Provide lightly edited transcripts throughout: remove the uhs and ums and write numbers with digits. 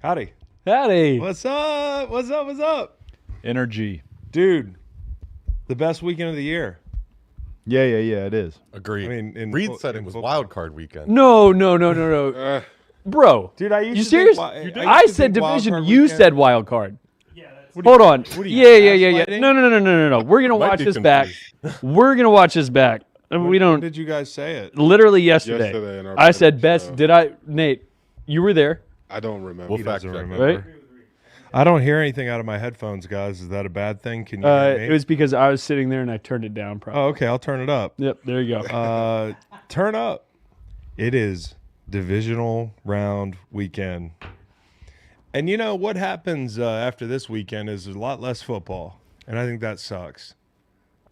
Howdy. Howdy. What's up? What's up? What's up? Energy. Dude, the best weekend of the year. Yeah, it is. Agreed. I mean, Reed said it was wild card weekend. No. Bro. Dude, I used You to serious? think, I said division. You weekend. said wild card. What Hold on. What are you, Yeah. gaslighting? No. We're going to Might watch be this back. confused. We're going to watch this back. We When don't. did you guys say it? Literally yesterday. Yesterday in our I said private best. show. Did I? Nate, you were there. I don't remember. We'll He fact doesn't check. remember. Right? I don't hear anything out of my headphones, guys. Is that a bad thing? Can you hear me? It was because I was sitting there and I turned it down. Probably. Oh, okay. I'll turn it up. Yep. There you go. Turn up. It is divisional round weekend. And you know what happens after this weekend is a lot less football. And I think that sucks.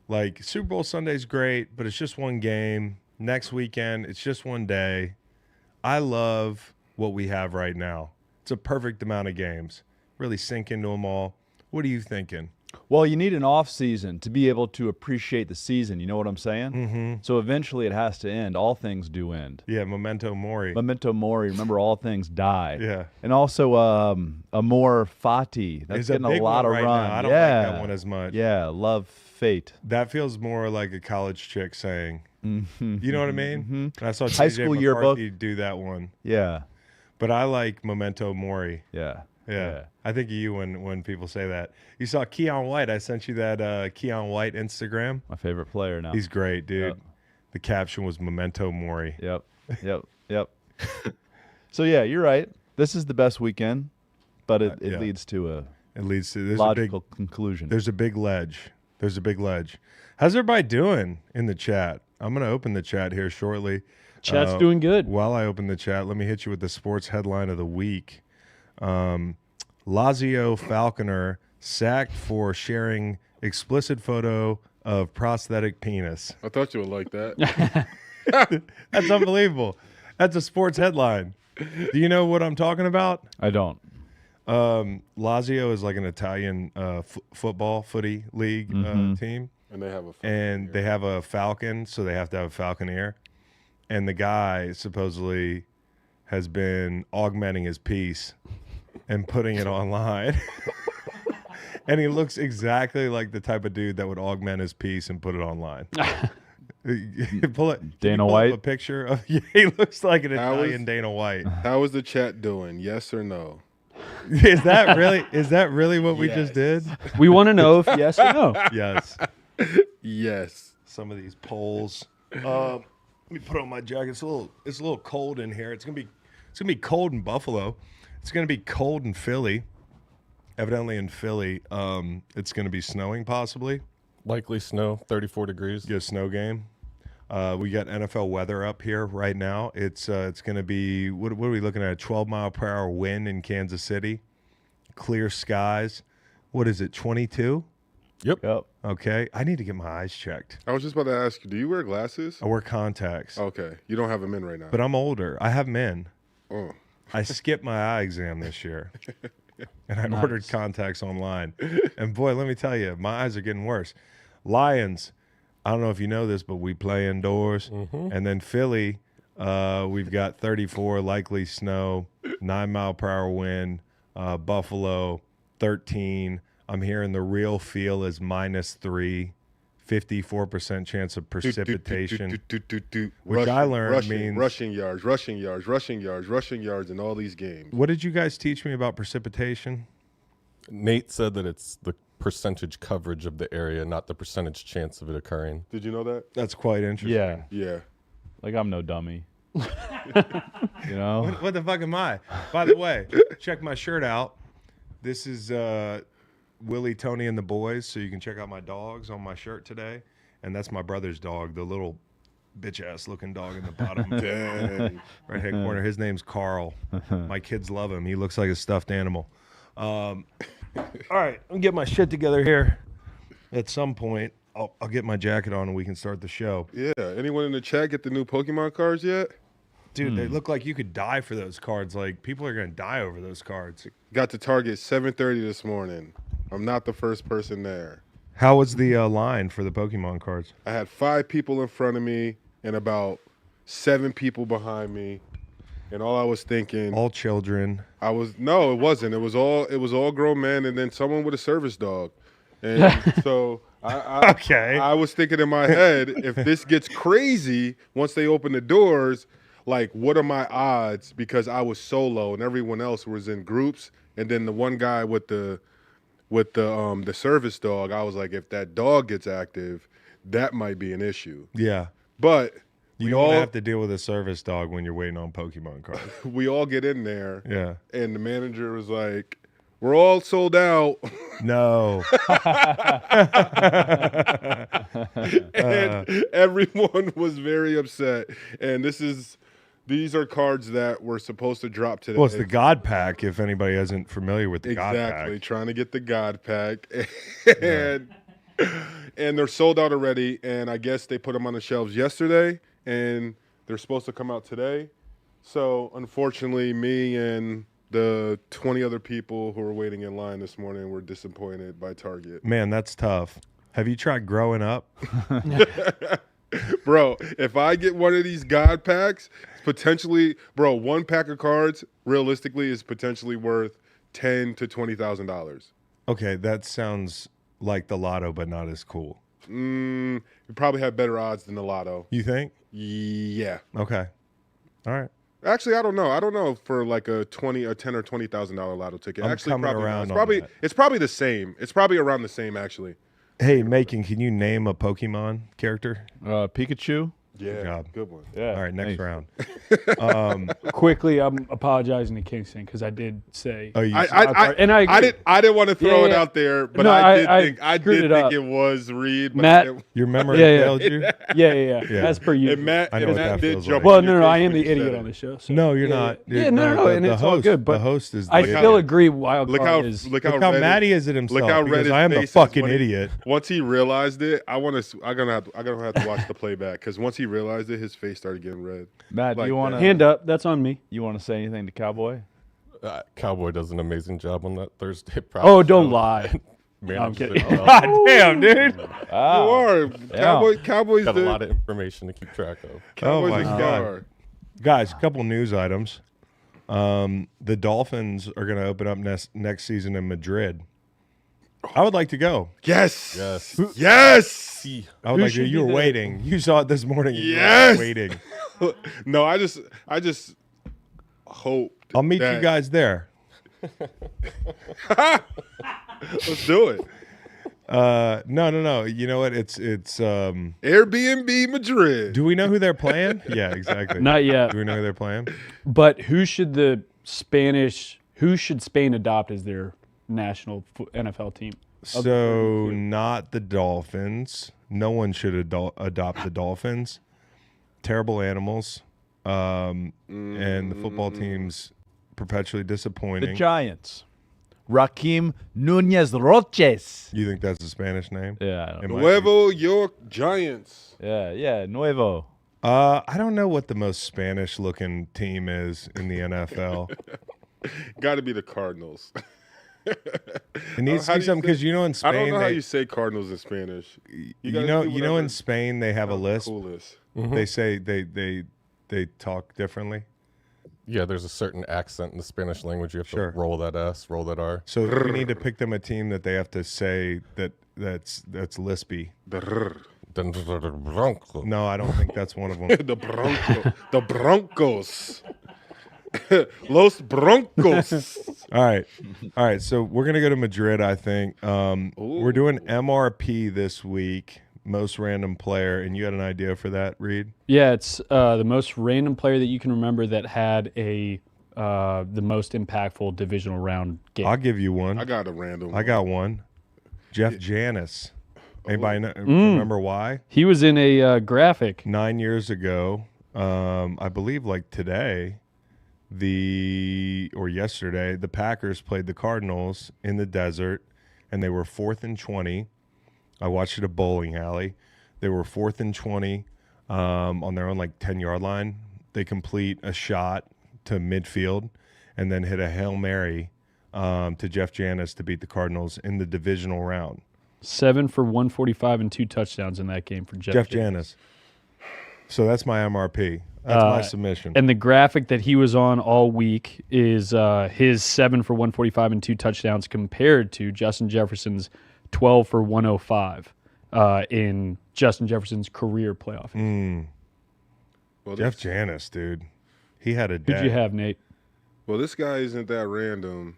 Like, Super Bowl Sunday's great, but it's just one game. Next weekend, it's just one day. I love what we have right now. It's a perfect amount of games. Really sink into them all. What are you thinking? Well, you need an off season to be able to appreciate the season. You know what I'm saying? Mm-hmm. So eventually it has to end. All things do end. Yeah, memento mori. Memento mori. Remember, all things die. Yeah. And also Amor Fati. That's It's a getting a big lot one of right run. now. I don't yeah. like that one as much. Yeah. Love fate. That feels more like a college chick saying. Mm-hmm. You know what I mean? And I saw High TJ school McCarthy yearbook. do that one. Yeah. But I like memento mori. Yeah. Yeah. I think of you when people say that. You saw Keon White. I sent you that Keon White Instagram. My favorite player now. He's great, dude. Yep. The caption was memento mori. Yep. So, yeah, you're right. This is the best weekend, but it Yeah. leads to a It leads to there's logical a big conclusion. there's a big ledge. There's a big ledge. How's everybody doing in the chat? I'm gonna open the chat here shortly. Chat's doing good. While I open the chat, let me hit you with the sports headline of the week. Lazio Falconer sacked for sharing explicit photo of prosthetic penis. I thought you would like that. That's unbelievable. That's a sports headline. Do you know what I'm talking about? I don't. Lazio is like an Italian footy league team. And they have a And they have a falcon, so they have to have a falconer. And the guy supposedly has been augmenting his piece and putting it online. And he looks exactly like the type of dude that would augment his piece and put it online. Pull it, Dana pull up White? a picture of he looks like an How Italian is- Dana White. How is the chat doing? Yes or no? Is that really what we just did? We want to know if yes or no. Yes. Yes. Some of these polls. Let me put on my jacket. It's a little cold in here. It's gonna be cold in Buffalo. It's gonna be cold in Philly. Evidently in Philly, it's gonna be snowing possibly. Likely snow, 34 degrees. Get a snow game. We got NFL weather up here right now. It's gonna be what are we looking at? A 12-mile-per-hour wind in Kansas City. Clear skies. What is it? 22? Yep. Okay. I need to get my eyes checked. I was just about to ask you, do you wear glasses? I wear contacts. Okay. You don't have them in right now. But I'm older. I have men. Oh. I skipped my eye exam this year. And I ordered contacts online. And boy, let me tell you, my eyes are getting worse. Lions, I don't know if you know this, but we play indoors. And then Philly, we've got 34, likely snow, 9-mile-per-hour wind. Buffalo, 13. I'm hearing the real feel is -3. 54% chance of precipitation. Which I learned means rushing yards in all these games. What did you guys teach me about precipitation? Nate said that it's the percentage coverage of the area, not the percentage chance of it occurring. Did you know that? That's quite interesting. Yeah. Yeah. Like I'm no dummy. You know? What the fuck am I? By the way, check my shirt out. This is Willie, Tony, and the boys. So you can check out my dogs on my shirt today. And that's my brother's dog, the little bitch-ass looking dog in the bottom Dang. right-hand corner. His name's Carl. My kids love him. He looks like a stuffed animal. All right, let me get my shit together here. At some point, I'll get my jacket on and we can start the show. Yeah. Anyone in the chat get the new Pokemon cards yet? Dude, they look like you could die for those cards. Like, people are going to die over those cards. Got to Target 7:30 this morning. I'm not the first person there. How was the line for the Pokemon cards? I had 5 people in front of me and about 7 people behind me. and all I was thinking, All children. no, it wasn't. It was all grown men, and then someone with a service dog, and so Okay. I was thinking in my head, if this gets crazy once they open the doors, like what are my odds? Because I was solo and everyone else was in groups, and then the one guy with the service dog, I was like, if that dog gets active, that might be an issue. Yeah. But You don't have to deal with a service dog when you're waiting on Pokemon cards. we all get in there, Yeah. and the manager was like, we're all sold out. No. And everyone was very upset. And these are cards that were supposed to drop today. Well, it's the God Pack, if anybody isn't familiar with the God Exactly, Pack. trying to get the God Pack. And they're sold out already. And I guess they put them on the shelves yesterday, and they're supposed to come out today. So, unfortunately, me and the 20 other people who were waiting in line this morning were disappointed by Target. Man, that's tough. Have you tried growing up? Bro, if I get one of these God packs, potentially, one pack of cards realistically is potentially worth $10,000 to $20,000. Okay, that sounds like the lotto, but not as cool. You probably have better odds than the lotto. You think? Yeah. Okay. All right. Actually, I don't know. I don't know for like a $10,000 or $20,000 lotto ticket. I'm Actually, coming probably not. around on that. It's probably the same. It's probably around the same actually. Hey, Macon, can you name a Pokemon character? Pikachu. Yeah. job. Good one. Yeah. All right, next thanks. round. Quickly, I'm apologizing to Kingston because I did say. Oh, you and I agree. I didn't want to throw it Yeah. out there, but No, I screwed did it think up. it was Reed. But Matt- your memory Yeah, yeah. failed you? Yeah. Yeah. As per usual. And Matt, I know and what Matt that did feels jump like. Well, on your no, I face am when the you idiot said on it. the show. So. No, you're Yeah, not. Yeah, no, and the it's all host, good. But the host is the I idiot. still agree. Wild Look card how is. look Look how how red mad his- he is at himself Look how because red his I am the face is fucking when he- idiot. Once he realized it, I'm gonna have to watch the playback because once he realized it, his face started getting red. Matt, Like do you want that. to Hand up. That's on me. say anything to Cowboy? Cowboy does an amazing job on that Thursday. Oh, don't lie. Man, I'm kidding. God damn, dude. You are Cowboys. Got a lot of information to keep track of. Cowboys Oh, my the God. star. Guys, a couple news items. The Dolphins are going to open up next season in Madrid. I would like to go. Yes. Yes. Yes. I would like to. You were waiting. You saw it this morning. And you were Yes. waiting. No, I just hope. I'll meet you guys there. Let's do it. No. You know what? It's Airbnb Madrid. do we know who they're playing? Yeah, exactly. Not yet. Do we know who they're playing? But who should Spain adopt as their national NFL team? So not the Dolphins. No one should adopt the Dolphins. Terrible animals. And the football team's perpetually The disappointing. Giants. Raheem Nunez Roches. You think that's a Spanish name? Yeah, I don't It know. might be. Nuevo York Giants. Yeah, Nuevo. I don't know what the most Spanish-looking team is in the NFL. Got to be the Cardinals. It needs How to do be you something because say- you know in I Spain, don't know how you say Cardinals in Spanish. gotta do you know in whatever Spain they have a sounds list. Coolest. They say they talk differently. Yeah, there's a certain accent in the Spanish language. You have Sure. to roll that S, roll that R. So we need to pick them a team that they have to say that's lispy. Brrr. Bronco. No, I don't think that's one of them. The Broncos. Los Broncos. All right. So we're gonna go to Madrid. I think we're doing MRP this week, most random player, and you had an idea for that, Reed? Yeah, it's the most random player that you can remember that had the most impactful divisional round game. I'll give you one. I got a random. I got one. Jeff Janis. Anybody remember why? He was in a graphic. 9 years ago, I believe, like today, yesterday, the Packers played the Cardinals in the desert, and they were 4th and 20. I watched it at a bowling alley. They were 4th and 20 on their own 10-yard line. They complete a shot to midfield and then hit a Hail Mary to Jeff Janis to beat the Cardinals in the divisional round. 7 for 145 and 2 touchdowns in that game for Jeff Janis. So that's my MRP. That's my submission. And the graphic that he was on all week is his 7 for 145 and 2 touchdowns compared to Justin Jefferson's 12 for 105 in Justin Jefferson's career playoff. Well, Jeff Janis, dude. He had a day. Who'd you have, Nate? Well, this guy isn't that random.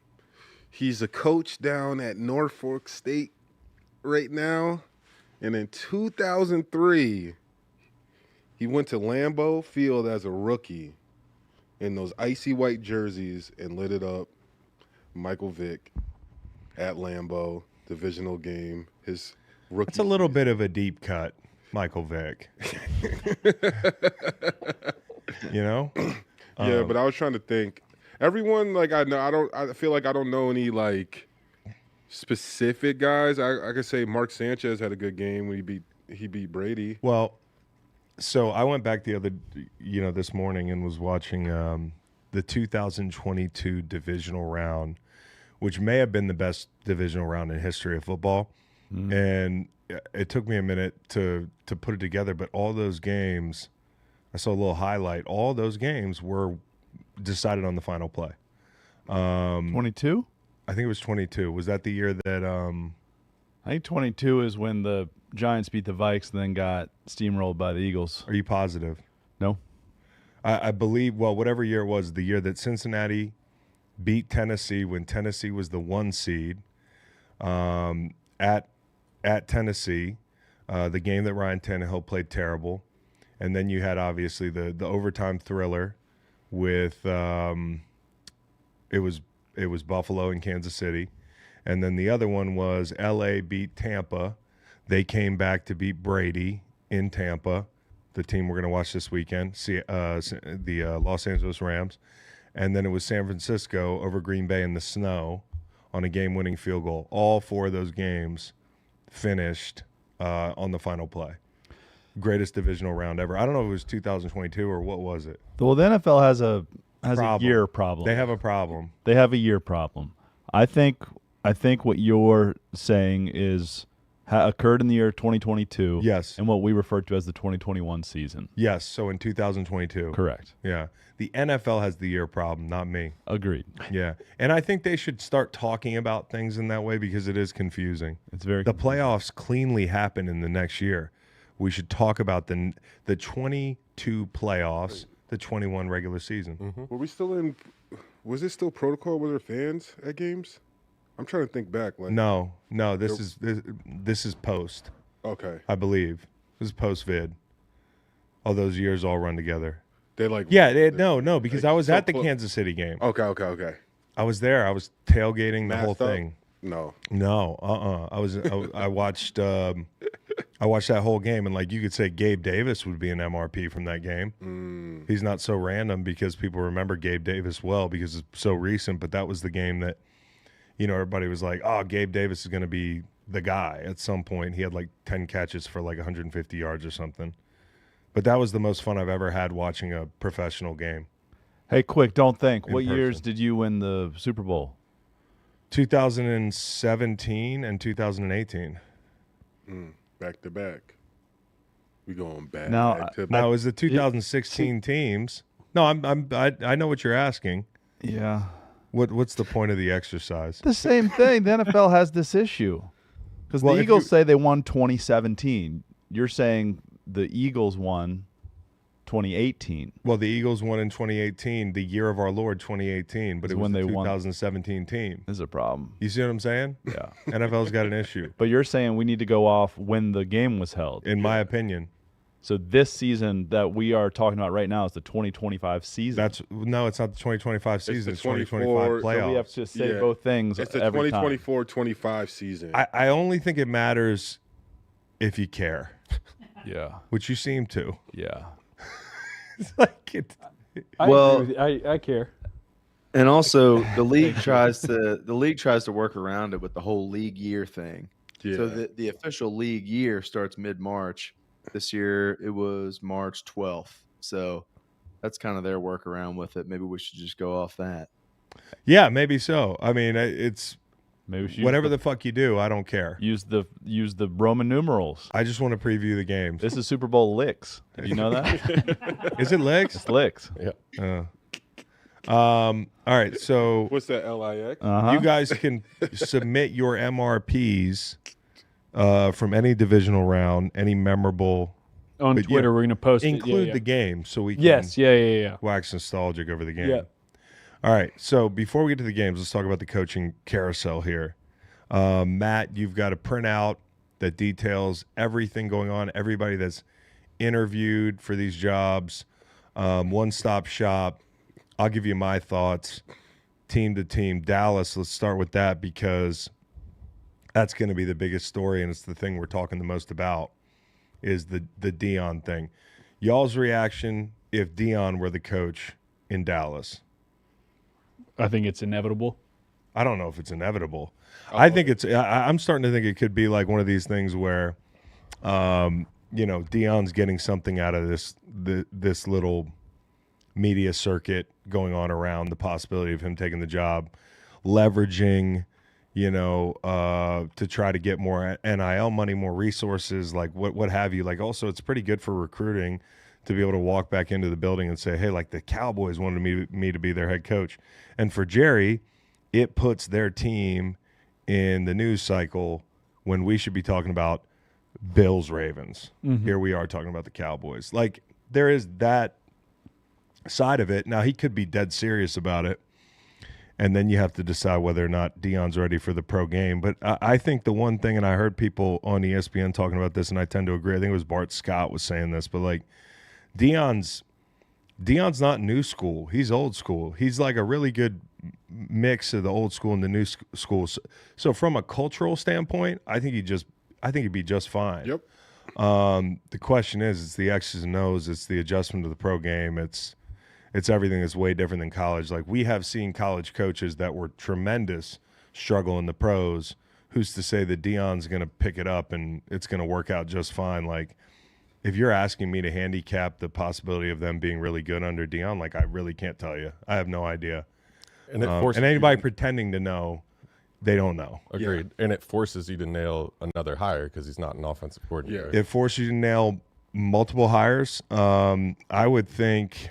He's a coach down at Norfolk State right now. And in 2003, he went to Lambeau Field as a rookie in those icy white jerseys and lit it up. Michael Vick at Lambeau, divisional game. His rookie. It's a little bit of a deep cut, Michael Vick. You know? Yeah, but I was trying to think. Everyone, like, I know, I feel like I don't know any, like, specific guys. I could say Mark Sanchez had a good game when he beat Brady. Well, so I went back this morning and was watching the 2022 divisional round, which may have been the best divisional round in history of football. And it took me a minute to put it together, but all those games, I saw a little highlight. All those games were decided on the final play. 22? I think it was 22. Was that the year that I think 22 is when the Giants beat the Vikes and then got steamrolled by the Eagles. Are you positive? No? I believe, well, whatever year it was, the year that Cincinnati beat Tennessee when Tennessee was the 1 seed at Tennessee, the game that Ryan Tannehill played terrible. And then you had, obviously, the overtime thriller with it was Buffalo and Kansas City. And then the other one was L.A. beat Tampa. They came back to beat Brady in Tampa, the team we're going to watch this weekend, the Los Angeles Rams. And then it was San Francisco over Green Bay in the snow on a game-winning field goal. All 4 of those games finished on the final play. Greatest divisional round ever. I don't know if it was 2022 or what was it. Well, the NFL has a year problem. They have a problem. They have a year problem. I think what you're saying is occurred in the year 2022. Yes. And what we refer to as the 2021 season. Yes, so in 2022. Correct. Yeah. The NFL has the year problem, not me. Agreed. Yeah. And I think they should start talking about things in that way because it is confusing. It's very The playoffs cleanly happen in the next year. We should talk about the 22 playoffs, the 21 regular season. Were we still in? Was it still protocol with our fans at games? I'm trying to think back. Like, No. This is post. Okay. I believe this is post vid. All those years all run together. They like. Yeah. No. Because I was so at the close. Kansas City game. Okay. I was there. I was tailgating the whole Masked up? thing. No. No. I watched. I watched that whole game, and like you could say, Gabe Davis would be an MRP from that game. He's not so random because people remember Gabe Davis well because it's so recent. But that was the game that, everybody was like, "Oh, Gabe Davis is going to be the guy." At some point, he had like 10 catches for like 150 yards or something. But that was the most fun I've ever had watching a professional game. Hey, quick, don't think. What person. years did you win the Super Bowl? 2017 and 2018. Back to back. We going back. Now, to No, it was the 2016 teams. No, I know what you're asking. Yeah. What's the point of the exercise? The same thing. The NFL has this issue. Because Well, the if Eagles you- say they won 2017. You're saying the Eagles won 2018. Well, the Eagles won in 2018, the year of our Lord 2018, but Is it was when the they won. 2017 team. This is a problem. You see what I'm saying? Yeah. NFL's got an issue, But you're saying we need to go off when the game was held. in my opinion. So this season that we are talking about right now is the 2025 season. No, it's not the 2025 season. the It's 2025 24 playoffs. So we have to say Yeah. both things It's the every time. 2024-25 season. I only think it matters if you care, Yeah. which you seem to. Yeah. It's like Well, I care. And also, the league tries to work around it with the whole league year thing. yeah. So the official league year starts mid-March. This year it was March 12th. So that's kind of their workaround with it. Maybe we should just go off that. Yeah, maybe so. I mean, Maybe we should Whatever the fuck you do, I don't care. use the Roman numerals. I just want to preview the games. This is Super Bowl licks. Did you know that? Is it legs? It's licks. Yeah. All right, so What's that? LIX. you guys can submit your MRPs from any divisional round, any memorable. On But, Twitter, yeah, we're going to post it. Include Yeah. the game so we can Yes, yeah. wax nostalgic over the game. Yeah. All right, so before we get to the games, let's talk about the coaching carousel here. Matt, you've got a printout that details everything going on, everybody that's interviewed for these jobs, one-stop shop. I'll give you my thoughts, team to team. Dallas, let's start with that because that's going to be the biggest story, and it's the thing we're talking the most about is the Deion thing. Y'all's reaction if Deion were the coach in Dallas? I think it's inevitable. I don't know if it's inevitable. I think it's. I'm starting to think it could be like one of these things where, Deion's getting something out of this little media circuit going on around the possibility of him taking the job, leveraging, to try to get more NIL money, more resources, like what have you. Like also, it's pretty good for recruiting to be able to walk back into the building and say, hey, like the Cowboys wanted me to be their head coach. And for Jerry, it puts their team in the news cycle when we should be talking about Bills, Ravens. Here we are talking about the Cowboys. Like there is that side of it. Now he could be dead serious about it. And then you have to decide whether or not Deion's ready for the pro game. But I think the one thing, and I heard people on ESPN talking about this, and I tend to agree. I think it was Bart Scott was saying this, but like Deion's not new school. He's old school. He's like a really good mix of the old school and the new school. So from a cultural standpoint, I think he'd be just fine. Yep. The question is, it's the X's and O's. It's the adjustment to the pro game. It's everything that's way different than college. Like we have seen college coaches that were tremendous struggle in the pros. Who's to say that Deion's going to pick it up and it's going to work out just fine? Like if you're asking me to handicap the possibility of them being really good under Deion, like I really can't tell you. I have no idea. And it forces and anybody pretending to know, they don't know. Agreed. And it forces you to nail another hire because he's not an offensive coordinator. It forces you to nail multiple hires. I would think,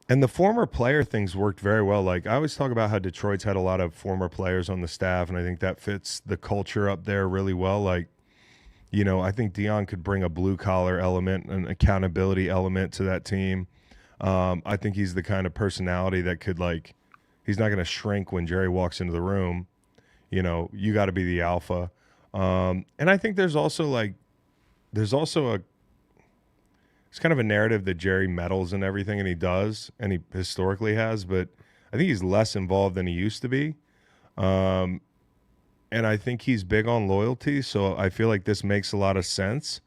and the former player things worked very well. Like I always talk about how Detroit's had a lot of former players on the staff, and I think that fits the culture up there really well. Like, I think Deion could bring a blue-collar element, an accountability element to that team. I think he's the kind of personality that could, like, he's not going to shrink when Jerry walks into the room. You got to be the alpha. And I think there's also it's kind of a narrative that Jerry meddles in everything, and he does, and he historically has, but I think he's less involved than he used to be. And I think he's big on loyalty, so I feel like this makes a lot of sense.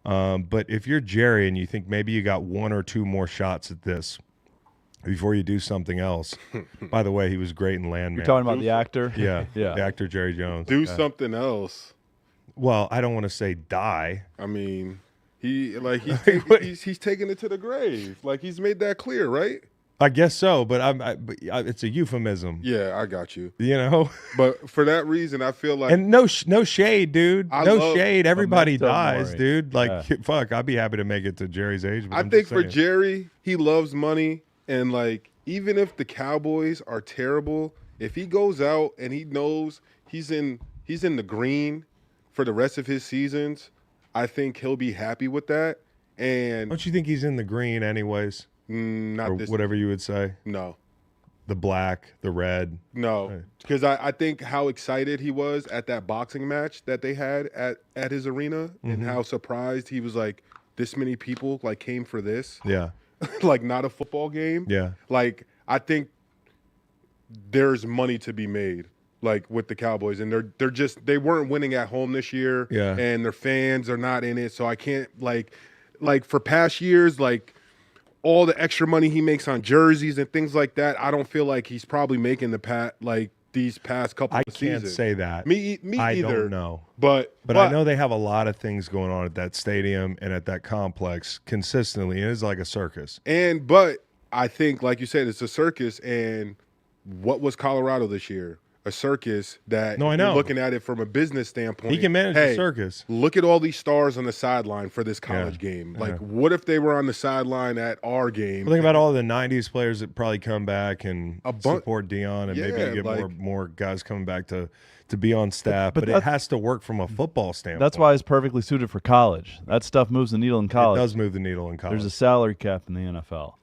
But if you're Jerry and you think maybe you got one or two more shots at this before you do something else. By the way, he was great in Landman. You're talking about the actor? Yeah, Yeah. the actor Jerry Jones. Do something else. Well, I don't want to say die. I mean, he's taking it to the grave. Like he's made that clear, right? I guess so, but it's a euphemism. Yeah, I got you. But for that reason, I feel like and no shade, dude. No shade. Everybody Memento dies, mori. dude. Like fuck, I'd be happy to make it to Jerry's age. But I I'm think just for saying. Jerry, he loves money, and like even if the Cowboys are terrible, if he goes out and he knows he's in the green for the rest of his seasons, I think he'll be happy with that. And Don't you think he's in the green anyways? not Or this. whatever you would say. No. The black, the red. No, because I think how excited he was at that boxing match that they had at his arena, and how surprised he was. Like this many people like came for this, Yeah. like not a football game. Yeah. Like I think there's money to be made, like with the Cowboys, and they weren't winning at home this year. Yeah. And their fans are not in it, so I can't like for past years like. All the extra money he makes on jerseys and things like that, I don't feel like he's probably making these past couple I of seasons. can't say that. Me I either. don't know. But I know they have a lot of things going on at that stadium and at that complex consistently. It is like a circus. But I think, like you said, it's a circus. And what was Colorado this year? a circus that No, I you're know. looking at it from a business standpoint. He can manage hey, the circus. Look at all these stars on the sideline for this college game. Like, what if they were on the sideline at our game? Well, think about all the '90s players that probably come back and support Dion, and maybe Yeah, you get like- more guys coming back to be on staff. but But it has to work from a football standpoint. That's why it's perfectly suited for college. That stuff moves the needle in it college. does move the needle in college. There's a salary cap in the NFL.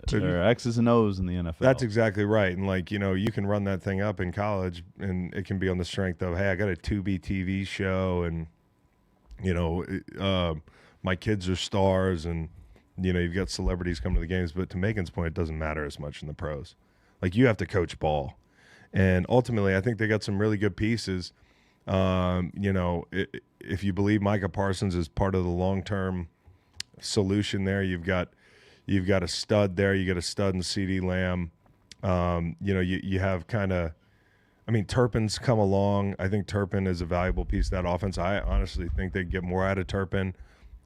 There are X's and O's in the NFL. That's exactly right. And, like, you know, you can run that thing up in college, and it can be on the strength of, hey, I got a Tubi TV show, and, you know, my kids are stars, and, you know, you've got celebrities coming to the games. But to Megan's point, it doesn't matter as much in the pros. Like, you have to coach ball. And ultimately, I think they got some really good pieces. You know, if you believe Micah Parsons is part of the long-term solution there, you've got a stud there. You got a stud in CeeDee Lamb. You know, you have kind of, I mean, Turpin's come along. I think Turpin is a valuable piece of that offense. I honestly think they get more out of Turpin.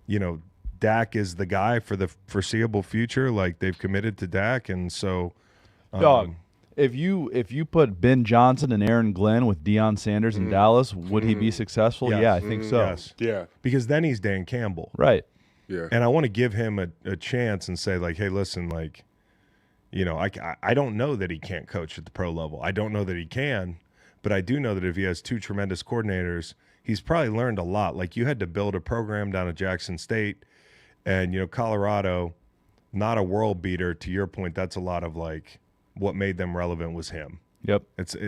You know, Dak is the guy for the foreseeable future. Like, they've committed to Dak, and so Dog. If you put Ben Johnson and Aaron Glenn with Deion Sanders in Dallas, would he be successful? Yes. Yeah, I think so. yes, Yeah. because then he's Dan Campbell. Right. Yeah. And I want to give him a chance and say, like, hey, listen, like, you know, I don't know that he can't coach at the pro level. I don't know that he can, but I do know that if he has two tremendous coordinators, he's probably learned a lot. Like, you had to build a program down at Jackson State, and, you know, Colorado, not a world beater. To your point, that's a lot of, like, what made them relevant was him. Yep.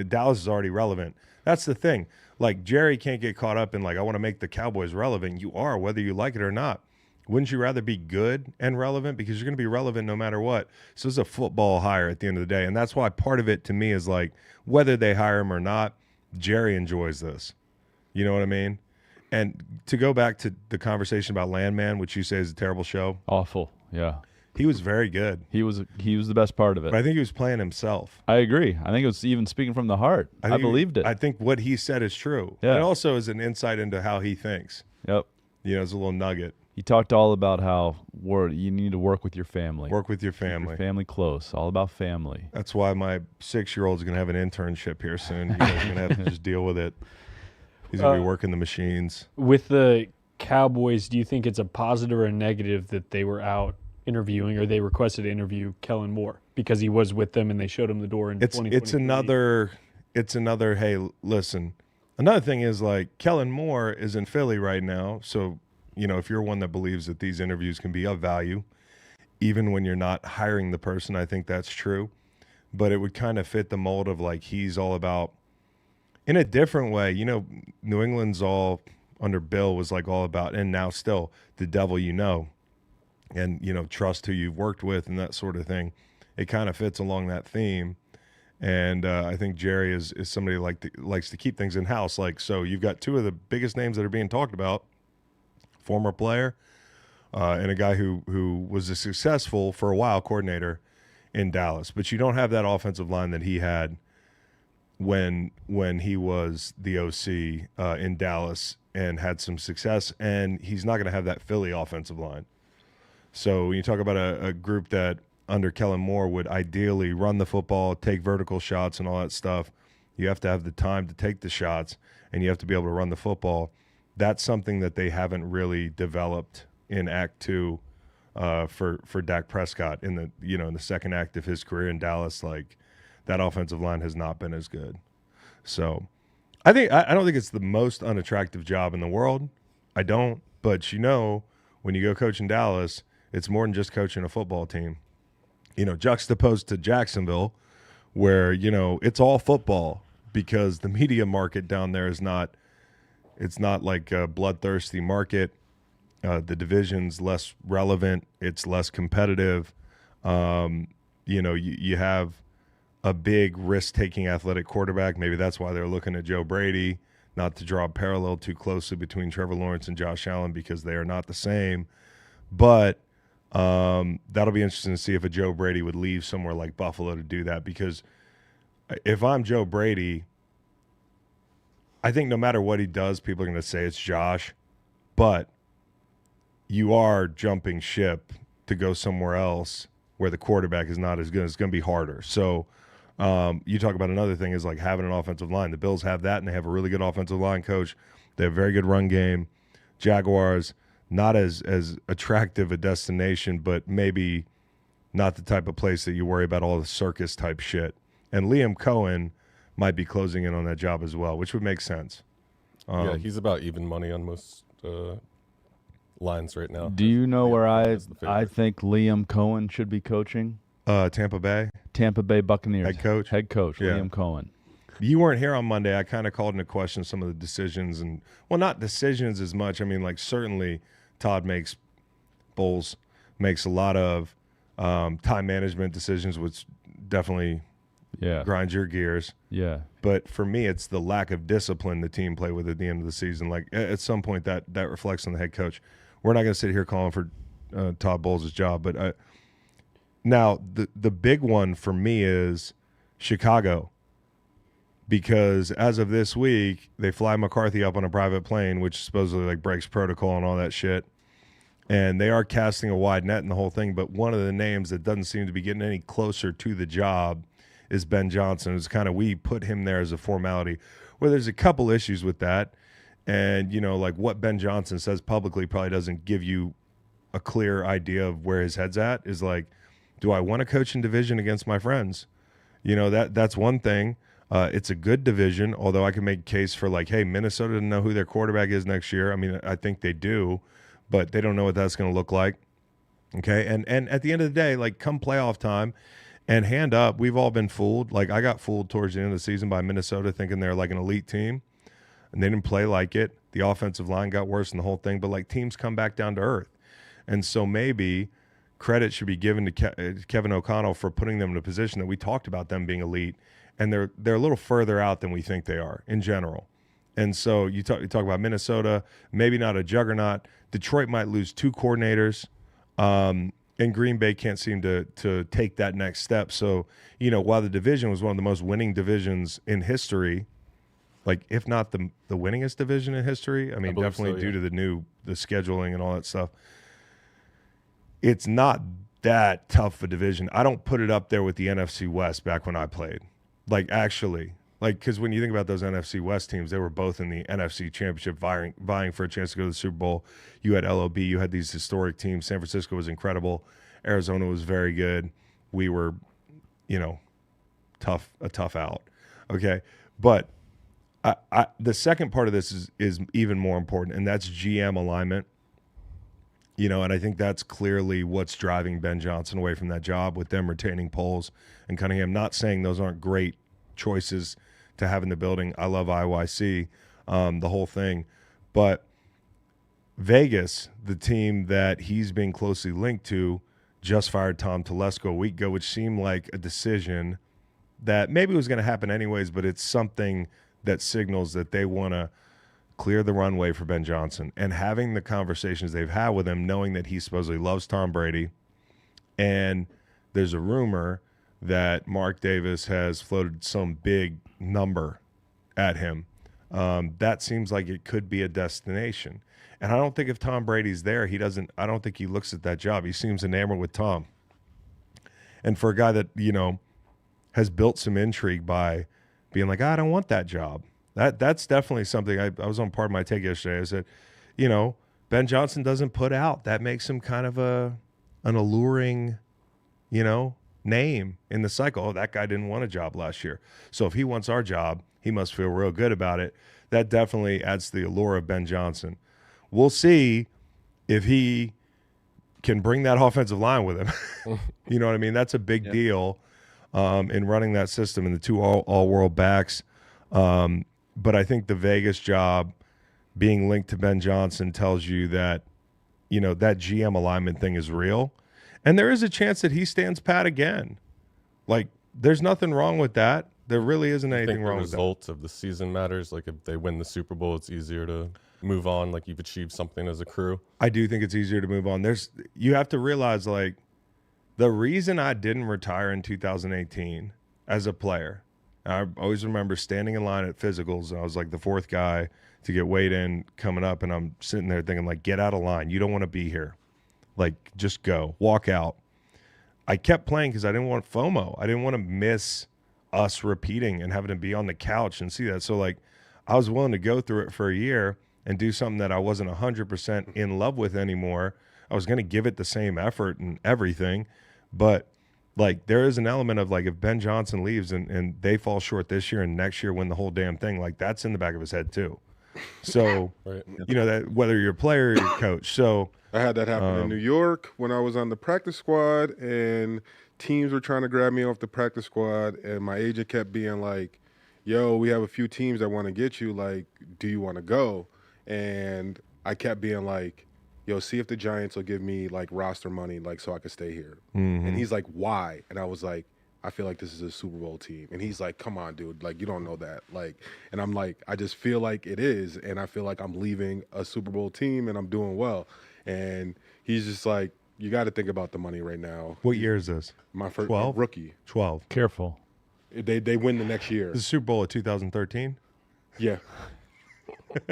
Dallas is already relevant. That's the thing. Like, Jerry can't get caught up in, like, I want to make the Cowboys relevant. You are, whether you like it or not. Wouldn't you rather be good and relevant? Because you're going to be relevant no matter what. So it's a football hire at the end of the day. And that's why part of it to me is, like, whether they hire him or not, Jerry enjoys this. You know what I mean? And to go back to the conversation about Landman, which you say is a terrible show, Awful. Yeah. he was very good. He was the best part of it. But I think he was playing himself. I agree. I think it was even speaking from the heart. I think- believed it. I think what he said is true. Yeah. It also is an insight into how he thinks. Yep. You know, it's a little nugget. He talked all about how you need to work with your family. Work with your Keep family. your family close. All about family. That's why my 6-year-old is going to have an internship here soon. You guys are going to have to just deal with it. He's going to be working the machines. With the Cowboys, do you think it's a positive or a negative that they were out interviewing, or they requested to interview Kellen Moore because he was with them and they showed him the door in It's 2023? hey, listen. Another thing is, like, Kellen Moore is in Philly right now, so, you know, if you're one that believes that these interviews can be of value, even when you're not hiring the person, I think that's true. But it would kind of fit the mold of, like, he's all about, in a different way, you know, New England's all under Bill was, like, all about, and now still, the devil you know, and, you know, trust who you've worked with and that sort of thing. It kind of fits along that theme. And I think Jerry is somebody likes to keep things in-house. Like, so you've got two of the biggest names that are being talked about, former player and a guy who was a successful, for a while, coordinator in Dallas. But you don't have that offensive line that he had when he was the OC in Dallas and had some success. And he's not going to have that Philly offensive line. So when you talk about a group that under Kellen Moore would ideally run the football, take vertical shots and all that stuff, you have to have the time to take the shots, and you have to be able to run the football. That's something that they haven't really developed in Act 2 for Dak Prescott in the second act of his career in Dallas. Like, that offensive line has not been as good. So I don't think it's the most unattractive job in the world. I don't. But, you know, when you go coach in Dallas, it's more than just coaching a football team. You know, juxtaposed to Jacksonville, where, you know, it's all football because the media market down there is not – it's not like a bloodthirsty market. The division's less relevant. It's less competitive. You know, you have a big risk-taking athletic quarterback. Maybe that's why they're looking at Joe Brady, not to draw a parallel too closely between Trevor Lawrence and Josh Allen because they are not the same. But that'll be interesting to see if a Joe Brady would leave somewhere like Buffalo to do that, because if I'm Joe Brady, I think no matter what he does, people are going to say it's Josh, but you are jumping ship to go somewhere else where the quarterback is not as good. It's going to be harder. So You talk about another thing is like having an offensive line. The Bills have that, and they have a really good offensive line coach. They have a very good run game. Jaguars, not as attractive a destination, but maybe not the type of place that you worry about all the circus type shit. And Liam Cohen might be closing in on that job as well, which would make sense. Yeah, he's about even money on most lines right now. Do you know where as the favorite. I think Liam Cohen should be coaching? Tampa Bay. Tampa Bay Buccaneers. Head coach? Yeah. Liam Cohen. You weren't here on Monday. I kind of called into question some of the decisions, and well, not decisions as much. I mean, like certainly Todd makes a lot of time management decisions, which definitely grinds your gears. Yeah. But for me, it's the lack of discipline the team played with at the end of the season. Like at some point, that reflects on the head coach. We're not going to sit here calling for Todd Bowles' job, but now the big one for me is Chicago. Because as of this week, they fly McCarthy up on a private plane, which supposedly like breaks protocol and all that shit. And they are casting a wide net in the whole thing. But one of the names that doesn't seem to be getting any closer to the job is Ben Johnson. It's kind of, we put him there as a formality. Well, there's a couple issues with that. And, you know, like what Ben Johnson says publicly probably doesn't give you a clear idea of where his head's at. Is like, do I want to coach in division against my friends? You know, that's one thing. It's a good division, although I can make a case for like, hey, Minnesota doesn't know who their quarterback is next year. I mean, I think they do, but they don't know what that's going to look like. Okay, and at the end of the day, like come playoff time, and hand up, we've all been fooled. Like I got fooled towards the end of the season by Minnesota thinking they're like an elite team, and they didn't play like it. The offensive line got worse in the whole thing, but like teams come back down to earth. And so maybe credit should be given to Kevin O'Connell for putting them in a position that we talked about them being elite. And they're a little further out than we think they are in general. And so you talk about Minnesota, maybe not a juggernaut. Detroit might lose 2 coordinators, and Green Bay can't seem to take that next step. So, you know, while the division was one of the most winning divisions in history, like if not the winningest division in history, I mean, definitely due to the scheduling and all that stuff, it's not that tough a division. I don't put it up there with the NFC West back when I played. Like actually, like because when you think about those NFC West teams, they were both in the NFC Championship vying for a chance to go to the Super Bowl. You had LOB, you had these historic teams. San Francisco was incredible. Arizona was very good. We were, you know, a tough out. Okay, but the second part of this is even more important, and that's GM alignment. You know, and I think that's clearly what's driving Ben Johnson away from that job, with them retaining Poles and Cunningham. Not saying those aren't great choices to have in the building. I love IYC, the whole thing. But Vegas, the team that he's being closely linked to, just fired Tom Telesco a week ago, which seemed like a decision that maybe was going to happen anyways, but it's something that signals that they want to clear the runway for Ben Johnson. And having the conversations they've had with him, knowing that he supposedly loves Tom Brady, and there's a rumor that Mark Davis has floated some big number at him. That seems like it could be a destination. And I don't think if Tom Brady's there, I don't think he looks at that job. He seems enamored with Tom. And for a guy that, you know, has built some intrigue by being like, I don't want that job. That's definitely something. I was on Part of My Take yesterday. I said, you know, Ben Johnson doesn't put out. That makes him kind of an alluring, you know, name in the cycle. Oh, that guy didn't want a job last year. So if he wants our job, he must feel real good about it. That definitely adds to the allure of Ben Johnson. We'll see if he can bring that offensive line with him. You know what I mean? That's a big deal in running that system, and the 2 all-world backs. But I think the Vegas job being linked to Ben Johnson tells you that, you know, that GM alignment thing is real. And there is a chance that he stands pat again. Like, there's nothing wrong with that. There really isn't anything wrong with that. The result of the season matters. Like, if they win the Super Bowl, it's easier to move on. Like, you've achieved something as a crew. I do think it's easier to move on. You have to realize, like, the reason I didn't retire in 2018 as a player, I always remember standing in line at physicals. I was like the 4th guy to get weighed in coming up, and I'm sitting there thinking, like, get out of line. You don't want to be here. Like, just go. Walk out. I kept playing because I didn't want FOMO. I didn't want to miss us repeating and having to be on the couch and see that. So like, I was willing to go through it for a year and do something that I wasn't 100% in love with anymore. I was going to give it the same effort and everything, but like there is an element of like if Ben Johnson leaves and they fall short this year and next year win the whole damn thing, like that's in the back of his head too. So, Right. you know, that whether you're a player or your coach. So I had that happen in New York when I was on the practice squad, and teams were trying to grab me off the practice squad, and my agent kept being like, yo, we have a few teams that want to get you. Like, do you want to go? And I kept being like, yo, see if the Giants will give me like roster money, like so I could stay here. And he's like, why? And I was like, I feel like this is a Super Bowl team. And he's like, come on, dude. Like, you don't know that. Like, and I'm like, I just feel like it is. And I feel like I'm leaving a Super Bowl team and I'm doing well. And he's just like, you got to think about the money right now. what year is this? My first 12? rookie. 12. Careful. They win the next year. The Super Bowl of 2013? Yeah.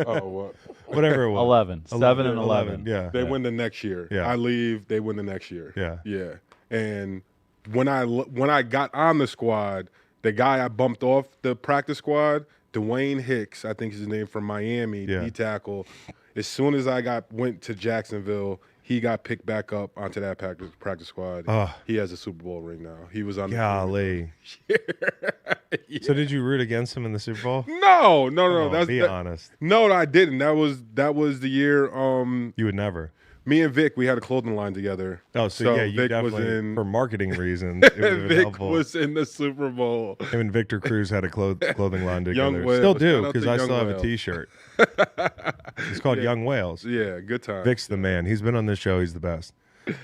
Oh, what? Whatever it was. 11. 7 and 11. Yeah. They win the next year. Yeah. I leave. They win the next year. Yeah. Yeah. And when I got on the squad, the guy I bumped off the practice squad, Dwayne Hicks, I think is his name, from Miami, Yeah. D tackle. As soon as I went to Jacksonville, he got picked back up onto that practice squad. He has a Super Bowl ring now. He was on the Golly. So did you root against him in the Super Bowl? No. Oh, be that, honest. No, I didn't. That was the year. You would never. Me and Vic, we had a clothing line together. Oh, so yeah, you Vic was definitely, in. for marketing reasons, it would have been Vic helpful. was in the Super Bowl. Him and Victor Cruz had a clothing line Young together. Wales. Still do, Shout out because to I Young still have a Wales. T-shirt. It's called Young Wales. Yeah, good time. Vic's the man. He's been on this show. He's the best.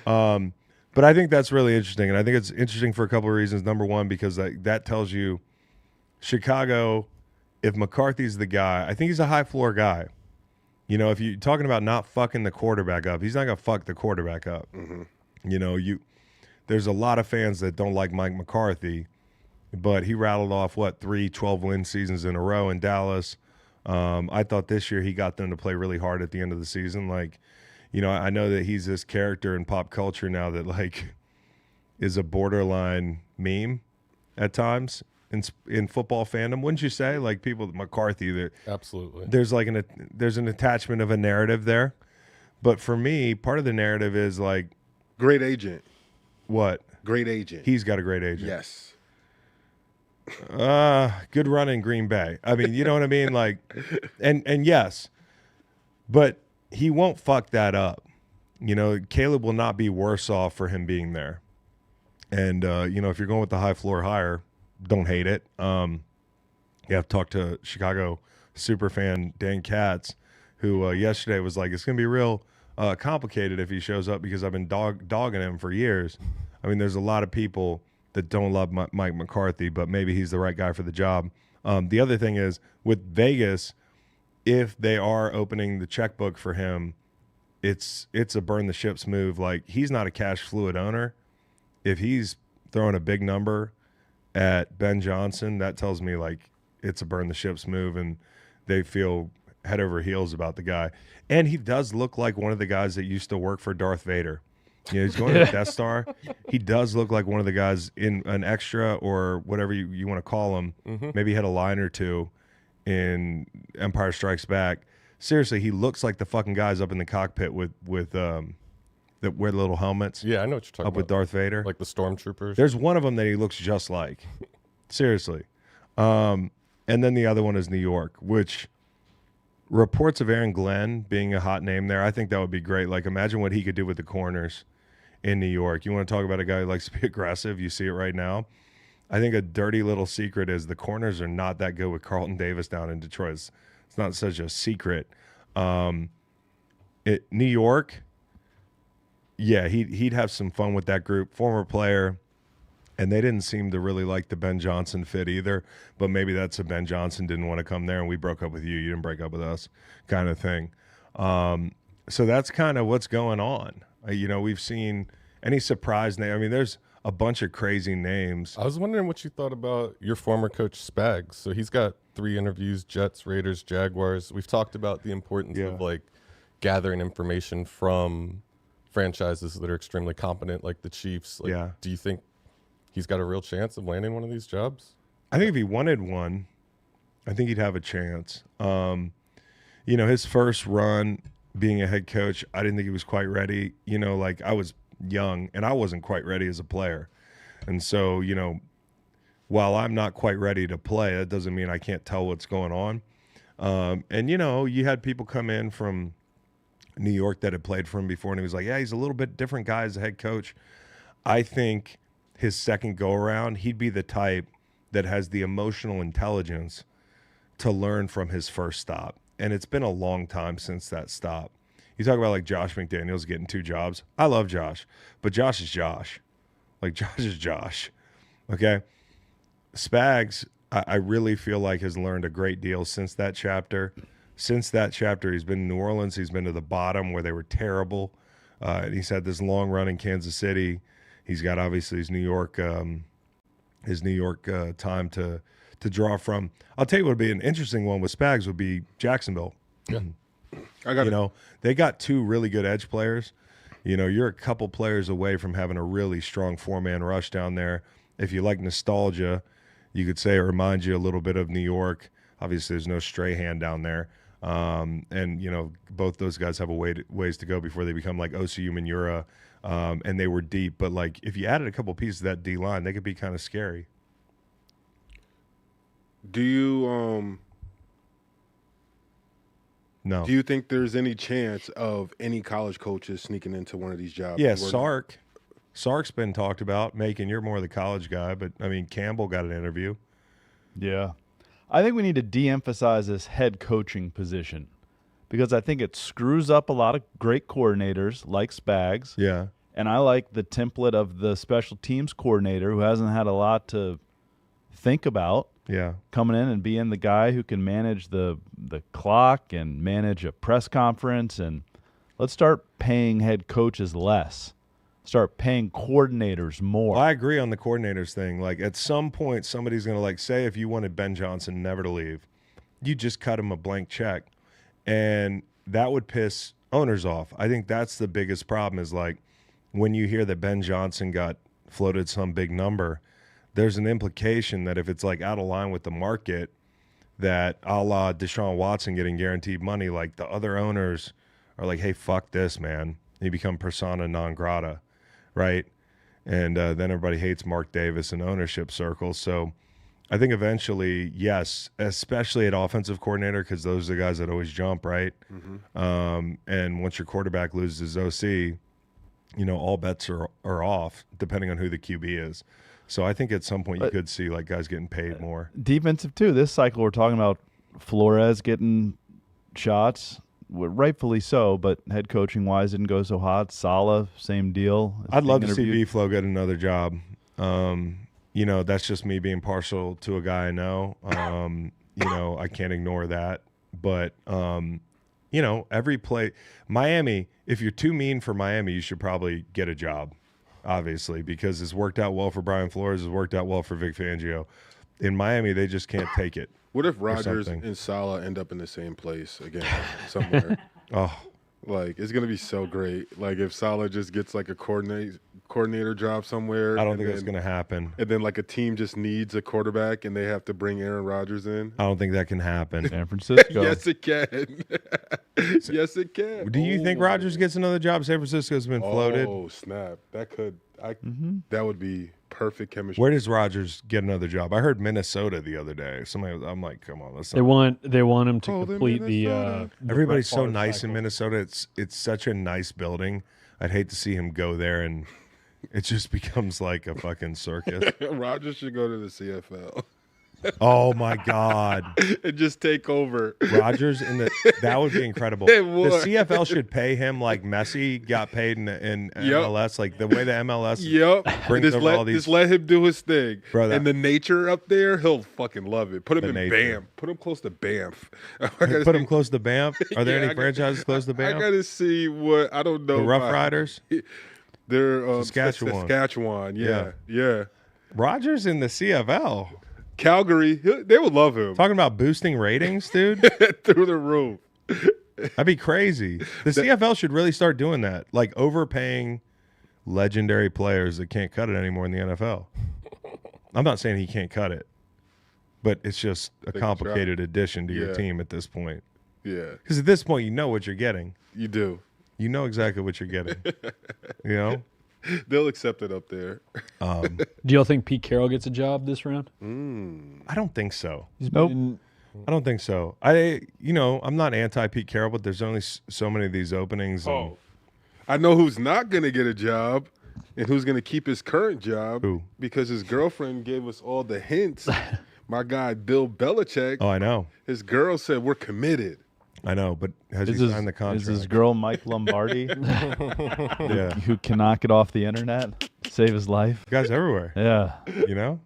But I think that's really interesting, and I think it's interesting for a couple of reasons. Number one, because that tells you Chicago, if McCarthy's the guy, I think he's a high floor guy. You know, if you're talking about not fucking the quarterback up, he's not going to fuck the quarterback up. You know, there's a lot of fans that don't like Mike McCarthy, but he rattled off, 3 12-win seasons in a row in Dallas. I thought this year he got them to play really hard at the end of the season. Like, you know, I know that he's this character in pop culture now that, like, is a borderline meme at times in football fandom, wouldn't you say? Like, people, McCarthy, Absolutely. there's like there's an attachment of a narrative there. But for me, part of the narrative is like, Great agent. what? Great agent. He's got a great agent. Yes. Good run in Green Bay. I mean, you know what I mean? Like, and yes, but he won't fuck that up. You know, Caleb will not be worse off for him being there. And, you know, if you're going with the high floor hire, don't hate it. Yeah, I've talked to Chicago super fan Dan Katz, who yesterday was like, it's going to be real complicated if he shows up because I've been dogging him for years. I mean, there's a lot of people that don't love Mike McCarthy, but maybe he's the right guy for the job. The other thing is with Vegas, if they are opening the checkbook for him, it's a burn the ships move. Like, he's not a cash fluid owner. If he's throwing a big number at Ben Johnson, that tells me like it's a burn the ships move and they feel head over heels about the guy. And he does look like one of the guys that used to work for Darth Vader. You know, he's going to the Death Star. He does look like one of the guys in an extra or whatever you want to call him. Maybe he had a line or two in Empire Strikes Back. Seriously, he looks like the fucking guys up in the cockpit with that wear the little helmets Yeah, I know what you're talking up with about. Darth Vader. Like the stormtroopers. There's one of them that he looks just like. Seriously. And then the other one is New York, which reports of Aaron Glenn being a hot name there. I think that would be great. Like, imagine what he could do with the corners in New York. You want to talk about a guy who likes to be aggressive? You see it right now. I think a dirty little secret is the corners are not that good with Carlton Davis down in Detroit. It's not such a secret. New York, yeah, he'd have some fun with that group. Former player, and they didn't seem to really like the Ben Johnson fit either. But maybe that's a Ben Johnson didn't want to come there, and we broke up with you. You didn't break up with us, kind of thing. So that's kind of what's going on. You know, we've seen any surprise name. I mean, there's a bunch of crazy names. I was wondering what you thought about your former coach Spags. So he's got 3 interviews: Jets, Raiders, Jaguars. We've talked about the importance of like gathering information from franchises that are extremely competent, like the Chiefs. Like, Yeah. Do you think he's got a real chance of landing one of these jobs? I think if he wanted one, I think he'd have a chance. His first run being a head coach, I didn't think he was quite ready. Like I was young and I wasn't quite ready as a player. And so, while I'm not quite ready to play, that doesn't mean I can't tell what's going on. You had people come in from New York that had played for him before, and he was like, yeah, he's a little bit different guy as a head coach. I think his second go-around, he'd be the type that has the emotional intelligence to learn from his first stop. And it's been a long time since that stop. You talk about like Josh McDaniels getting 2 jobs. I love Josh, but Josh is Josh. Like Josh is Josh. Okay? Spags, I really feel like has learned a great deal since that chapter. Since that chapter, he's been in New Orleans. He's been to the bottom where they were terrible. And he's had this long run in Kansas City. He's got obviously his New York time to draw from. I'll tell you what would be an interesting one with Spags would be Jacksonville. Yeah. They got 2 really good edge players. You're a couple players away from having a really strong 4-man rush down there. If you like nostalgia, you could say it reminds you a little bit of New York. Obviously, there's no Strahan down there. Both those guys have a ways to go before they become like OCU Manura. And they were deep. But, like, if you added a couple pieces of that D-line, they could be kind of scary. Do you No. Do you think there's any chance of any college coaches sneaking into one of these jobs? Yeah, Sark's been talked about. Macon, you're more the college guy, but, Campbell got an interview. Yeah. I think we need to de-emphasize this head coaching position because I think it screws up a lot of great coordinators like Spags. Yeah. And I like the template of the special teams coordinator who hasn't had a lot to think about. Yeah. Coming in and being the guy who can manage the clock and manage a press conference. And let's start paying head coaches less. Start paying coordinators more. Well, I agree on the coordinators thing. Like, at some point, somebody's going to, like, say if you wanted Ben Johnson never to leave, you just cut him a blank check. And that would piss owners off. I think that's the biggest problem is, like, when you hear that Ben Johnson got floated some big number, there's an implication that if it's, like, out of line with the market, that a la Deshaun Watson getting guaranteed money, like, the other owners are like, hey, fuck this, man. You become persona non grata. Right, and then everybody hates Mark Davis in ownership circles. So I think eventually, yes, especially at offensive coordinator, because those are the guys that always jump, right? Mm-hmm. And once your quarterback loses OC, all bets are off, depending on who the QB is. So I think at some point you could see like guys getting paid more. Defensive too. This cycle we're talking about Flores getting shots. Rightfully so, but head coaching wise didn't go so hot. Saleh, same deal. I'd love to see B-Flow get another job. That's just me being partial to a guy I know. I can't ignore that. But, every play – Miami, if you're too mean for Miami, you should probably get a job, obviously, because it's worked out well for Brian Flores. It's worked out well for Vic Fangio. In Miami, they just can't take it. What if Rodgers and Saleh end up in the same place again somewhere? Like, it's going to be so great. Like, if Saleh just gets, like, a coordinator job somewhere. I don't think that's going to happen. And then, like, a team just needs a quarterback and they have to bring Aaron Rodgers in. I don't think that can happen. San Francisco. Yes, it can. Yes, it can. Do you think Rodgers gets another job? San Francisco's been floated. Oh, snap. That could that would be perfect chemistry. Where does Rodgers get another job? I heard Minnesota the other day. I'm like, come on. They want him to complete the everybody's so nice cycle in Minnesota. It's such a nice building. I'd hate to see him go there and it just becomes like a fucking circus. Rodgers should go to the CFL. Oh my God! And just take over. Rodgers that would be incredible. The CFL should pay him like Messi got paid in MLS, like the way the MLS brings over all these. Just let him do his thing. Bro, and the nature up there, he'll fucking love it. Put him in Banff. Put him close to Banff. Put him close to Banff. Are there any franchises close to Banff? I gotta see what I don't know. The Rough Riders. They're Saskatchewan. Yeah. Rodgers in the CFL. Calgary, they would love him. Talking about boosting ratings, dude. Through the roof. That'd be crazy. The CFL should really start doing that, like overpaying legendary players that can't cut it anymore in the NFL. I'm not saying he can't cut it, but it's just a Take a complicated addition to your Yeah. team at this point. Yeah, Because at this point, you know what you're getting. you do. You know exactly what you're getting. You know? They'll accept it up there. Do y'all think Pete Carroll gets a job this round? I don't think so. He's Nope. been- I don't think so. I'm not anti Pete Carroll, but there's only so many of these openings. And I know who's not going to get a job and who's going to keep his current job. Who? Because his girlfriend gave us all the hints. My guy, Bill Belichick, Oh, I know. his girl said, we're committed. I know, but has Is he his, signed the is contract? his girl Mike Lombardi, Yeah. who cannot get off the internet, save his life? Guys everywhere, Yeah, you know?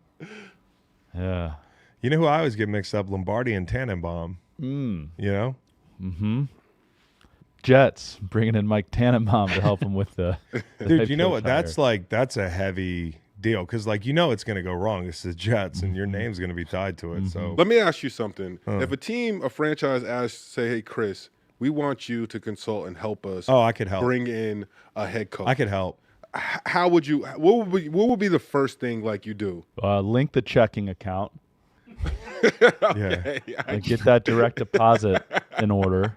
yeah. You know who I always get mixed up? Lombardi and Tannenbaum. You know? Jets bringing in Mike Tannenbaum to help him with the Dude, head you know coach what? hire. That's a heavy deal because, you know, it's going to go wrong. It's the Jets, and your name's going to be tied to it. So, Let me ask you something. If a franchise asks, say, hey, Chris, we want you to consult and help us I could help. bring in a head coach. I could help. How would you, what would be the first thing you do? Link the checking account Yeah. and get that direct deposit in order.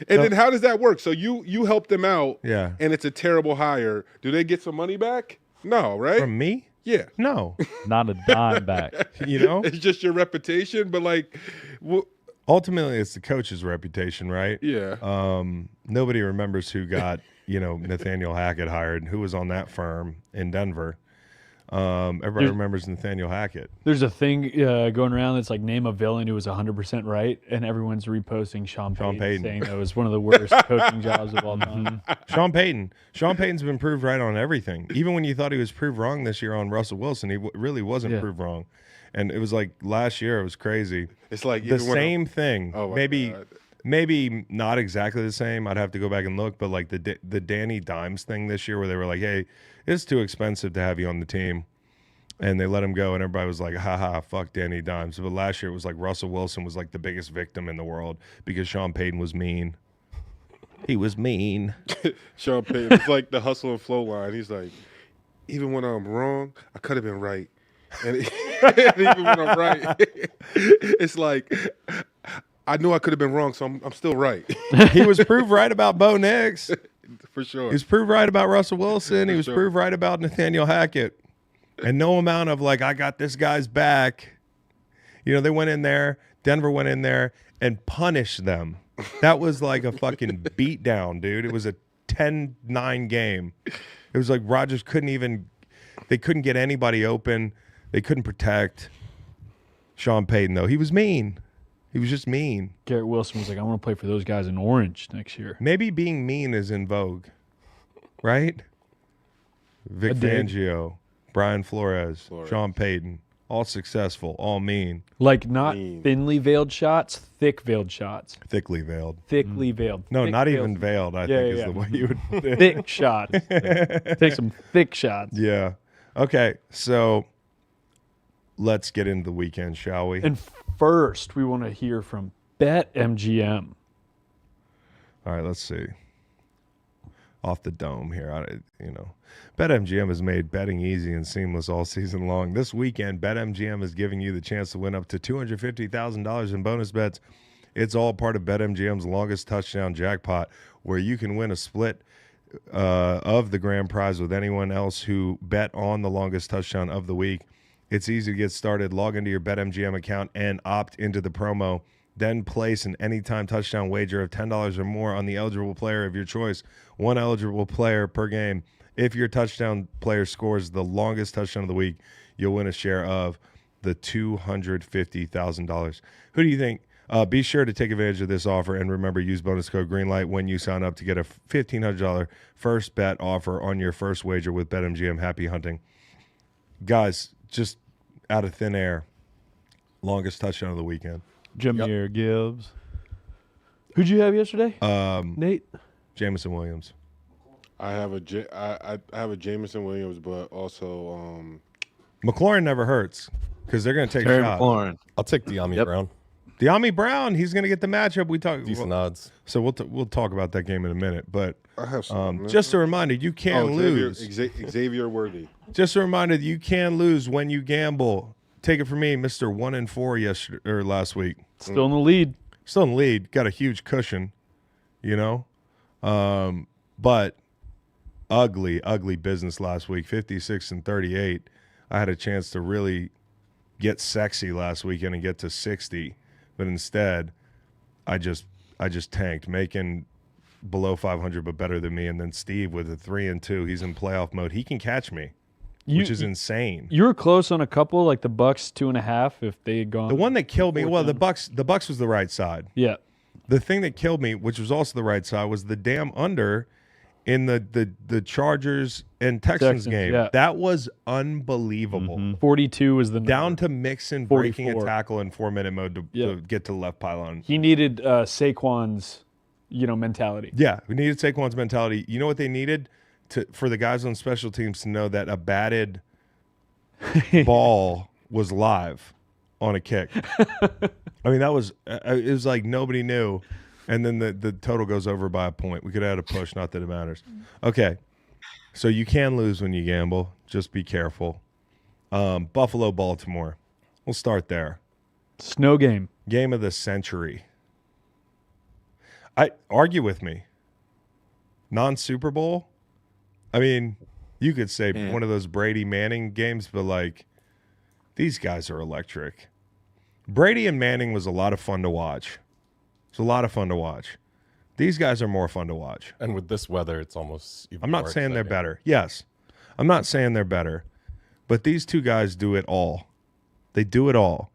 And then how does that work? So you help them out, Yeah. and it's a terrible hire. Do they get some money back? No, right? From me? Yeah. No. Not a dime back. You know? It's just your reputation, but Ultimately, it's the coach's reputation, right? yeah. Nobody remembers who got, Nathaniel Hackett hired, who was on that firm in Denver. Everybody remembers Nathaniel Hackett. There's a thing going around that's like name a villain who was 100% right, and everyone's reposting Sean Payton, saying that was one of the worst coaching jobs of all time. Sean Payton. Sean Payton's been proved right on everything. Even when you thought he was proved wrong this year on Russell Wilson, he really wasn't Yeah. proved wrong. And it was like last year, it was crazy. It's like The even when same thing. Oh, my maybe God. maybe not exactly the same. I'd have to go back and look, but like the Danny Dimes thing this year where they were like, hey, it's too expensive to have you on the team. And they let him go, and everybody was like, haha, fuck Danny Dimes. But last year it was like Russell Wilson was like the biggest victim in the world because Sean Payton was mean. He was mean. Sean Payton, it's like the hustle and flow line. He's like, even when I'm wrong, I could have been right. And even when I'm right, it's like, I knew I could have been wrong, so I'm still right. He was proved right about Bo Nix. For sure. He was proved right about Russell Wilson. He was sure. proved right about Nathaniel Hackett. And no amount of I got this guy's back. They went in there, Denver went in there and punished them. That was like a fucking beatdown, dude. It was a 10-9 game. It was like Rodgers they couldn't get anybody open. They couldn't protect Sean Payton, though. He was mean. He was just mean. Garrett Wilson was like, I want to play for those guys in orange next year. Maybe being mean is in vogue, right? Vic Fangio, Brian Flores, Sean Payton, all successful, all mean. Like not Mean. thinly veiled shots, thick veiled shots. Thickly veiled. Thickly veiled. No, Thick not veiled. even veiled, I Yeah, think yeah, is the way you would put it. Thick shots. Take some thick shots. Yeah. Okay, so let's get into the weekend, shall we? And first, we want to hear from BetMGM. All right, let's see. Off the dome here, BetMGM has made betting easy and seamless all season long. This weekend, BetMGM is giving you the chance to win up to $250,000 in bonus bets. It's all part of BetMGM's longest touchdown jackpot, where you can win a split of the grand prize with anyone else who bet on the longest touchdown of the week. It's easy to get started. Log into your BetMGM account and opt into the promo. Then place an anytime touchdown wager of $10 or more on the eligible player of your choice. One eligible player per game. If your touchdown player scores the longest touchdown of the week, you'll win a share of the $250,000. Who do you think? Be sure to take advantage of this offer, and remember, use bonus code GREENLIGHT when you sign up to get a $1,500 first bet offer on your first wager with BetMGM. Happy hunting. Guys, just out of thin air, longest touchdown of the weekend. Jameer Gibbs. Who'd you have yesterday? Nate? Jameson Williams. I have a Jameson Williams, but also McLaurin never hurts because they're going to take Terry shots. McLaurin. I'll take De'Ami Yep. Brown. De'Ami Brown, he's going to get the matchup. We talk Decent odds. So we'll talk about that game in a minute. But I have some. just a reminder, you can lose. Xavier Worthy. Just a reminder that you can lose when you gamble. take it from me, Mr. 1-4 yesterday or last week. Still in the lead. Still in the lead. Got a huge cushion, you know. But ugly business last week. 56-38. I had a chance to really get sexy last weekend and get to 60, but instead, I just tanked, making below 500 but better than me. And then Steve with a 3-2, he's in playoff mode. He can catch me, which is insane. You were close on a couple, like the Bucks 2.5. If they had gone, The one that killed me, well, the Bucks was the right side. yeah, The thing that killed me, which was also the right side, was the damn under in the Chargers and Texans game. yeah. That was unbelievable. 42 was the number. Down to Mixon breaking a 44. tackle in 4-minute mode to get to the left pylon. He needed Saquon's, mentality. Yeah, we needed Saquon's mentality. You know what they needed for the guys on special teams to know that a batted ball was live on a kick. I mean, it was like nobody knew. And then the total goes over by a point. We could add a push, not that it matters. Okay, so you can lose when you gamble. Just be careful. Buffalo, Baltimore. We'll start there. Snow game. Game of the century. Argue with me. Non-Super Bowl? I mean, you could say one of those Brady Manning games, but like these guys are electric. Brady and Manning was a lot of fun to watch. It's a lot of fun to watch. These guys are more fun to watch. And with this weather, it's almost even I'm not more saying they're exciting. better. Yes. I'm not saying they're better. But these two guys do it all. They do it all.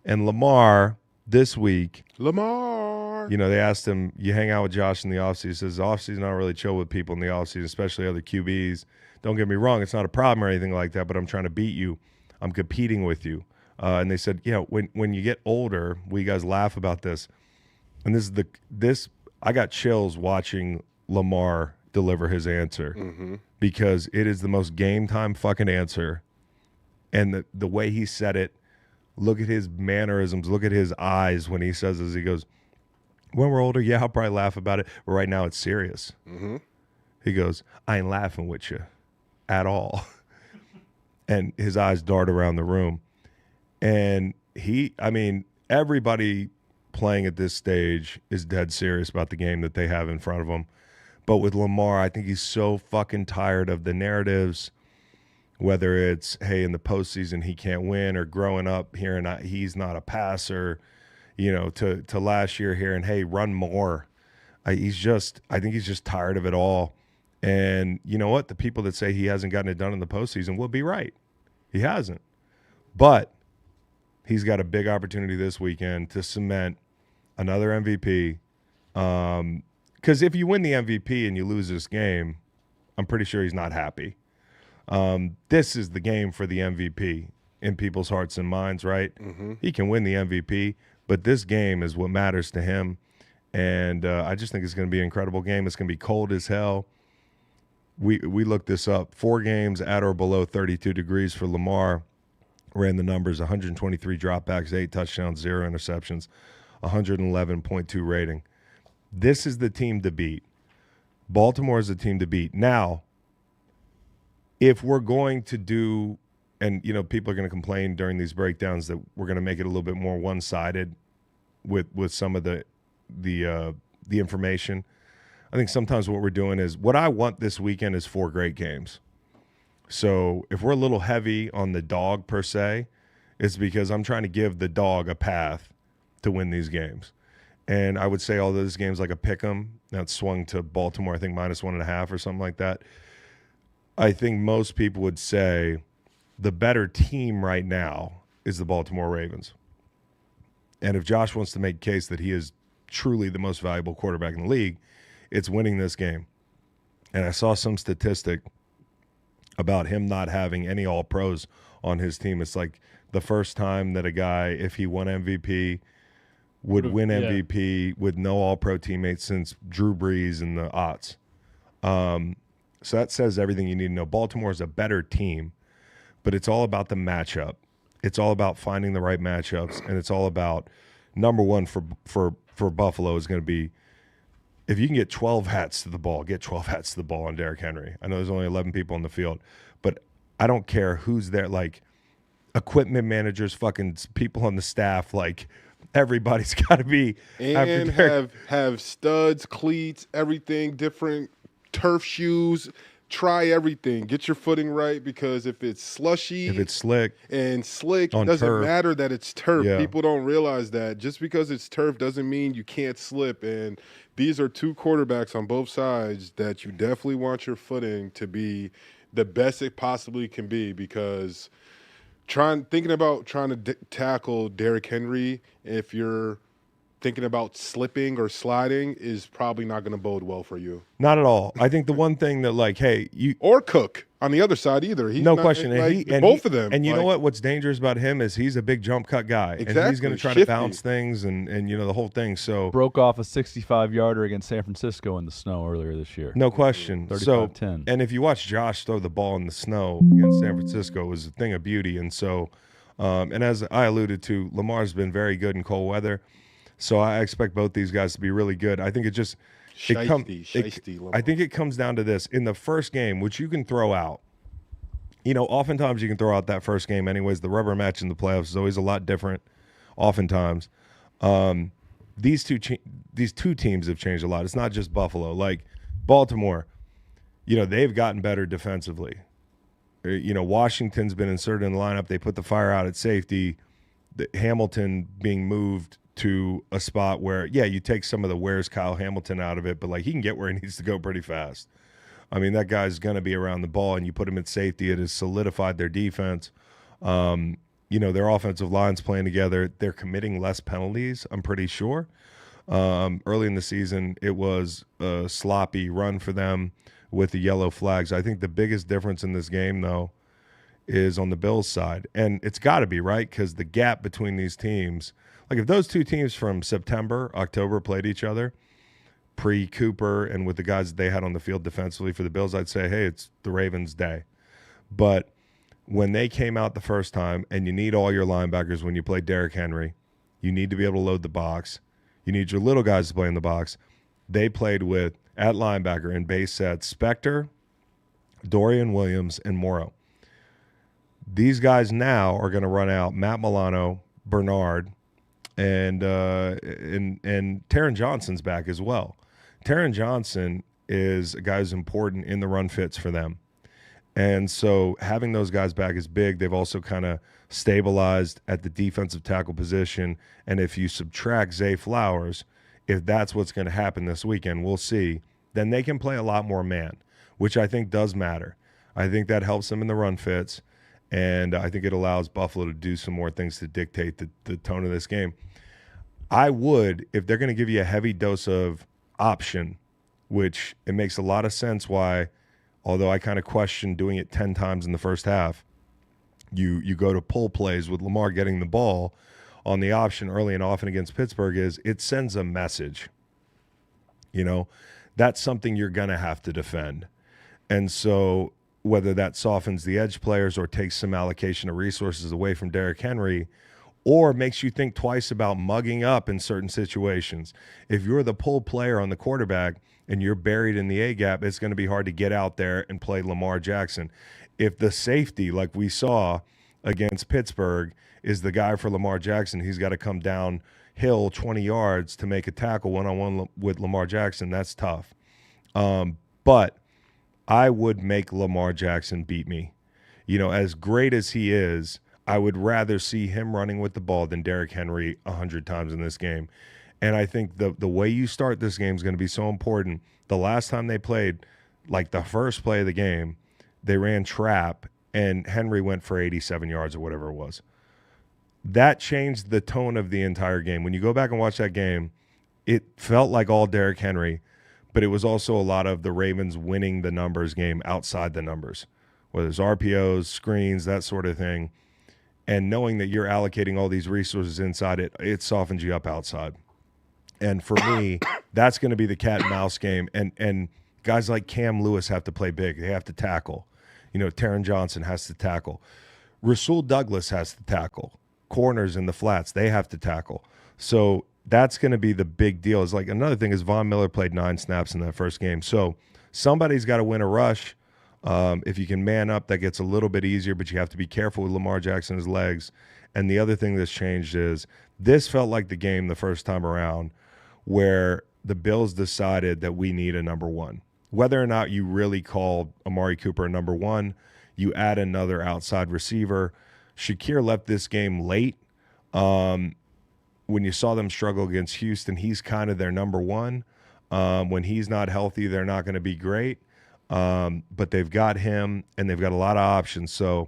And Lamar this week, Lamar. they asked him, you hang out with Josh in the offseason. He says, the offseason not really chill with people in the offseason, especially other QBs. Don't get me wrong. It's not a problem or anything like that, but I'm trying to beat you. I'm competing with you. And they said, when you get older, we guys laugh about this. And I got chills watching Lamar deliver his answer because it is the most game time fucking answer. And the way he said it, look at his mannerisms, look at his eyes when he says this. He goes, when we're older, I'll probably laugh about it, but right now it's serious. He goes, I ain't laughing with you at all. And his eyes dart around the room. And everybody playing at this stage is dead serious about the game that they have in front of them. But with Lamar, I think he's so fucking tired of the narratives, whether it's, hey, in the postseason he can't win, or growing up hearing he's not a passer, to last year hearing, hey, run more. I think he's just tired of it all. And you know what? The people that say he hasn't gotten it done in the postseason will be right. He hasn't. But he's got a big opportunity this weekend to cement another MVP. Because if you win the MVP and you lose this game, I'm pretty sure he's not happy. This is the game for the MVP in people's hearts and minds, right? He can win the MVP, but this game is what matters to him. And I just think it's going to be an incredible game. It's going to be cold as hell. We looked this up. 4 games at or below 32 degrees for Lamar. Ran the numbers: 123 dropbacks, 8 touchdowns, 0 interceptions, 111.2 rating. This is the team to beat. Baltimore is the team to beat. Now, if we're going to do, and people are going to complain during these breakdowns that we're going to make it a little bit more one-sided with some of the information. I think sometimes what we're doing is, what I want this weekend is 4 great games. So if we're a little heavy on the dog per se, it's because I'm trying to give the dog a path to win these games. And I would say all those games like a pick 'em, that's swung to Baltimore, I think -1.5 or something like that. I think most people would say the better team right now is the Baltimore Ravens. And if Josh wants to make a case that he is truly the most valuable quarterback in the league, it's winning this game. And I saw some statistic about him not having any All-Pros on his team. It's like the first time that a guy, if he won MVP, would win MVP with no All-Pro teammates since Drew Brees in the aughts. So that says everything you need to know. Baltimore is a better team, but it's all about the matchup. It's all about finding the right matchups, and it's all about, number one for Buffalo is going to be, if you can get 12 hats to the ball, get 12 hats to the ball on Derrick Henry. I know there's only 11 people on the field, but I don't care who's there. Like, equipment managers, fucking people on the staff, like everybody's got to be and have studs, cleats, everything, different turf shoes. Try everything. Get your footing right, because if it's slushy, if it's slick, it on doesn't turf. matter that it's turf. Yeah. People don't realize that just because it's turf doesn't mean you can't slip. And these are two quarterbacks on both sides that you definitely want your footing to be the best it possibly can be, because thinking about trying to tackle Derrick Henry, if you're thinking about slipping or sliding, is probably not going to bode well for you. Not at all. I think the one thing that, like, hey, you or Cook on the other side either. He's no not, question. like, And both of them. And you like, know what? What's dangerous about him is he's a big jump cut guy, and he's going to try to bounce things and the whole thing. So broke off a 65-yarder against San Francisco in the snow earlier this year. No question. 35-10. And if you watch Josh throw the ball in the snow against San Francisco, it was a thing of beauty. And so, and as I alluded to, Lamar's been very good in cold weather. So I expect both these guys to be really good. I think it just I think it comes down to this. In the first game, which you can throw out, oftentimes you can throw out that first game anyways. The rubber match in the playoffs is always a lot different oftentimes. These two teams have changed a lot. It's not just Buffalo. Like Baltimore, they've gotten better defensively. Washington's been inserted in the lineup. They put the fire out at safety. Hamilton being moved to a spot where, you take some of the where's Kyle Hamilton out of it, but like he can get where he needs to go pretty fast. I mean, that guy's going to be around the ball, and you put him at safety. It has solidified their defense. Their offensive line's playing together. They're committing less penalties, I'm pretty sure. Early in the season, it was a sloppy run for them with the yellow flags. I think the biggest difference in this game, though, is on the Bills' side. And it's got to be, right? Because the gap between these teams, like if those two teams from September, October played each other, pre-Cooper and with the guys that they had on the field defensively for the Bills, I'd say, hey, it's the Ravens' day. But when they came out the first time, and you need all your linebackers when you play Derrick Henry, you need to be able to load the box. You need your little guys to play in the box. They played with, at linebacker in base sets, Spector, Dorian Williams, and Morrow. These guys now are going to run out Matt Milano, Bernard, and Taron Johnson's back as well. Taron Johnson is a guy who's important in the run fits for them. And so having those guys back is big. They've also kind of stabilized at the defensive tackle position. And if you subtract Zay Flowers, if that's what's going to happen this weekend, we'll see, then they can play a lot more man, which I think does matter. I think that helps them in the run fits. And I think it allows Buffalo to do some more things to dictate the tone of this game. I would, if they're going to give you a heavy dose of option, which it makes a lot of sense why, although I kind of question doing it 10 times in the first half, you go to pull plays with Lamar getting the ball on the option early and often against Pittsburgh, is it sends a message. That's something you're going to have to defend. And so whether that softens the edge players or takes some allocation of resources away from Derrick Henry, or makes you think twice about mugging up in certain situations. If you're the pull player on the quarterback and you're buried in the A-gap, it's going to be hard to get out there and play Lamar Jackson. If the safety, like we saw against Pittsburgh, is the guy for Lamar Jackson, he's got to come downhill 20 yards to make a tackle one-on-one with Lamar Jackson. That's tough. But I would make Lamar Jackson beat me. As great as he is, I would rather see him running with the ball than Derrick Henry 100 times in this game. And I think the way you start this game is going to be so important. The last time they played, like the first play of the game, they ran trap, and Henry went for 87 yards or whatever it was. That changed the tone of the entire game. When you go back and watch that game, it felt like all Derrick Henry, but it was also a lot of the Ravens winning the numbers game outside the numbers, whether it's RPOs, screens, that sort of thing. And knowing that you're allocating all these resources inside it softens you up outside. And for me, that's going to be the cat and mouse game. And guys like Cam Lewis have to play big. They have to tackle. Taron Johnson has to tackle. Rasul Douglas has to tackle. Corners in the flats, they have to tackle. So that's going to be the big deal. Is like another thing is Von Miller played 9 snaps in that first game. So somebody's got to win a rush If you can man up, that gets a little bit easier, but you have to be careful with Lamar Jackson's legs. And the other thing that's changed is this felt like the game the first time around where the Bills decided that we need a number one. Whether or not you really called Amari Cooper a number one, you add another outside receiver. Shakir left this game late. When you saw them struggle against Houston, he's kind of their number one. When he's not healthy, they're not going to be great. But they've got him, and they've got a lot of options. So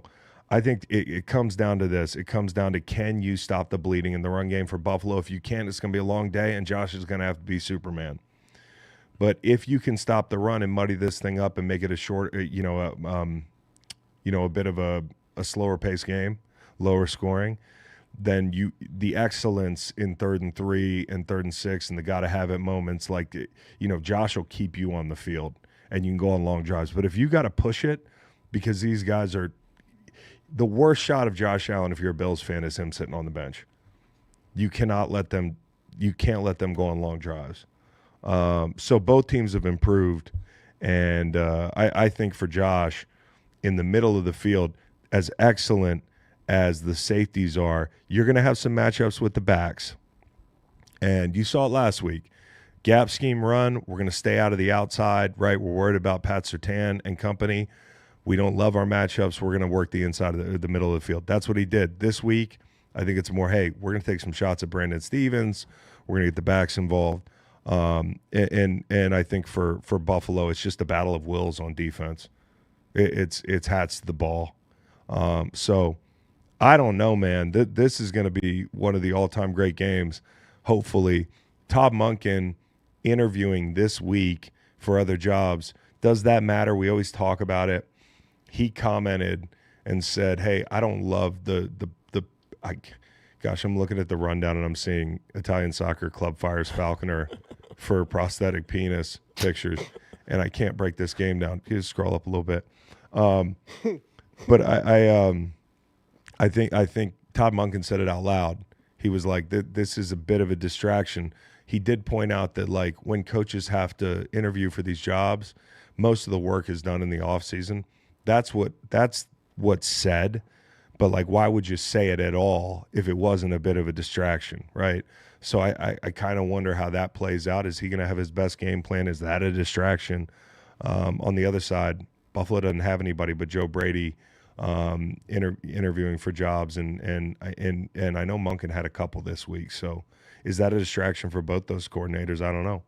I think it comes down to this. It comes down to, can you stop the bleeding in the run game for Buffalo? If you can't, it's going to be a long day, and Josh is going to have to be Superman. But if you can stop the run and muddy this thing up and make it a short, a bit of a slower pace game, lower scoring, then the excellence in 3rd and 3 and 3rd and 6 and the gotta have it moments, like, Josh will keep you on the field and you can go on long drives. But if you got to push it, because these guys are the worst shot of Josh Allen, if you're a Bills fan, is him sitting on the bench. You can't let them go on long drives. So both teams have improved, and I think for Josh, in the middle of the field, as excellent as the safeties are, you're going to have some matchups with the backs. And you saw it last week. Gap scheme run, we're going to stay out of the outside, right? We're worried about Pat Surtain and company. We don't love our matchups. We're going to work the inside of the middle of the field. That's what he did. This week, I think it's more, hey, we're going to take some shots at Brandon Stevens. We're going to get the backs involved. And I think for Buffalo, it's just a battle of wills on defense. It's hats to the ball. So I don't know, man. This is going to be one of the all-time great games, hopefully. Todd Monken interviewing this week for other jobs. Does that matter? We always talk about it. He commented and said, hey, I don't love I'm looking at the rundown and I'm seeing Italian Soccer Club fires Falconer for prosthetic penis pictures, and I can't break this game down. Can you just scroll up a little bit? But I think Todd Monken said it out loud. He was like, this is a bit of a distraction. He did point out that, like, when coaches have to interview for these jobs, most of the work is done in the off season. That's what's said. But, like, why would you say it at all if it wasn't a bit of a distraction, right? So I kind of wonder how that plays out. Is he going to have his best game plan? Is that a distraction? On the other side, Buffalo doesn't have anybody but Joe Brady interviewing for jobs, and I know Monken had a couple this week. So is that a distraction for both those coordinators? I don't know.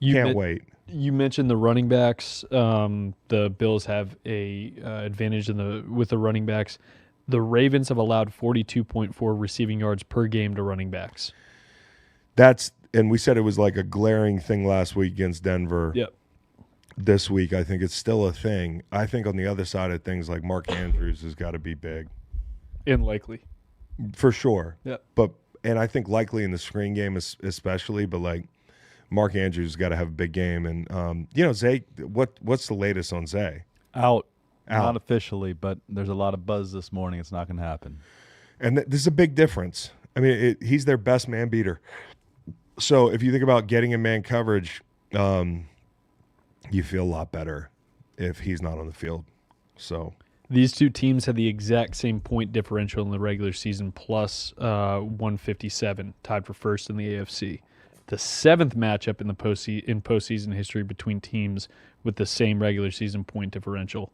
Can't wait. You mentioned the running backs. The Bills have a advantage with the running backs. The Ravens have allowed 42.4 receiving yards per game to running backs. And we said it was like a glaring thing last week against Denver. Yep. This week, I think it's still a thing. I think on the other side of things, like Mark Andrews has got to be big. And likely. For sure. Yep. And I think likely in the screen game especially, but like Mark Andrews has got to have a big game. And, Zay, what's the latest on Zay? Out. Not officially, but there's a lot of buzz this morning. It's not going to happen. And this is a big difference. I mean, he's their best man beater. So if you think about getting in man coverage, you feel a lot better if he's not on the field. So these two teams had the exact same point differential in the regular season, plus 157, tied for first in the AFC. The seventh matchup in postseason history between teams with the same regular season point differential,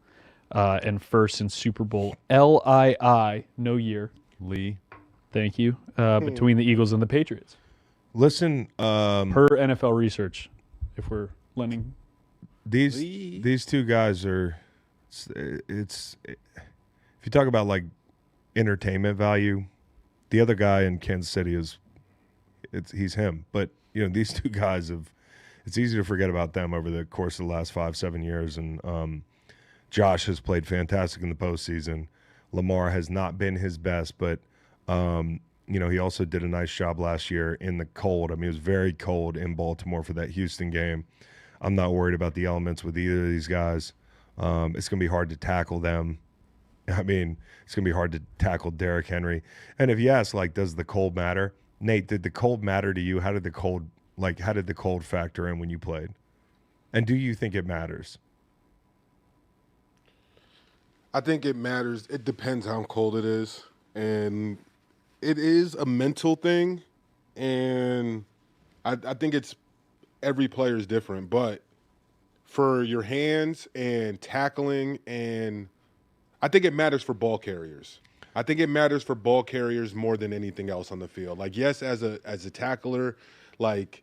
and first in Super Bowl LII, no year. Lee. Thank you. Between the Eagles and the Patriots. Listen, per NFL research, if we're lending. These two guys are. If you talk about like entertainment value, the other guy in Kansas City he's him. But these two guys have. It's easy to forget about them over the course of the last 5-7 years. And Josh has played fantastic in the postseason. Lamar has not been his best, but he also did a nice job last year in the cold. I mean, it was very cold in Baltimore for that Houston game. I'm not worried about the elements with either of these guys. It's going to be hard to tackle them. I mean, it's going to be hard to tackle Derrick Henry. And if you ask, like, does the cold matter? Nate, did the cold matter to you? How did the cold factor in when you played? And do you think it matters? I think it matters. It depends how cold it is. And it is a mental thing. And I think it's every player is different. But for your hands and tackling, and I think it matters for ball carriers. I think it matters for ball carriers more than anything else on the field. Like, yes, as a tackler, like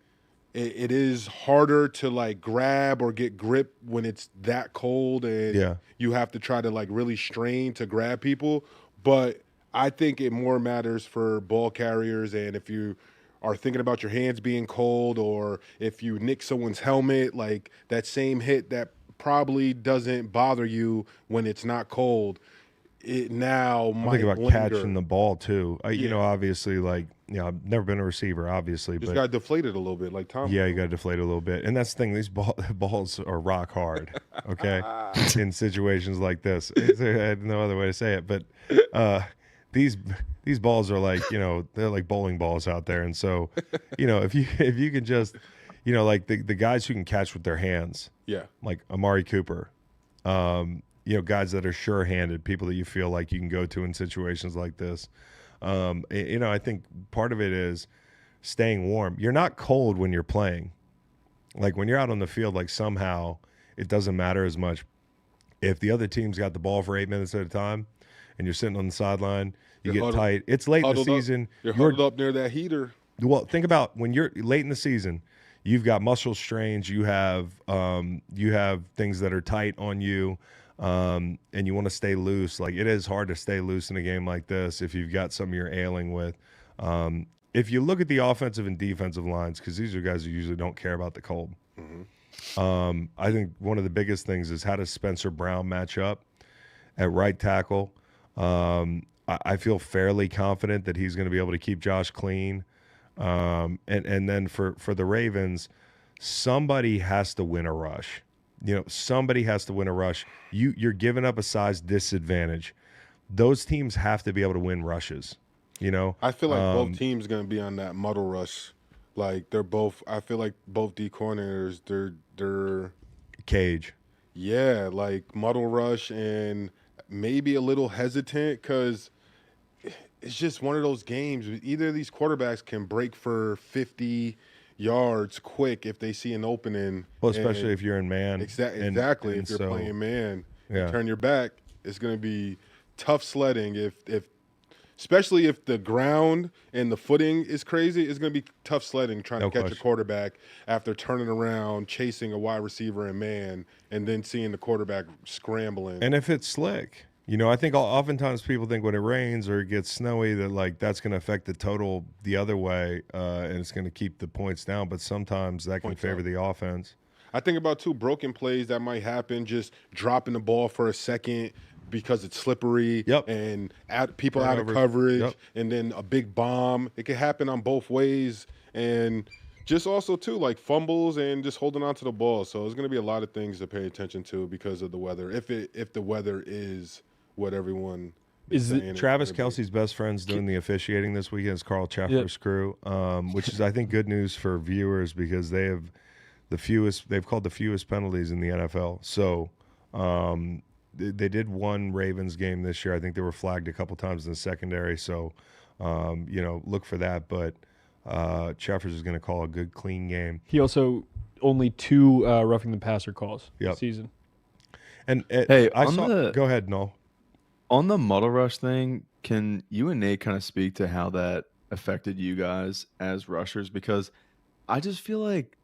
it is harder to like grab or get grip when it's that cold and you have to try to like really strain to grab people. But I think it more matters for ball carriers, and if you are thinking about your hands being cold, or if you nick someone's helmet, like that same hit that probably doesn't bother you when it's not cold, it now might think about linger. catching the ball too. You know, obviously, like, you know, I've never been a receiver, obviously, Just but got deflated a little bit, like Tom. yeah, you got to deflate a little bit, and that's the thing. These balls are rock hard, okay, in situations like this. I had no other way to say it, but these balls are like, you know, they're like bowling balls out there, and so, you know, if you can just, you know, like the guys who can catch with their hands, like Amari Cooper, you know, guys that are sure-handed, people that you feel like you can go to in situations like this. You know, I think part of it is staying warm. You're not cold when you're playing. Like when you're out on the field, like somehow it doesn't matter as much. If the other team's got the ball for 8 minutes at a time and you're sitting on the sideline, you get tight. It's late in the season. You're huddled up near that heater. Well, think about when you're late in the season, you've got muscle strains, you have things that are tight on you. And you want to stay loose. Like, it is hard to stay loose in a game like this if you've got something you're ailing with. If you look at the offensive and defensive lines, because these are guys who usually don't care about the cold. I think one of the biggest things is how does Spencer Brown match up at right tackle. I feel fairly confident that he's going to be able to keep Josh clean. And then for the Ravens, somebody has to win a rush. You know, somebody has to win a rush. You're giving up a size disadvantage. Those teams have to be able to win rushes. You know, I feel like both teams going to be on that muddle rush. Like they're both. I feel like both D coordinators. They're cage. Yeah, like muddle rush and maybe a little hesitant because it's just one of those games. Either of these quarterbacks can break for 50 yards quick if they see an opening. Well, especially if you're in man. Exactly. If you're playing man, you turn your back, it's going to be tough sledding. Especially if the ground and the footing is crazy, it's going to be tough sledding trying to catch a quarterback after turning around, chasing a wide receiver in man, and then seeing the quarterback scrambling. And if it's slick. You know, I think oftentimes people think when it rains or it gets snowy that, like, that's going to affect the total the other way and it's going to keep the points down. But sometimes that can favor the offense. I think about two broken plays that might happen, just dropping the ball for a second because it's slippery and people out of coverage and then a big bomb. It can happen on both ways. And just also, too, like fumbles and just holding on to the ball. So there's going to be a lot of things to pay attention to because of the weather, if the weather is what everyone is saying. Travis Kelce's best friends doing the officiating this weekend is Carl Chaffler's crew, which is, I think, good news for viewers because they have they've called the fewest penalties in the NFL. So they did one Ravens game this year. I think they were flagged a couple times in the secondary. So, you know, look for that. But Chaffers is going to call a good, clean game. He also only 2 roughing the passer calls this season. And hey, go ahead, Noel. On the muddle rush thing, can you and Nate kind of speak to how that affected you guys as rushers? Because I just feel like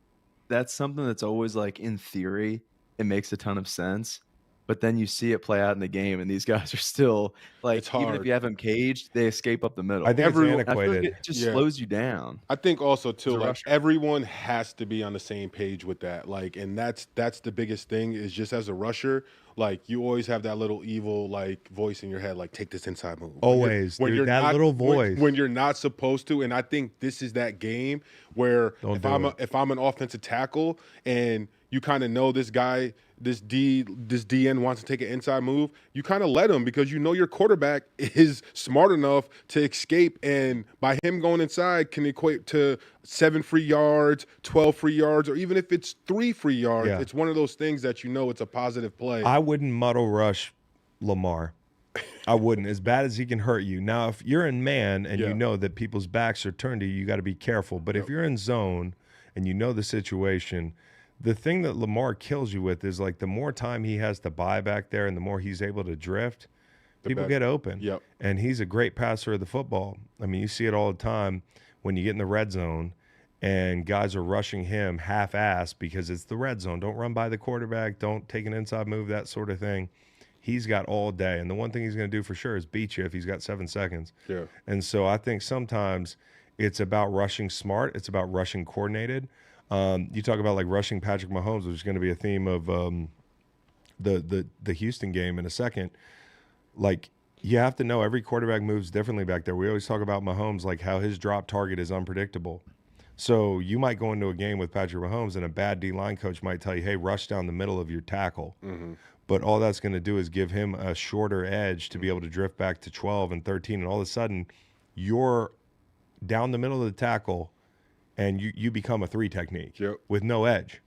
that's something that's always like, in theory, it makes a ton of sense. But then you see it play out in the game, and these guys are still like, even if you have them caged, they escape up the middle. I think it's antiquated. I feel like it just slows you down. I think also too, like everyone has to be on the same page with that. Like, and that's the biggest thing is just as a rusher, like you always have that little evil like voice in your head, like take this inside move. Always, when you're that little voice when you're not supposed to. And I think this is that game where if I'm an offensive tackle and you kind of know this guy, this DN wants to take an inside move, you kind of let him because you know your quarterback is smart enough to escape, and by him going inside can equate to 7 free yards, 12 free yards, or even if it's 3 free yards. It's one of those things that you know it's a positive play. I wouldn't muddle rush Lamar. I wouldn't. As bad as he can hurt you. Now, if you're in man and Yeah. you know that people's backs are turned to you, you got to be careful. But if you're in zone and you know the situation, the thing that Lamar kills you with is like the more time he has to buy back there and the more he's able to drift, people get open. Yep. And he's a great passer of the football. I mean, you see it all the time when you get in the red zone and guys are rushing him half-assed because it's the red zone. Don't run by the quarterback. Don't take an inside move, that sort of thing. He's got all day. And the one thing he's going to do for sure is beat you if he's got 7 seconds. Yeah. And And so I think sometimes it's about rushing smart. It's about rushing coordinated. You talk about like rushing Patrick Mahomes, which is going to be a theme of the Houston game in a second. Like, you have to know every quarterback moves differently back there. We always talk about Mahomes, like how his drop target is unpredictable. So you might go into a game with Patrick Mahomes and a bad D-line coach might tell you, hey, rush down the middle of your tackle. But all that's going to do is give him a shorter edge to be able to drift back to 12 and 13. And all of a sudden, you're down the middle of the tackle and you become a 3 technique with no edge.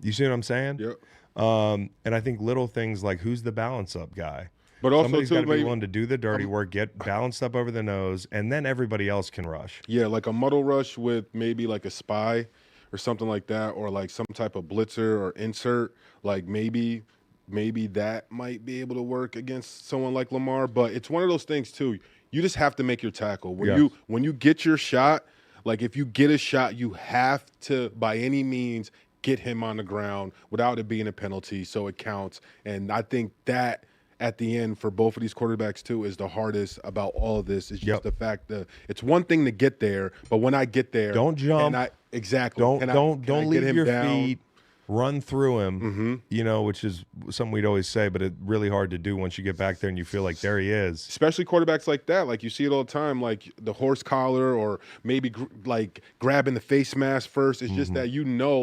You see what I'm saying? Yep. And I think little things like who's the balance up guy. But also Somebody's too, got to be maybe, willing to do the dirty work, get balanced up over the nose, and then everybody else can rush. yeah, like a muddle rush with maybe like a spy or something like that, or like some type of blitzer or insert. Like maybe that might be able to work against someone like Lamar. But it's one of those things too. You just have to make your tackle. When you get your shot, like if you get a shot, you have to by any means get him on the ground without it being a penalty, so it counts. And I think that at the end for both of these quarterbacks too is the hardest about all of this is just the fact that it's one thing to get there, but when I get there, Don't jump. Exactly. Don't Can I leave get him your down? feet. Run through him, which is something we'd always say, but it's really hard to do once you get back there and you feel like there he is. Especially quarterbacks like that, like you see it all the time, like the horse collar or maybe like grabbing the face mask first. It's just that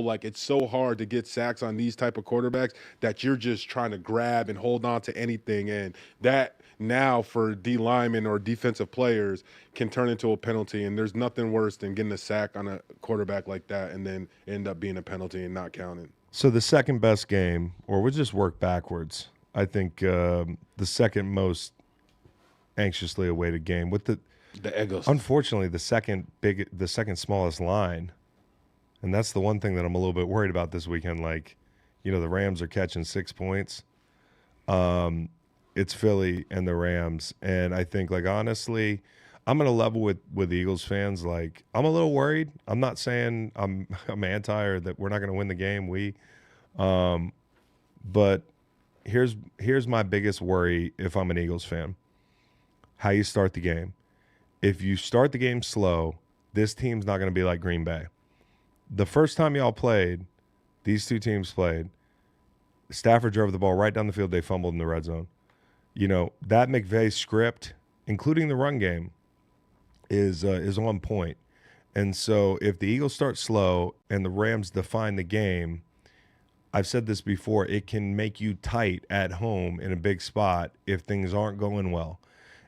like it's so hard to get sacks on these type of quarterbacks that you're just trying to grab and hold on to anything, and that now for D linemen or defensive players can turn into a penalty. And there's nothing worse than getting a sack on a quarterback like that and then end up being a penalty and not counting. So the second best game, or we'll just work backwards. I think the second most anxiously awaited game with the Eagles. unfortunately the second smallest line, and that's the one thing that I'm a little bit worried about this weekend. Like, the Rams are catching 6 points. It's Philly and the Rams, and I think, like, honestly, I'm gonna level with Eagles fans. Like, I'm a little worried. I'm not saying I'm anti or that we're not gonna win the game. But here's my biggest worry if I'm an Eagles fan. How you start the game. If you start the game slow, this team's not gonna be like Green Bay. The first time y'all played, these two teams played, Stafford drove the ball right down the field. They fumbled in the red zone. That McVay script, including the run game, is on point. And so if the Eagles start slow and the Rams define the game, I've said this before, it can make you tight at home in a big spot if things aren't going well.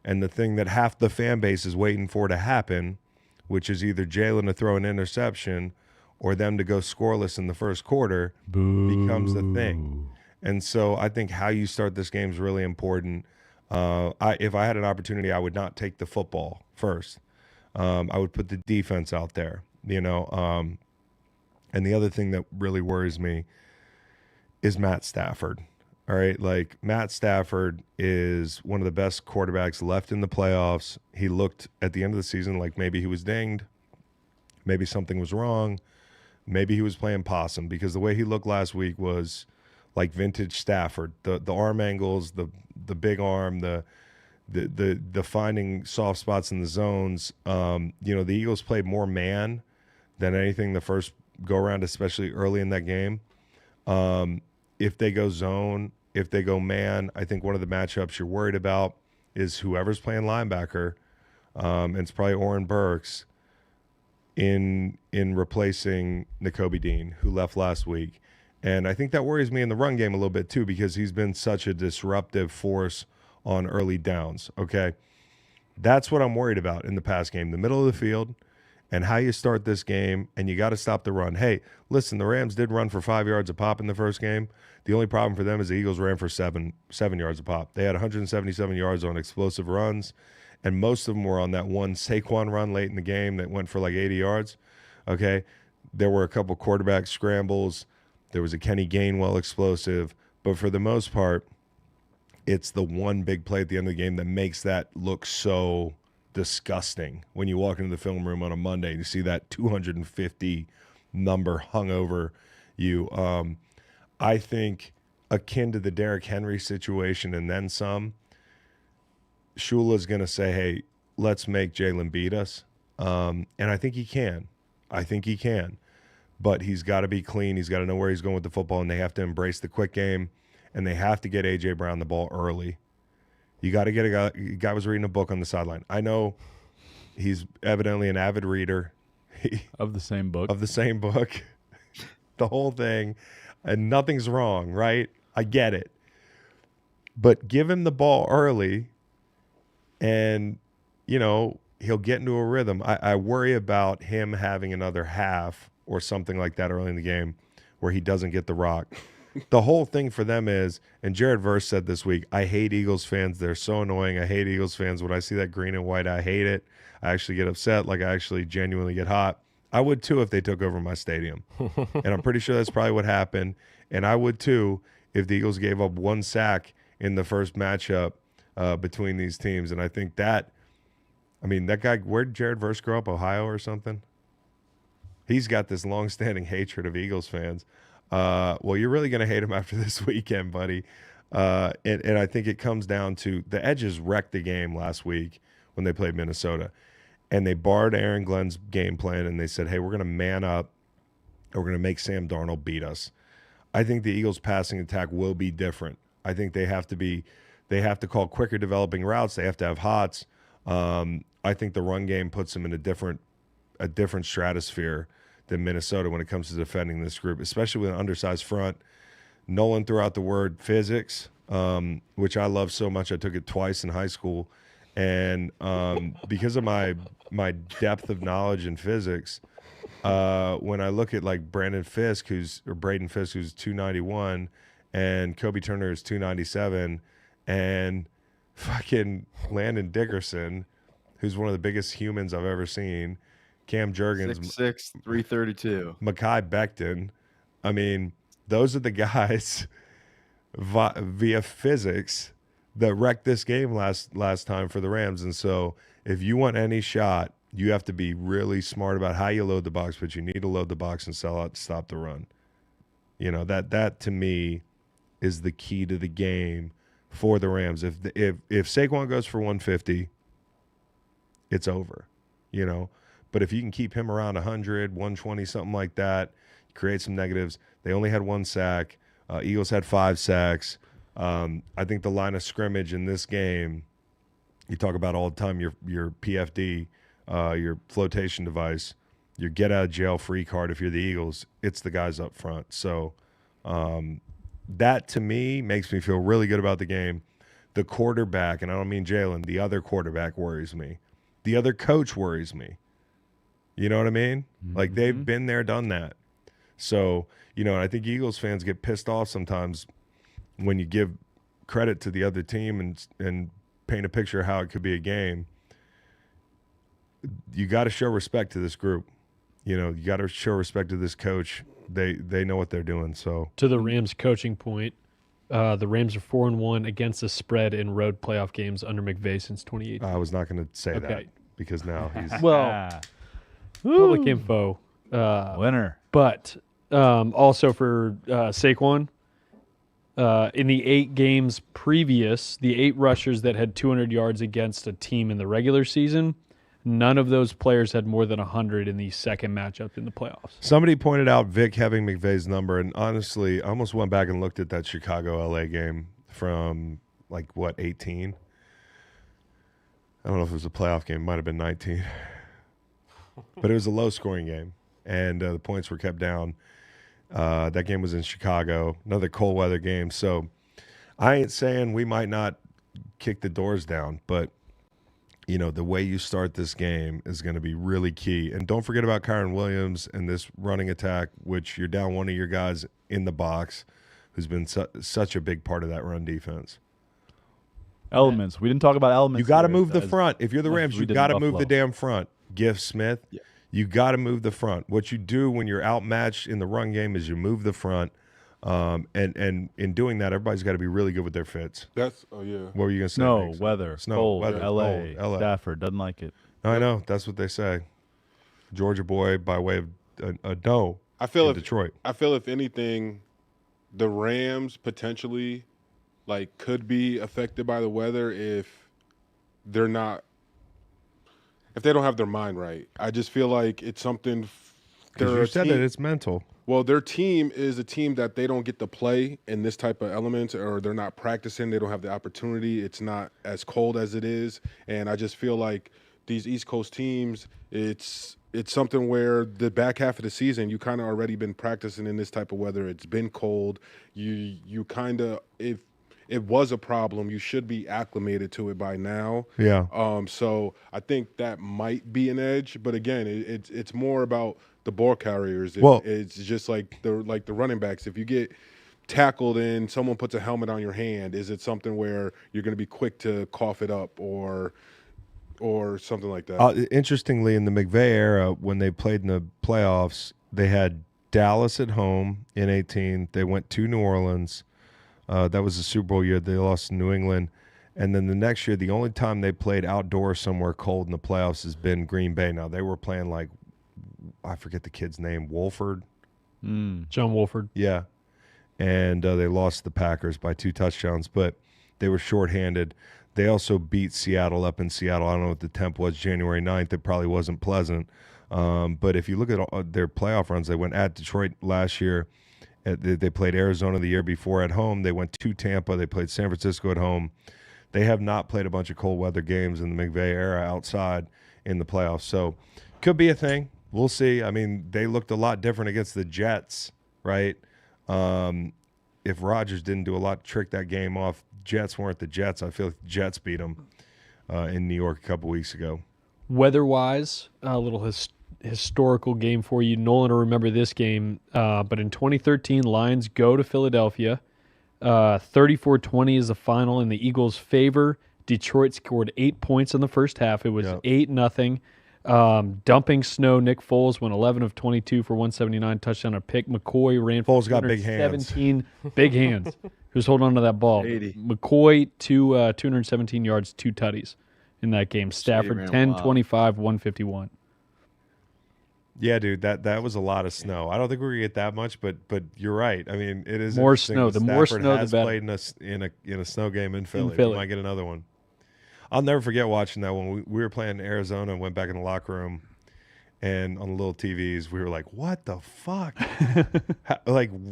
And the thing that half the fan base is waiting for to happen, which is either Jalen to throw an interception or them to go scoreless in the first quarter, becomes the thing. And so I think how you start this game is really important. If I had an opportunity, I would not take the football first. I would put the defense out there, And the other thing that really worries me is Matt Stafford. All right, like Matt Stafford is one of the best quarterbacks left in the playoffs. He looked at the end of the season like maybe he was dinged, maybe something was wrong, maybe he was playing possum, because the way he looked last week was like vintage Stafford. The arm angles, the big arm, the finding soft spots in the zones. The Eagles played more man than anything the first go around, especially early in that game. If they go zone, if they go man, I think one of the matchups you're worried about is whoever's playing linebacker, and it's probably Oren Burks in replacing Nakobe Dean, who left last week. And I think that worries me in the run game a little bit too, because he's been such a disruptive force on early downs. Okay. That's what I'm worried about in the pass game, the middle of the field. and how you start this game, and you got to stop the run. Hey, listen, the Rams did run for 5 yards a pop in the first game. The only problem for them is the Eagles ran for seven yards a pop. They had 177 yards on explosive runs, and most of them were on that one Saquon run late in the game that went for like 80 yards. Okay, there were a couple quarterback scrambles. There was a Kenny Gainwell explosive, but for the most part, it's the one big play at the end of the game that makes that look so disgusting when you walk into the film room on a Monday and you see that 250 number hung over you. I think akin to the Derrick Henry situation and then some, Shula's going to say, hey, let's make Jalen beat us. And I think he can. But he's got to be clean. He's got to know where he's going with the football, and they have to embrace the quick game, and they have to get A.J. Brown the ball early. You got to get a guy was reading a book on the sideline. I know he's evidently an avid reader. Of the same book. The whole thing, and nothing's wrong, right? I get it. But give him the ball early, and, he'll get into a rhythm. I worry about him having another half or something like that early in the game where he doesn't get the rock. The whole thing for them is, and Jared Verse said this week, I hate Eagles fans. They're so annoying. I hate Eagles fans. When I see that green and white, I hate it. I actually get upset. Like, I actually genuinely get hot. I would, too, if they took over my stadium. And I'm pretty sure that's probably what happened. And I would, too, if the Eagles gave up one sack in the first matchup between these teams. And I think that guy, where did Jared Verse grow up? Ohio or something? He's got this long-standing hatred of Eagles fans. Well, you're really going to hate him after this weekend, buddy. And I think it comes down to the Edges wrecked the game last week when they played Minnesota. And they barred Aaron Glenn's game plan, and they said, hey, we're going to man up, and we're going to make Sam Darnold beat us. I think the Eagles' passing attack will be different. I think they have to call quicker developing routes. They have to have hots. I think the run game puts them in a different stratosphere than Minnesota when it comes to defending this group, especially with an undersized front. Nolan threw out the word physics, which I love so much. I took it twice in high school. And because of my depth of knowledge in physics, when I look at like Braden Fisk, who's 291, and Kobe Turner is 297, and fucking Landon Dickerson, who's one of the biggest humans I've ever seen, Cam Jurgens, 6'6", 332. Mekhi Becton. Those are the guys via physics that wrecked this game last time for the Rams. And so if you want any shot, you have to be really smart about how you load the box, but you need to load the box and sell out to stop the run. That to me is the key to the game for the Rams. If Saquon goes for 150, it's over, But if you can keep him around 100, 120, something like that, create some negatives. They only had one sack. Eagles had 5 sacks. I think the line of scrimmage in this game, you talk about all the time, your PFD, your flotation device, your get out of jail free card. If you're the Eagles, it's the guys up front. So that to me makes me feel really good about the game. The quarterback, and I don't mean Jalen, the other quarterback worries me. The other coach worries me. You know what I mean? Mm-hmm. Like they've been there, done that. So, and I think Eagles fans get pissed off sometimes when you give credit to the other team and paint a picture of how it could be a game. You got to show respect to this group. You got to show respect to this coach. They know what they're doing. So to the Rams coaching point, the Rams are 4-1 against the spread in road playoff games under McVay since 2018. I was not going to say that because now he's public info winner. But also for Saquon, in the 8 games previous, the 8 rushers that had 200 yards against a team in the regular season, none of those players had more than 100 in the second matchup in the playoffs. Somebody pointed out Vic having McVay's number, and honestly, I almost went back and looked at that Chicago-LA game from, 18? I don't know if it was a playoff game. It might have been 19. But it was a low-scoring game, and the points were kept down. That game was in Chicago, another cold weather game. So I ain't saying we might not kick the doors down, but the way you start this game is going to be really key. And don't forget about Kyron Williams and this running attack, which you're down one of your guys in the box who's been such a big part of that run defense. Elements. We didn't talk about elements. You got to here move the as front. If you're the much as Rams, we you did in got to move the Buffalo. damn front. Giff Smith, you got to move the front. What you do when you're outmatched in the run game is you move the front. And in doing that, everybody's got to be really good with their fits. What were you gonna say? Snow, Hanks? weather, Snow, cold, weather, LA, cold, LA. Stafford doesn't like it. I know. That's what they say. Georgia boy by way of a no. I feel in if Detroit. I feel if anything, the Rams potentially could be affected by the weather if they don't have their mind right. I just feel like it's something. Because you said that it's mental. Well, their team is a team that they don't get to play in this type of elements, or they're not practicing. They don't have the opportunity. It's not as cold as it is, and I just feel like these East Coast teams, it's something where the back half of the season, you kind of already been practicing in this type of weather. It's been cold. You kind of, if it was a problem, you should be acclimated to it by now. Yeah. So I think that might be an edge, but again, it's more about the ball carriers. It's just like the running backs. If you get tackled and someone puts a helmet on your hand, is it something where you're going to be quick to cough it up or something like that? Interestingly, in the McVay era, when they played in the playoffs, they had Dallas at home in 18. They went to New Orleans. That was the Super Bowl year. They lost to New England. And then the next year, the only time they played outdoors somewhere cold in the playoffs has been Green Bay. Now, they were playing I forget the kid's name, Wolford. John Wolford. Yeah. And they lost the Packers by 2 touchdowns, but they were shorthanded. They also beat Seattle up in Seattle. I don't know what the temp was January 9th. It probably wasn't pleasant. But if you look at their playoff runs, they went at Detroit last year. They played Arizona the year before at home. They went to Tampa. They played San Francisco at home. They have not played a bunch of cold weather games in the McVay era outside in the playoffs. So could be a thing. We'll see. I mean, they looked a lot different against the Jets, right? If Rodgers didn't do a lot to trick that game off, Jets weren't the Jets. I feel like the Jets beat them in New York a couple weeks ago. Weather-wise, a little historical game for you. Nolan will remember this game, but in 2013, Lions go to Philadelphia. 34-20 is the final in the Eagles' favor. Detroit scored 8 points in the first half. It was 8-0. Dumping snow. Nick Foles went 11 of 22 for 179, touchdown, a pick. McCoy ran for Foles got big hands. 17 big hands. Who's holding on to that ball? 80. McCoy 217 yards, 2 tutties in that game. Stafford ran 10, wild. 25, 151. Yeah, dude, that was a lot of snow. I don't think we're gonna get that much, but you're right. I mean, it is More interesting snow. that The more Stafford snow, the has better. played in a snow game in Philly. Philly. We might get another one. I'll never forget watching that when we were playing in Arizona and went back in the locker room, and on the little TVs, we were like, "What the fuck?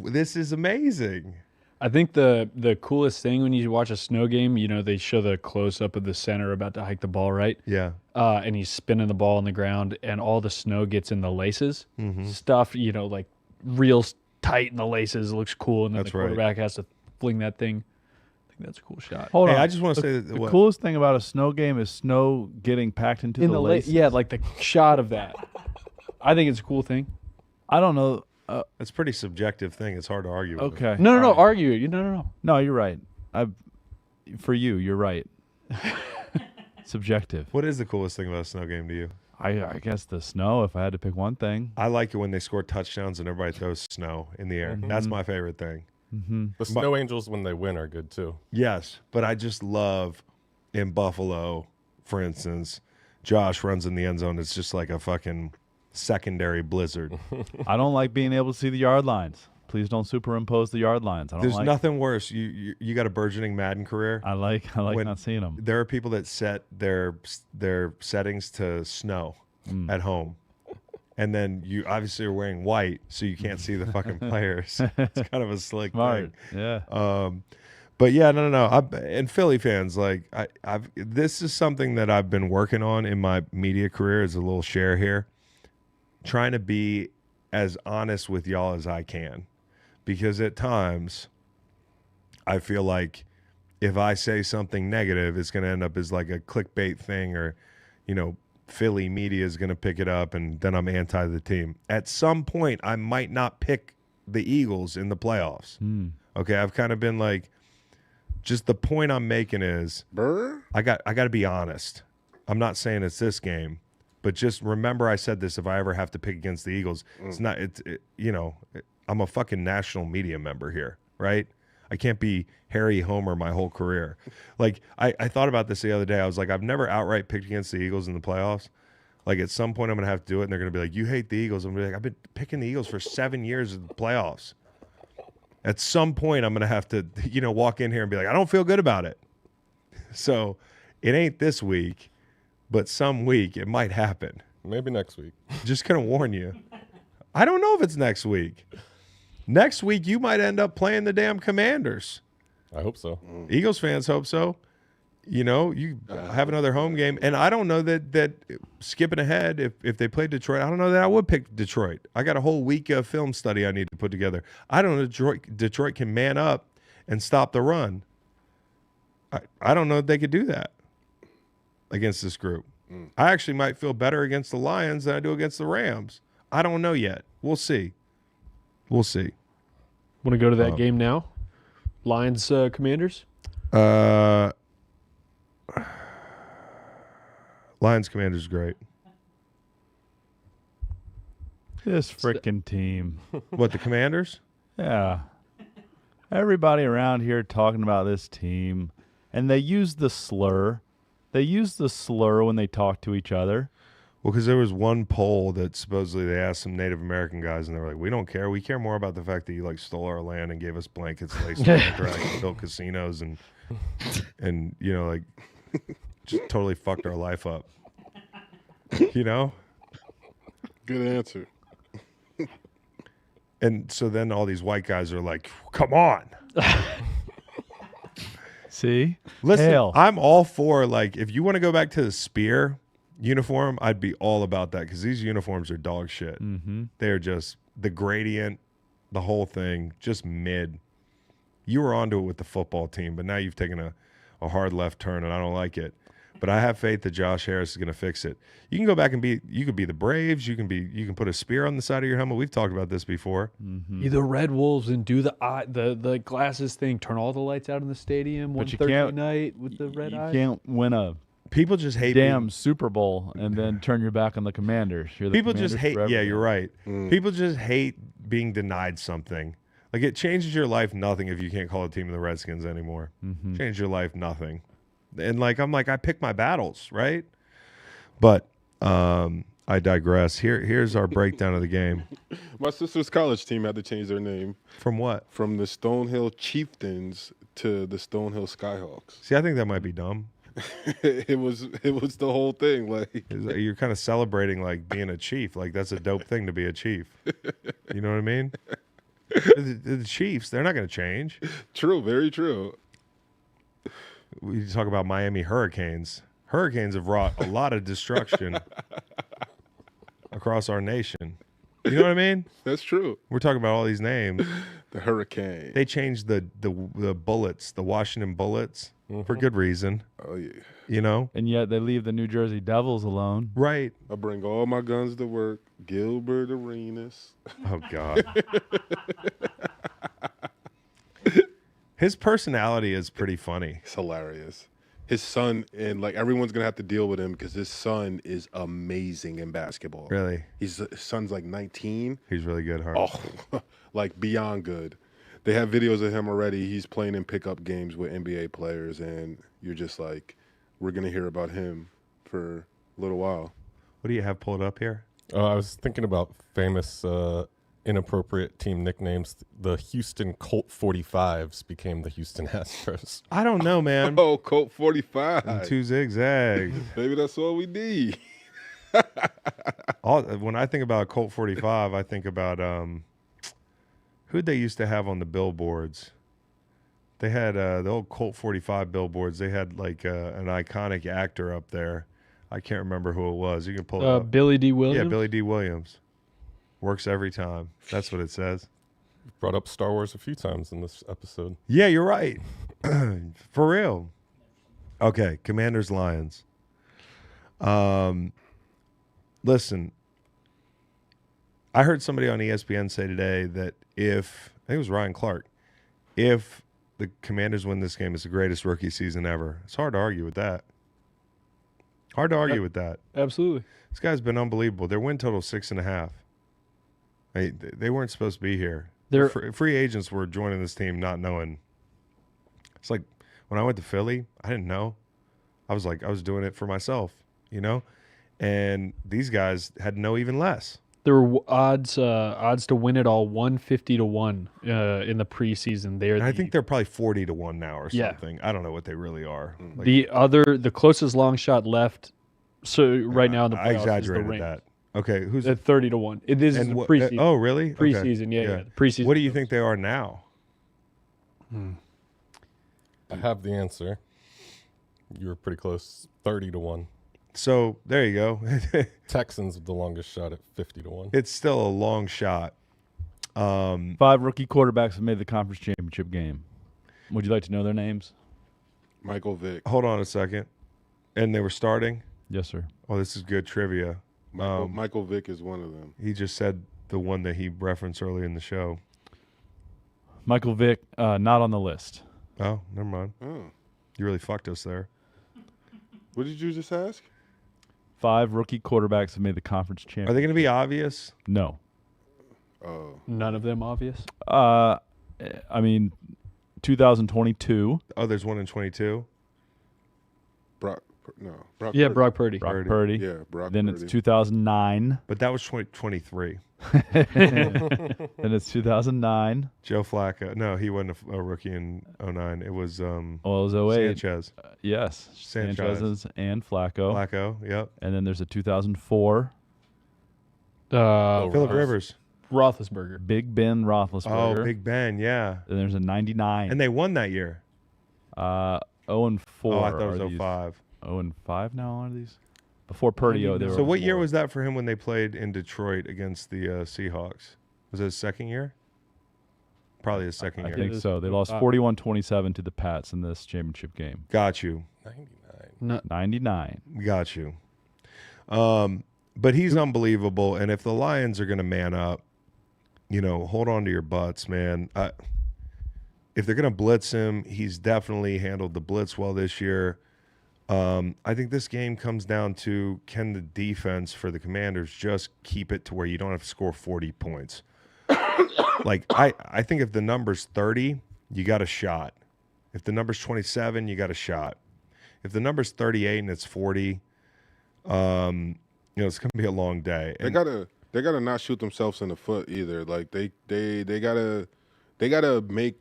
This is amazing." I think the coolest thing when you watch a snow game, they show the close up of the center about to hike the ball, right? Yeah. And he's spinning the ball on the ground, and all the snow gets in the laces. Stuff, like real tight in the laces. It looks cool, and then That's the right. quarterback has to fling that thing. I think that's a cool shot. Hold Hey, on. I just want to say that The coolest thing about a snow game is snow getting packed into In the the laces. yeah, like the shot of that. I think it's a cool thing. I don't know. That's a pretty subjective thing. It's hard to argue with. Okay. No, argue it. No. No, you're right. For you, you're right. Subjective. What is the coolest thing about a snow game to you? I guess the snow, if I had to pick one thing. I like it when they score touchdowns and everybody throws snow in the air. That's my favorite thing. The Snow Angels, when they win, are good too. Yes, but I just love in Buffalo, for instance, Josh runs in the end zone. It's just like a fucking secondary blizzard. I don't like being able to see the yard lines. Please don't superimpose the yard lines. I don't There's like. nothing worse. You got a burgeoning Madden career. I like when- not seeing them. There are people that set their settings to snow at home. And then you obviously are wearing white, so you can't see the fucking players. It's kind of a slick Smart. thing. Yeah. But yeah, no. And Philly fans, this is something that I've been working on in my media career as a little share here, trying to be as honest with y'all as I can, because at times I feel like if I say something negative, it's going to end up as like a clickbait thing, or Philly media is going to pick it up, and then I'm anti the team. At some point, I might not pick the Eagles in the playoffs. Okay, I've kind of been like, just the point I'm making is, I got to be honest. I'm not saying it's this game, but just remember I said this. If I ever have to pick against the Eagles, it's not. I'm a fucking national media member here, right? I can't be Harry Homer my whole career. Like, I thought about this the other day. I was like, I've never outright picked against the Eagles in the playoffs. Like, at some point I'm going to have to do it, and they're going to be like, you hate the Eagles. I'm going to be like, I've been picking the Eagles for 7 years in the playoffs. At some point I'm going to have to, walk in here and be like, I don't feel good about it. So it ain't this week, but some week it might happen. Maybe next week. Just going to warn you. I don't know if it's next week. Next week, you might end up playing the damn Commanders. I hope so. Eagles fans hope so. You have another home game. And I don't know that skipping ahead, if they played Detroit, I don't know that I would pick Detroit. I got a whole week of film study I need to put together. I don't know Detroit can man up and stop the run. I don't know if they could do that against this group. I actually might feel better against the Lions than I do against the Rams. I don't know yet. We'll see. We'll see. Want to go to that game now? Lions, Commanders? Lions Commanders great. This freaking team. What, the Commanders? Yeah. Everybody around here talking about this team, and they use the slur. They use the slur when they talk to each other. Well, because there was one poll that supposedly they asked some Native American guys, and they were like, we don't care. We care more about the fact that you, stole our land and gave us blankets, laced and built casinos, and just totally fucked our life up. Good answer. And so then all these white guys are like, come on. See? Listen, Hail. I'm all for, if you want to go back to the spear uniform, I'd be all about that, because these uniforms are dog shit. Mm-hmm. They're just the gradient, the whole thing, just mid. You were onto it with the football team, but now you've taken a hard left turn, and I don't like it. But I have faith that Josh Harris is going to fix it. You can go back and you could be the Braves. You can put a spear on the side of your helmet. We've talked about this before. Mm-hmm. Be the Red Wolves and do the glasses thing. Turn all the lights out in the stadium. But you 1:30 can't- night with the red eyes. You can't win a People just hate damn Super Bowl and then turn your back on the Commanders. You're the People just Commanders hate. forever. Yeah, you're right. People just hate being denied something. Like, it changes your life nothing if you can't call a team the Redskins anymore. Mm-hmm. Change your life nothing. And I pick my battles, right? But I digress. Here's our breakdown of the game. My sister's college team had to change their name From what? from the Stonehill Chieftains to the Stonehill Skyhawks. See, I think that might be dumb. It was the whole thing. You're kind of celebrating being a chief. That's a dope thing to be a chief. You know what I mean? The Chiefs, they're not going to change. True, very true. We talk about Miami Hurricanes. Hurricanes have wrought a lot of destruction across our nation. You know what I mean? That's true. We're talking about all these names. The Hurricane. They changed the Bullets, the Washington Bullets, for good reason. Oh yeah. You know? And yet they leave the New Jersey Devils alone. Right. I bring all my guns to work. Gilbert Arenas. Oh, God. His personality is pretty funny. It's hilarious. His son, and everyone's gonna have to deal with him because his son is amazing in basketball. Really. His son's 19. He's really good, huh? Oh, beyond good. They have videos of him already. He's playing in pickup games with NBA players, and you're just we're gonna hear about him for a little while. What do you have pulled up here? I was thinking about famous inappropriate team nicknames. The Houston Colt 45s became the Houston Astros. I don't know, man. Oh, Colt 45. And 2 zigzags. Maybe that's all we need. When I think about Colt 45, I think about who'd they used to have on the billboards? They had the old Colt 45 billboards. They had an iconic actor up there. I can't remember who it was. You can pull it up. Billy D. Williams. Yeah, Billy D. Williams. Works every time. That's what it says. Brought up Star Wars a few times in this episode. Yeah, you're right. For real. Okay, Commanders Lions. Listen, I heard somebody on ESPN say today that I think it was Ryan Clark, if the Commanders win this game, it's the greatest rookie season ever. It's hard to argue with that. Absolutely. This guy's been unbelievable. Their win total is 6.5. They weren't supposed to be here. Their free agents were joining this team not knowing. It's like when I went to Philly, I didn't know. I was doing it for myself, And these guys had to know even less. There were odds to win it all 150 to 1 in the preseason. I think they're probably 40 to 1 now or something. Yeah. I don't know what they really are. The closest long shot left. So right now in the playoffs, I exaggerated is the that. Okay, who's at 30 to 1? This is the preseason. Oh, really? Preseason, okay. Yeah. Preseason. What do you think they are now? I have the answer. You were pretty close, 30 to 1. So there you go. Texans with the longest shot at 50 to 1. It's still a long shot. 5 rookie quarterbacks have made the conference championship game. Would you like to know their names? Michael Vick. Hold on a second. And they were starting? Yes, sir. Oh, this is good trivia. Michael Vick is one of them. He just said the one that he referenced earlier in the show. Michael Vick, not on the list. Oh, never mind. Oh. You really fucked us there. What did you just ask? 5 rookie quarterbacks have made the conference championship. Are they going to be obvious? No. Oh. None of them obvious? 2022. Oh, there's one in 22? Brock Yeah, Purdy. Brock Purdy. Brock Purdy. Yeah, Brock Then Purdy. it's 2009. But that was 2023. Then it's 2009. Joe Flacco. No, he wasn't a rookie in 09. It was Well, it was 08. Sanchez. Yes. Sanchez. And Flacco. Flacco, yep. And then there's a 2004. Phillip Rivers. Roethlisberger. Big Ben Roethlisberger. Oh, Big Ben, yeah. And there's a 99. And they won that year. 0-4. Oh, I thought are it was these. 05. 0-5 now are these? Before Purdy, they were. So what year was that for him when they played in Detroit against the Seahawks? Was it his second year? Probably his second I year. think so. They lost 41-27 to the Pats in this championship game. Got you. 99. Got you. But he's unbelievable. And if the Lions are going to man up, hold on to your butts, man. If they're going to blitz him, he's definitely handled the blitz well this year. I think this game comes down to, can the defense for the Commanders just keep it to where you don't have to score 40 points? I think if the number's 30, you got a shot. If the number's 27, you got a shot. If the number's 38 and it's 40, it's going to be a long day. They gotta not shoot themselves in the foot either. Like they gotta make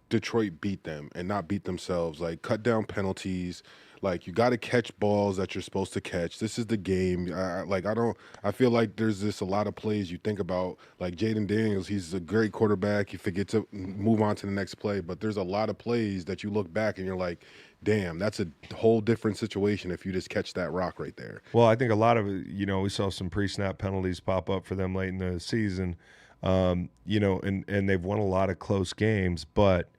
Detroit beat them and not beat themselves. Like cut down penalties. Like you got to catch balls that you're supposed to catch. This is the game. I feel like there's a lot of plays you think about. Like Jaden Daniels, he's a great quarterback. You forget to move on to the next play. But there's a lot of plays that you look back and you're like, damn, that's a whole different situation if you just catch that rock right there. Well, I think a lot of it, we saw some pre-snap penalties pop up for them late in the season, and they've won a lot of close games, but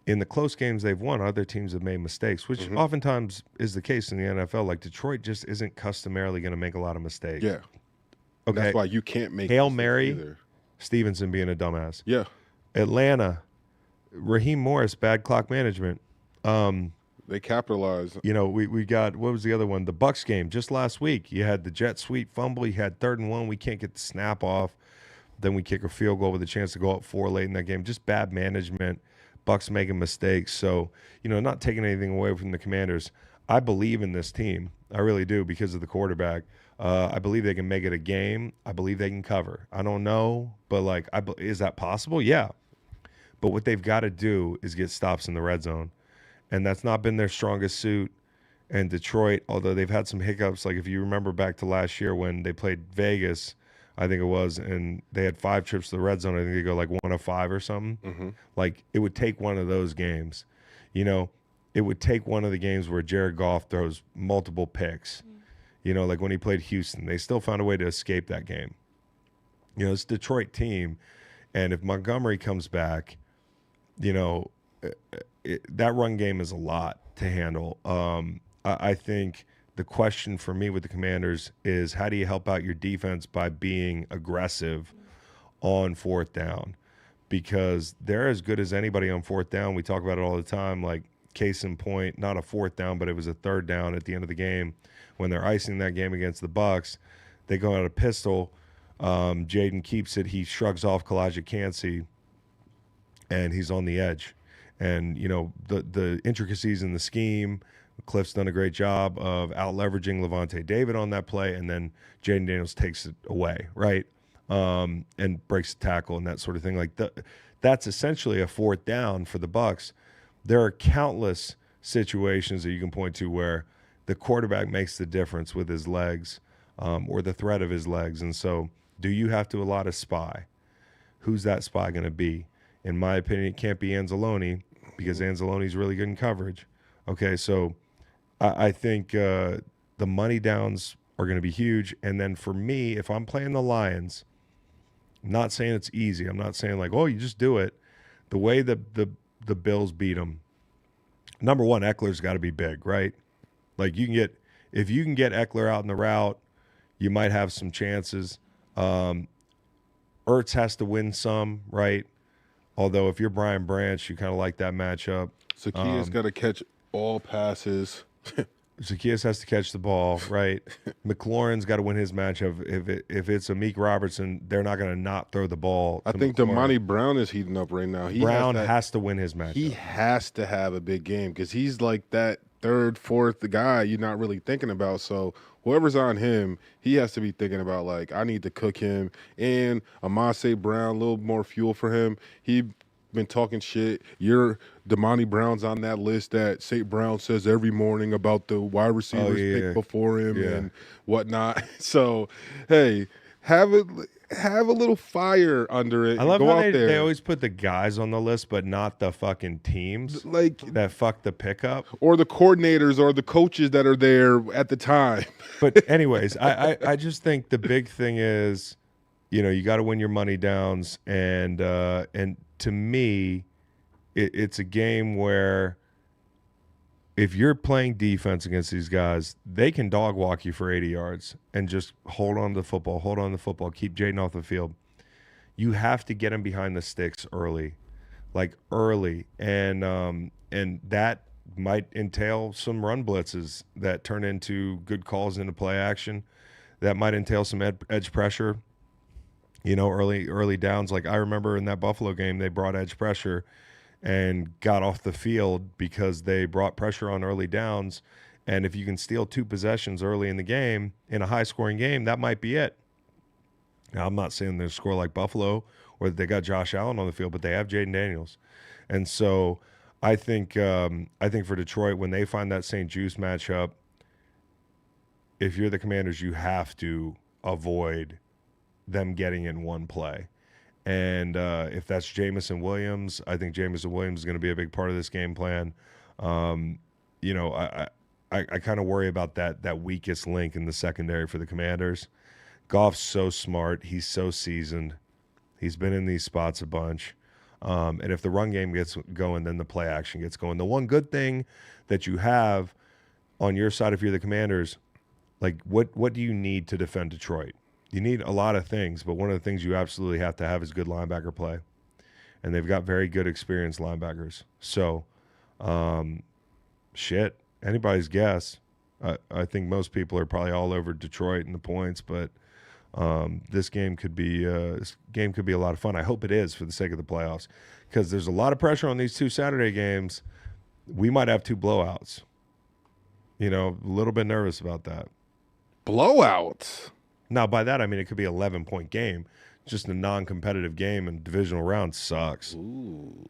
in the close games they've won, other teams have made mistakes, which oftentimes is the case in the NFL. Like Detroit just isn't customarily going to make a lot of mistakes. Yeah. Okay. That's why you can't make Hail Mary, either. Stevenson being a dumbass. Yeah. Atlanta, Raheem Morris, bad clock management. They capitalize. We got, what was the other one? The Bucs game just last week. You had the jet sweep fumble. You had 3rd and 1. We can't get the snap off. Then we kick a field goal with a chance to go up 4 late in that game. Just bad management. Bucs making mistakes. So, not taking anything away from the Commanders. I believe in this team. I really do because of the quarterback. I believe they can make it a game. I believe they can cover. I don't know, but is that possible? Yeah. But what they've got to do is get stops in the red zone. And that's not been their strongest suit. And Detroit, although they've had some hiccups, like if you remember back to last year when they played Vegas, I think it was, and they had 5 trips to the red zone. I think they go like 1 of 5 or something. Mm-hmm. Like it would take one of those games. It would take one of the games where Jared Goff throws multiple picks. Like when he played Houston, they still found a way to escape that game. It's a Detroit team, and if Montgomery comes back, that run game is a lot to handle. I think the question for me with the Commanders is, how do you help out your defense by being aggressive on fourth down? Because they're as good as anybody on fourth down. We talk about it all the time. Like, case in point, not a fourth down, but it was a third down at the end of the game when they're icing that game against the Bucs. They go out a pistol. Jaden keeps it. He shrugs off Kalijah Cansey, and he's on the edge. And, you know, the intricacies in the scheme, Cliff's done a great job of out-leveraging Levante David on that play, and then Jaden Daniels takes it away, right? And breaks the tackle and that sort of thing. Like, that's essentially a fourth down for the Bucs. There are countless situations that you can point to where the quarterback makes the difference with his legs, or the threat of his legs. And so, do you have to allot a spy? Who's that spy going to be? In my opinion, it can't be Anzalone, because Anzalone's really good in coverage. Okay, so I think the money downs are going to be huge. And then for me, if I'm playing the Lions, I'm not saying it's easy. I'm not saying like, oh, you just do it. The way the Bills beat them, number one, Eckler's got to be big, right? Like, if you can get Eckler out in the route, you might have some chances. Ertz has to win some, right? Although if you're Brian Branch, you kind of like that matchup. Zacchaeus got to catch all passes. Zacchaeus has to catch the ball, right? McLaurin's got to win his matchup. If it's Amik Robertson, they're not going to not throw the ball. I think Damani Brown is heating up right now. Brown has to win his matchup. He has to have a big game because he's like that third, fourth guy you're not really thinking about. So whoever's on him, he has to be thinking about, like, I need to cook him. And Amase Brown, a little more fuel for him. He been talking shit. Damani Brown's on that list that St. Brown says every morning about the wide receivers picked before him and whatnot. So, hey, have a little fire under it. I love go how out there. they always put the guys on the list, but not the fucking teams like that fuck the pickup. Or the coordinators or the coaches that are there at the time. But anyways, I just think the big thing is, you know, you got to win your money downs, and to me, it's a game where if you're playing defense against these guys, they can dog walk you for 80 yards and just hold on to the football, keep Jaden off the field. You have to get him behind the sticks early, and that might entail some run blitzes that turn into good calls into play action. That might entail some edge pressure. You know, early downs. Like, I remember in that Buffalo game, they brought edge pressure and got off the field because they brought pressure on early downs. And if you can steal 2 possessions early in the game, in a high-scoring game, that might be it. Now, I'm not saying they score like Buffalo or that they got Josh Allen on the field, but they have Jaden Daniels. And so I think for Detroit, when they find that St. Juice matchup, if you're the Commanders, you have to avoid them getting in one play. And if that's Jamison Williams, I think Jamison Williams is going to be a big part of this game plan. You know, I kind of worry about that weakest link in the secondary for the Commanders. Goff's so smart. He's so seasoned. He's been in these spots a bunch. And if the run game gets going, then the play action gets going. The one good thing that you have on your side, if you're the Commanders, like, what do you need to defend Detroit? You need a lot of things, but one of the things you absolutely have to have is good linebacker play. And they've got very good, experienced linebackers. So, anybody's guess. I think most people are probably all over Detroit and the points, but this game could be a lot of fun. I hope it is, for the sake of the playoffs, because there's a lot of pressure on these 2 Saturday games. We might have 2 blowouts. You know, a little bit nervous about that. Blowouts? Now, by that, I mean it could be an 11-point game. Just a non-competitive game, and divisional round sucks. Ooh,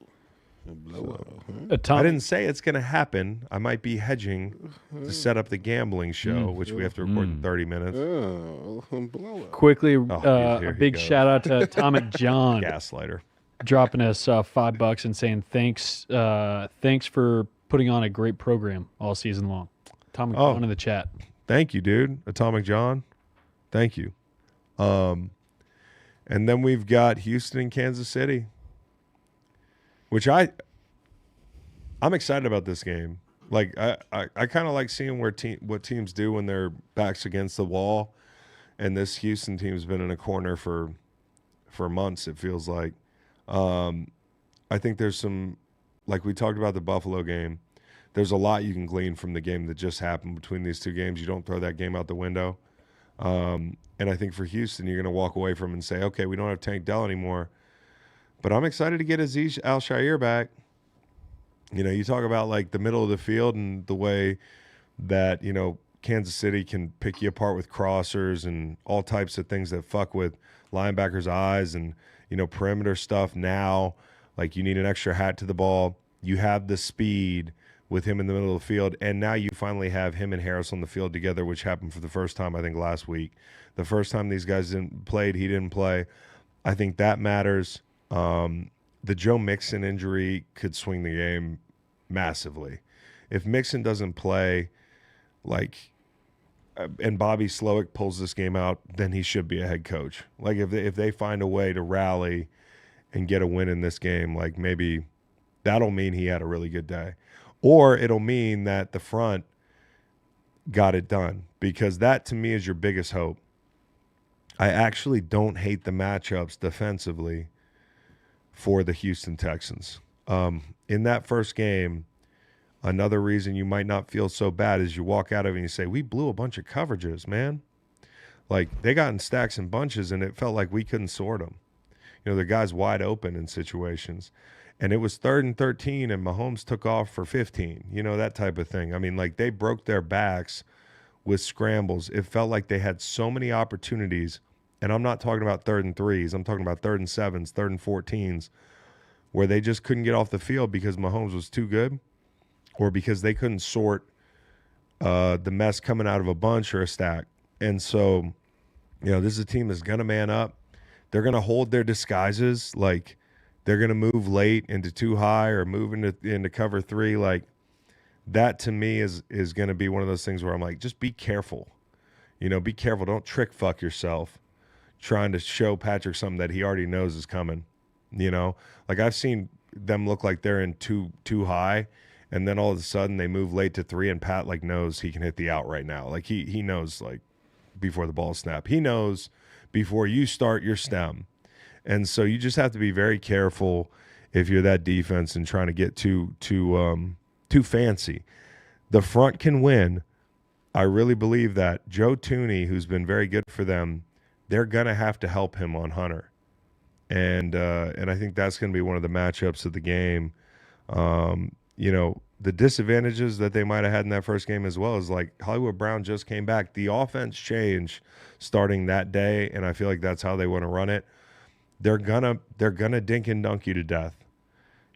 a blowout. I didn't say it's going to happen. I might be hedging to set up the gambling show, which we have to record in 30 minutes. Oh, a blowout. Quickly, here a he big goes. shout out to Atomic John Gaslighter. dropping us $5 and saying thanks for putting on a great program all season long. Atomic John in the chat. Thank you, dude. Atomic John. Thank you. And then we've got Houston and Kansas City, which I'm excited about this game. Like I kind of like seeing what teams do when their backs against the wall. And this Houston team's been in a corner for months, it feels like. I think there's some, like we talked about the Buffalo game, there's a lot you can glean from the game that just happened between these two games. You don't throw that game out the window. And I think for Houston, you're going to walk away from and say, okay, we don't have Tank Dell anymore. But I'm excited to get Aziz Al-Shaair back. You know, you talk about like the middle of the field and the way that, you know, Kansas City can pick you apart with crossers and all types of things that fuck with linebackers' eyes and, you know, perimeter stuff now. Like you need an extra hat to the ball. You have the speed with him in the middle of the field, and now you finally have him and Harris on the field together, which happened for the first time, I think, last week. The first time these guys played, he didn't play. I think that matters. The Joe Mixon injury could swing the game massively. If Mixon doesn't play, like, and Bobby Slowick pulls this game out, then he should be a head coach. Like, if they find a way to rally and get a win in this game, like maybe that'll mean he had a really good day. Or it'll mean that the front got it done, because that to me is your biggest hope. I actually don't hate the matchups defensively for the Houston Texans. In that first game, another reason you might not feel so bad is you walk out of it and you say, we blew a bunch of coverages, man. Like, they got in stacks and bunches, and it felt like we couldn't sort them. You know, the guy's wide open in situations. And it was 3rd and 13, and Mahomes took off for 15. You know, that type of thing. I mean, like, they broke their backs with scrambles. It felt like they had so many opportunities. And I'm not talking about 3rd and 3s. I'm talking about 3rd and 7s, 3rd and 14s, where they just couldn't get off the field because Mahomes was too good, or because they couldn't sort the mess coming out of a bunch or a stack. And so, you know, this is a team that's going to man up. They're going to hold their disguises. Like, they're going to move late into too high or move into cover 3. Like, that to me is going to be one of those things where I'm like, just be careful. You know, be careful. Don't trick fuck yourself trying to show Patrick something that he already knows is coming. You know, like, I've seen them look like they're in too high, and then all of a sudden they move late to 3, and Pat like knows he can hit the out right now. Like, he knows, like, before the ball snap. He knows before you start your stem. And so you just have to be very careful if you're that defense and trying to get too fancy. The front can win. I really believe that. Joe Tooney, who's been very good for them, they're going to have to help him on Hunter. And I think that's going to be one of the matchups of the game. You know, the disadvantages that they might have had in that first game as well is, like, Hollywood Brown just came back. The offense changed starting that day, and I feel like that's how they want to run it. They're gonna dink and dunk you to death.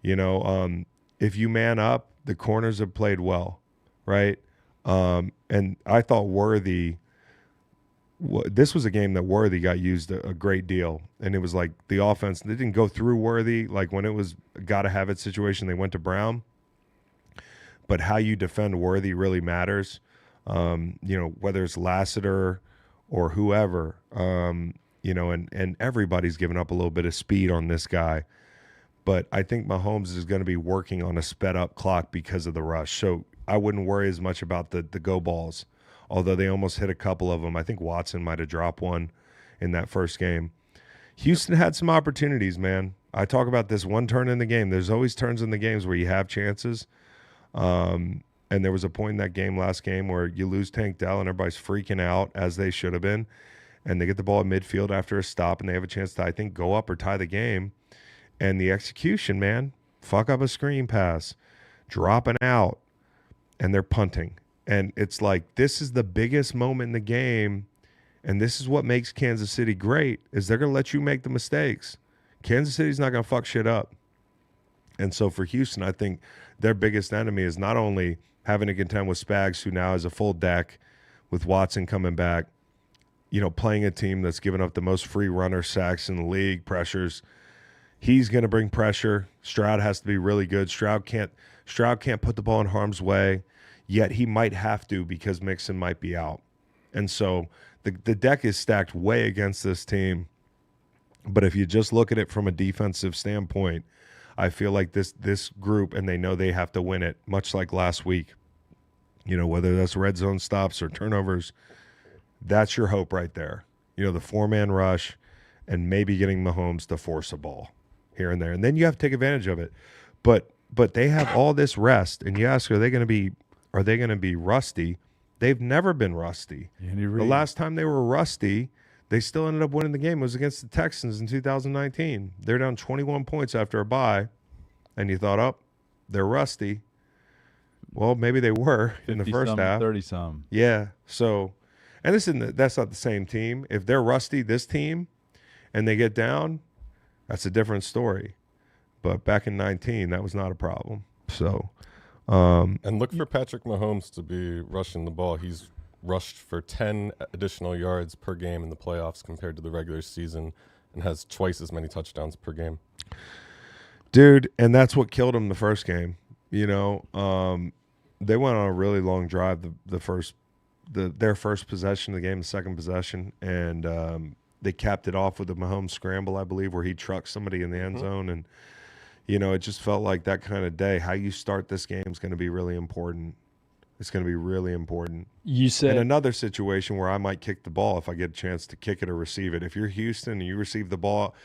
You know, if you man up, the corners have played well, right? And I thought Worthy. This was a game that Worthy got used a great deal, and it was like the offense, they didn't go through Worthy. Like, when it was got to have it situation, they went to Brown. But how you defend Worthy really matters. You know, whether it's Lassiter or whoever, you know, and everybody's given up a little bit of speed on this guy. But I think Mahomes is going to be working on a sped up clock because of the rush. So I wouldn't worry as much about the go balls, although they almost hit a couple of them. I think Watson might have dropped one in that first game. Houston had some opportunities, man. I talk about this one turn in the game. There's always turns in the games where you have chances. And there was a point in that last game where you lose Tank Dell and everybody's freaking out, as they should have been. And they get the ball at midfield after a stop, and they have a chance to, I think, go up or tie the game. And the execution, man, fuck up a screen pass, dropping out, and they're punting. And it's like, this is the biggest moment in the game, and this is what makes Kansas City great, is they're going to let you make the mistakes. Kansas City's not going to fuck shit up. And so for Houston, I think their biggest enemy is not only having to contend with Spags, who now has a full deck with Watson coming back, you know, playing a team that's given up the most free runner sacks in the league, pressures. He's going to bring pressure. Stroud has to be really good. Stroud can't put the ball in harm's way, yet he might have to because Mixon might be out. And so the deck is stacked way against this team. But if you just look at it from a defensive standpoint, I feel like this group, and they know they have to win it, much like last week, whether that's red zone stops or turnovers, that's your hope right there. The 4-man rush and maybe getting Mahomes to force a ball here and there. And then you have to take advantage of it. But they have all this rest, and you ask, are they going to be rusty? They've never been rusty. The last time they were rusty, they still ended up winning the game. It was against the Texans in 2019. They're down 21 points after a bye, and you thought, oh, they're rusty. Well, maybe they were in the first half. 30-some. Yeah. So, and that's not the same team. If they're rusty, this team, and they get down, that's a different story. But back in 19, that was not a problem. So, and look for Patrick Mahomes to be rushing the ball. He's rushed for 10 additional yards per game in the playoffs compared to the regular season, and has twice as many touchdowns per game. Dude, and that's what killed him the first game. They went on a really long drive their first possession of the game, the second possession, and they capped it off with a Mahomes scramble, I believe, where he trucked somebody in the end zone. And, it just felt like that kind of day. How you start this game is going to be really important. It's going to be really important. You said in another situation where I might kick the ball if I get a chance to kick it or receive it. If you're Houston and you receive the ball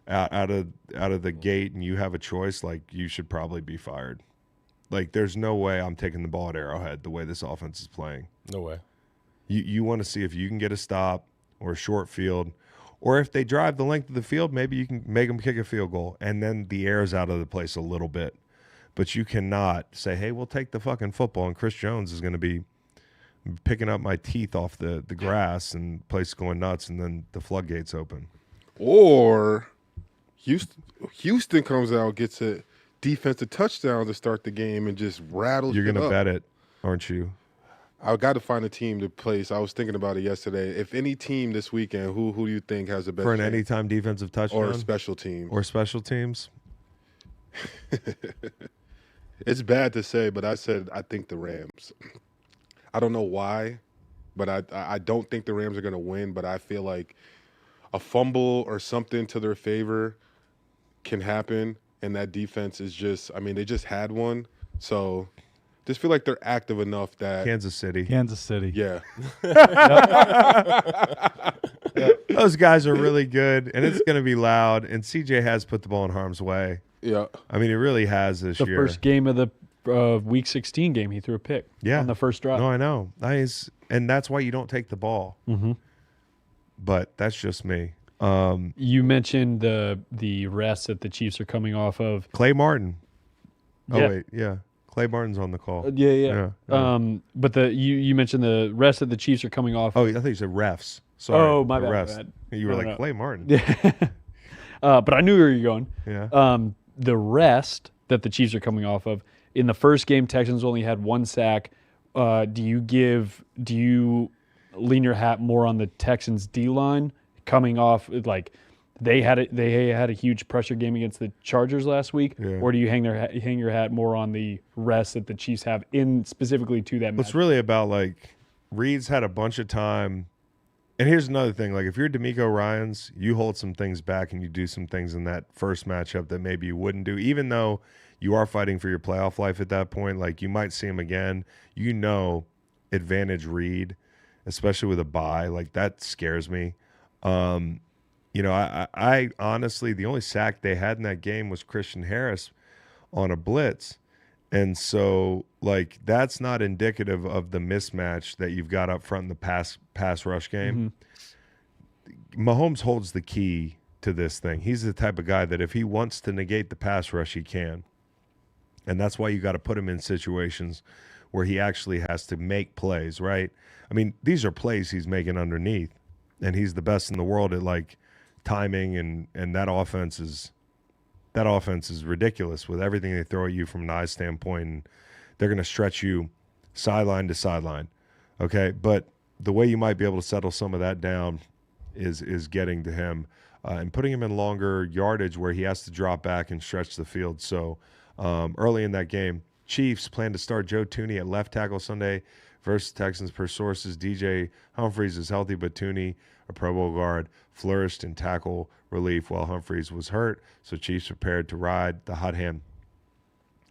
out of the gate and you have a choice, like, you should probably be fired. Like, there's no way I'm taking the ball at Arrowhead the way this offense is playing. No way. You want to see if you can get a stop or a short field, or if they drive the length of the field, maybe you can make them kick a field goal, and then the air's out of the place a little bit. But you cannot say, hey, we'll take the fucking football, and Chris Jones is going to be picking up my teeth off the grass and place going nuts, and then the floodgates open. Or Houston comes out, gets a defensive touchdown to start the game, and just rattles. You're going to bet it, aren't you? I got to find a team to place. I was thinking about it yesterday. If any team this weekend, who do you think has the best for an chance? anytime defensive touchdown or special teams? Or special teams? It's bad to say, but I think the Rams. I don't know why, but I don't think the Rams are going to win, but I feel like a fumble or something to their favor can happen, and that defense is just – they just had one. So just feel like they're active enough that – Kansas City. Yeah. Those guys are really good, and it's going to be loud, and CJ has put the ball in harm's way. Yeah. He really has this year. the first game of the Week 16 game, he threw a pick on the first drive. No, I know. And that's why you don't take the ball. Mm-hmm. But that's just me. You mentioned the rest that the Chiefs are coming off of. Clay Martin. Oh, Yeah. wait. Yeah. Clay Martin's on the call. Yeah. But you mentioned the rest that the Chiefs are coming off. Oh, I thought you said refs. Sorry. Oh, my the bad, refs. my bad. You were No, like, no. Clay Martin. Yeah. But I knew where you're going. Yeah. The rest that the Chiefs are coming off of, in the first game, Texans only had one sack. Do you lean your hat more on the Texans D-line coming off, like they had a huge pressure game against the Chargers last week, or do you hang your hat more on the rest that the Chiefs have in specifically to that match? It's really about, like, Reed's had a bunch of time. And here's another thing. Like, if you're D'Amico Ryans, you hold some things back and you do some things in that first matchup that maybe you wouldn't do, even though you are fighting for your playoff life at that point. Like, you might see him again. Advantage Reed, especially with a bye. Like, that scares me. I honestly, the only sack they had in that game was Christian Harris on a blitz. And so, like, that's not indicative of the mismatch that you've got up front in the pass rush game. Mm-hmm. Mahomes holds the key to this thing. He's the type of guy that if he wants to negate the pass rush, he can. And that's why you got to put him in situations where he actually has to make plays, right? These are plays he's making underneath, and he's the best in the world at, like, timing, and that offense is ridiculous with everything they throw at you from an eye standpoint. And they're going to stretch you sideline to sideline, okay? But the way you might be able to settle some of that down is getting to him and putting him in longer yardage where he has to drop back and stretch the field. So early in that game, Chiefs plan to start Joe Thuney at left tackle Sunday versus Texans. Per sources, DJ Humphries is healthy, but Thuney, a Pro Bowl guard, flourished in tackle relief while Humphries was hurt. So Chiefs prepared to ride the hot hand.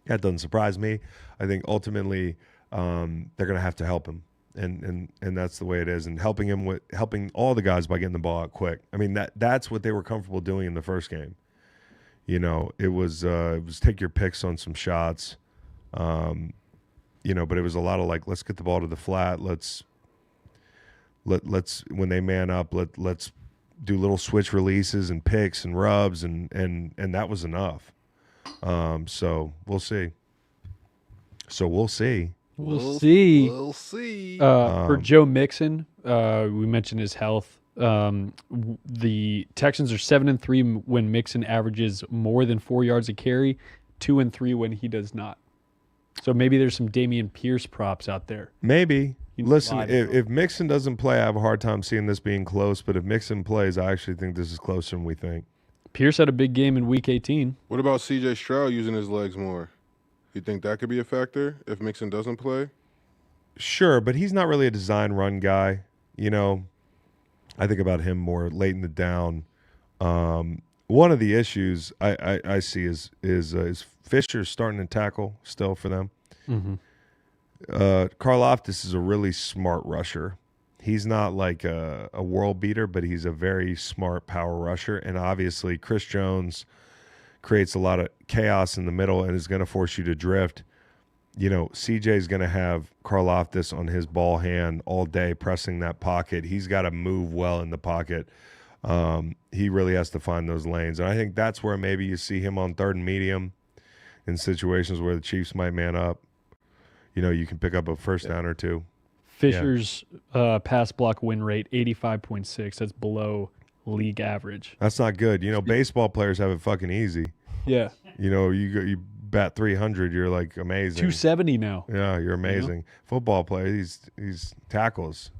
That doesn't surprise me. I think ultimately they're going to have to help him. And that's the way it is. And helping all the guys by getting the ball out quick. I mean, that's what they were comfortable doing in the first game. You know, it was take your picks on some shots. You know, but it was a lot of like, let's get the ball to the flat. Let's when they man up, let's do little switch releases and picks and rubs and that was enough. So we'll see. We'll see. We'll see. For Joe Mixon, we mentioned his health. The Texans are 7-3 when Mixon averages more than 4 yards a carry, 2-3 when he does not. So maybe there's some Dameon Pierce props out there. Maybe. Listen, if Mixon doesn't play, I have a hard time seeing this being close. But if Mixon plays, I actually think this is closer than we think. Pierce had a big game in Week 18. What about C.J. Stroud using his legs more? You think that could be a factor if Mixon doesn't play? Sure, but he's not really a design run guy. You know, I think about him more late in the down. One of the issues I see is Fisher starting to tackle still for them. Mm-hmm. Karlaftis is a really smart rusher. He's not like a world beater, but he's a very smart power rusher. And obviously, Chris Jones creates a lot of chaos in the middle and is going to force you to drift. You know, CJ is going to have Karlaftis on his ball hand all day pressing that pocket. He's got to move well in the pocket. He really has to find those lanes. And I think that's where maybe you see him on third and medium in situations where the Chiefs might man up. You know, you can pick up a first down or two. Fisher's pass block win rate, 85.6. That's below league average. That's not good. You know, baseball players have it fucking easy. Yeah. You know, you bat 300, you're like amazing. 270 now. Yeah, you're amazing. You know? Football player, he's tackles.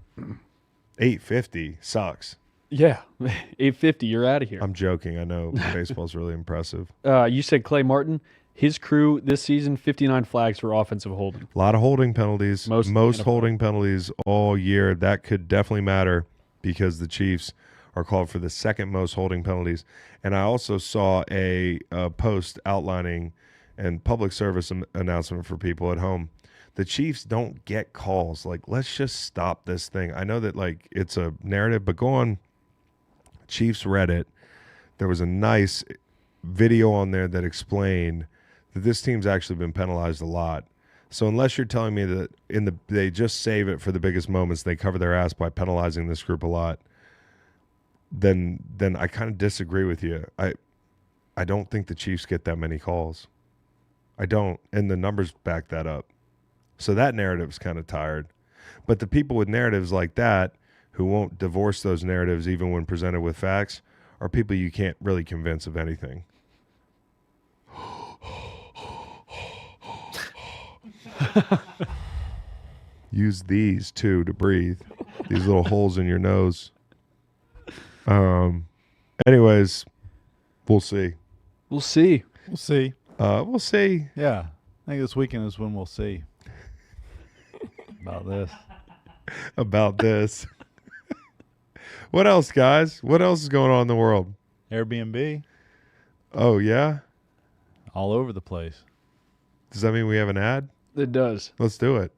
850 sucks. Yeah, 850, you're out of here. I'm joking. I know baseball's really impressive. You said Clay Martin. His crew this season, 59 flags for offensive holding. A lot of holding penalties. Most holding penalties all year. That could definitely matter because the Chiefs are called for the second most holding penalties. And I also saw a post outlining and public service announcement for people at home. The Chiefs don't get calls. Like, let's just stop this thing. I know that, like, it's a narrative, but go on Chiefs Reddit. There was a nice video on there that explained that this team's actually been penalized a lot. So unless you're telling me that they just save it for the biggest moments, they cover their ass by penalizing this group a lot, then I kind of disagree with you. I don't think the Chiefs get that many calls. I don't, and the numbers back that up. So that narrative's kind of tired. But the people with narratives like that who won't divorce those narratives even when presented with facts are people you can't really convince of anything. Use these too to breathe. These little holes in your nose. Anyways, we'll see. We'll see. We'll see. We'll see. Yeah. I think this weekend is when we'll see about this. What else, guys? What else is going on in the world? Airbnb. Oh, yeah? All over the place. Does that mean we have an ad? It does. Let's do it.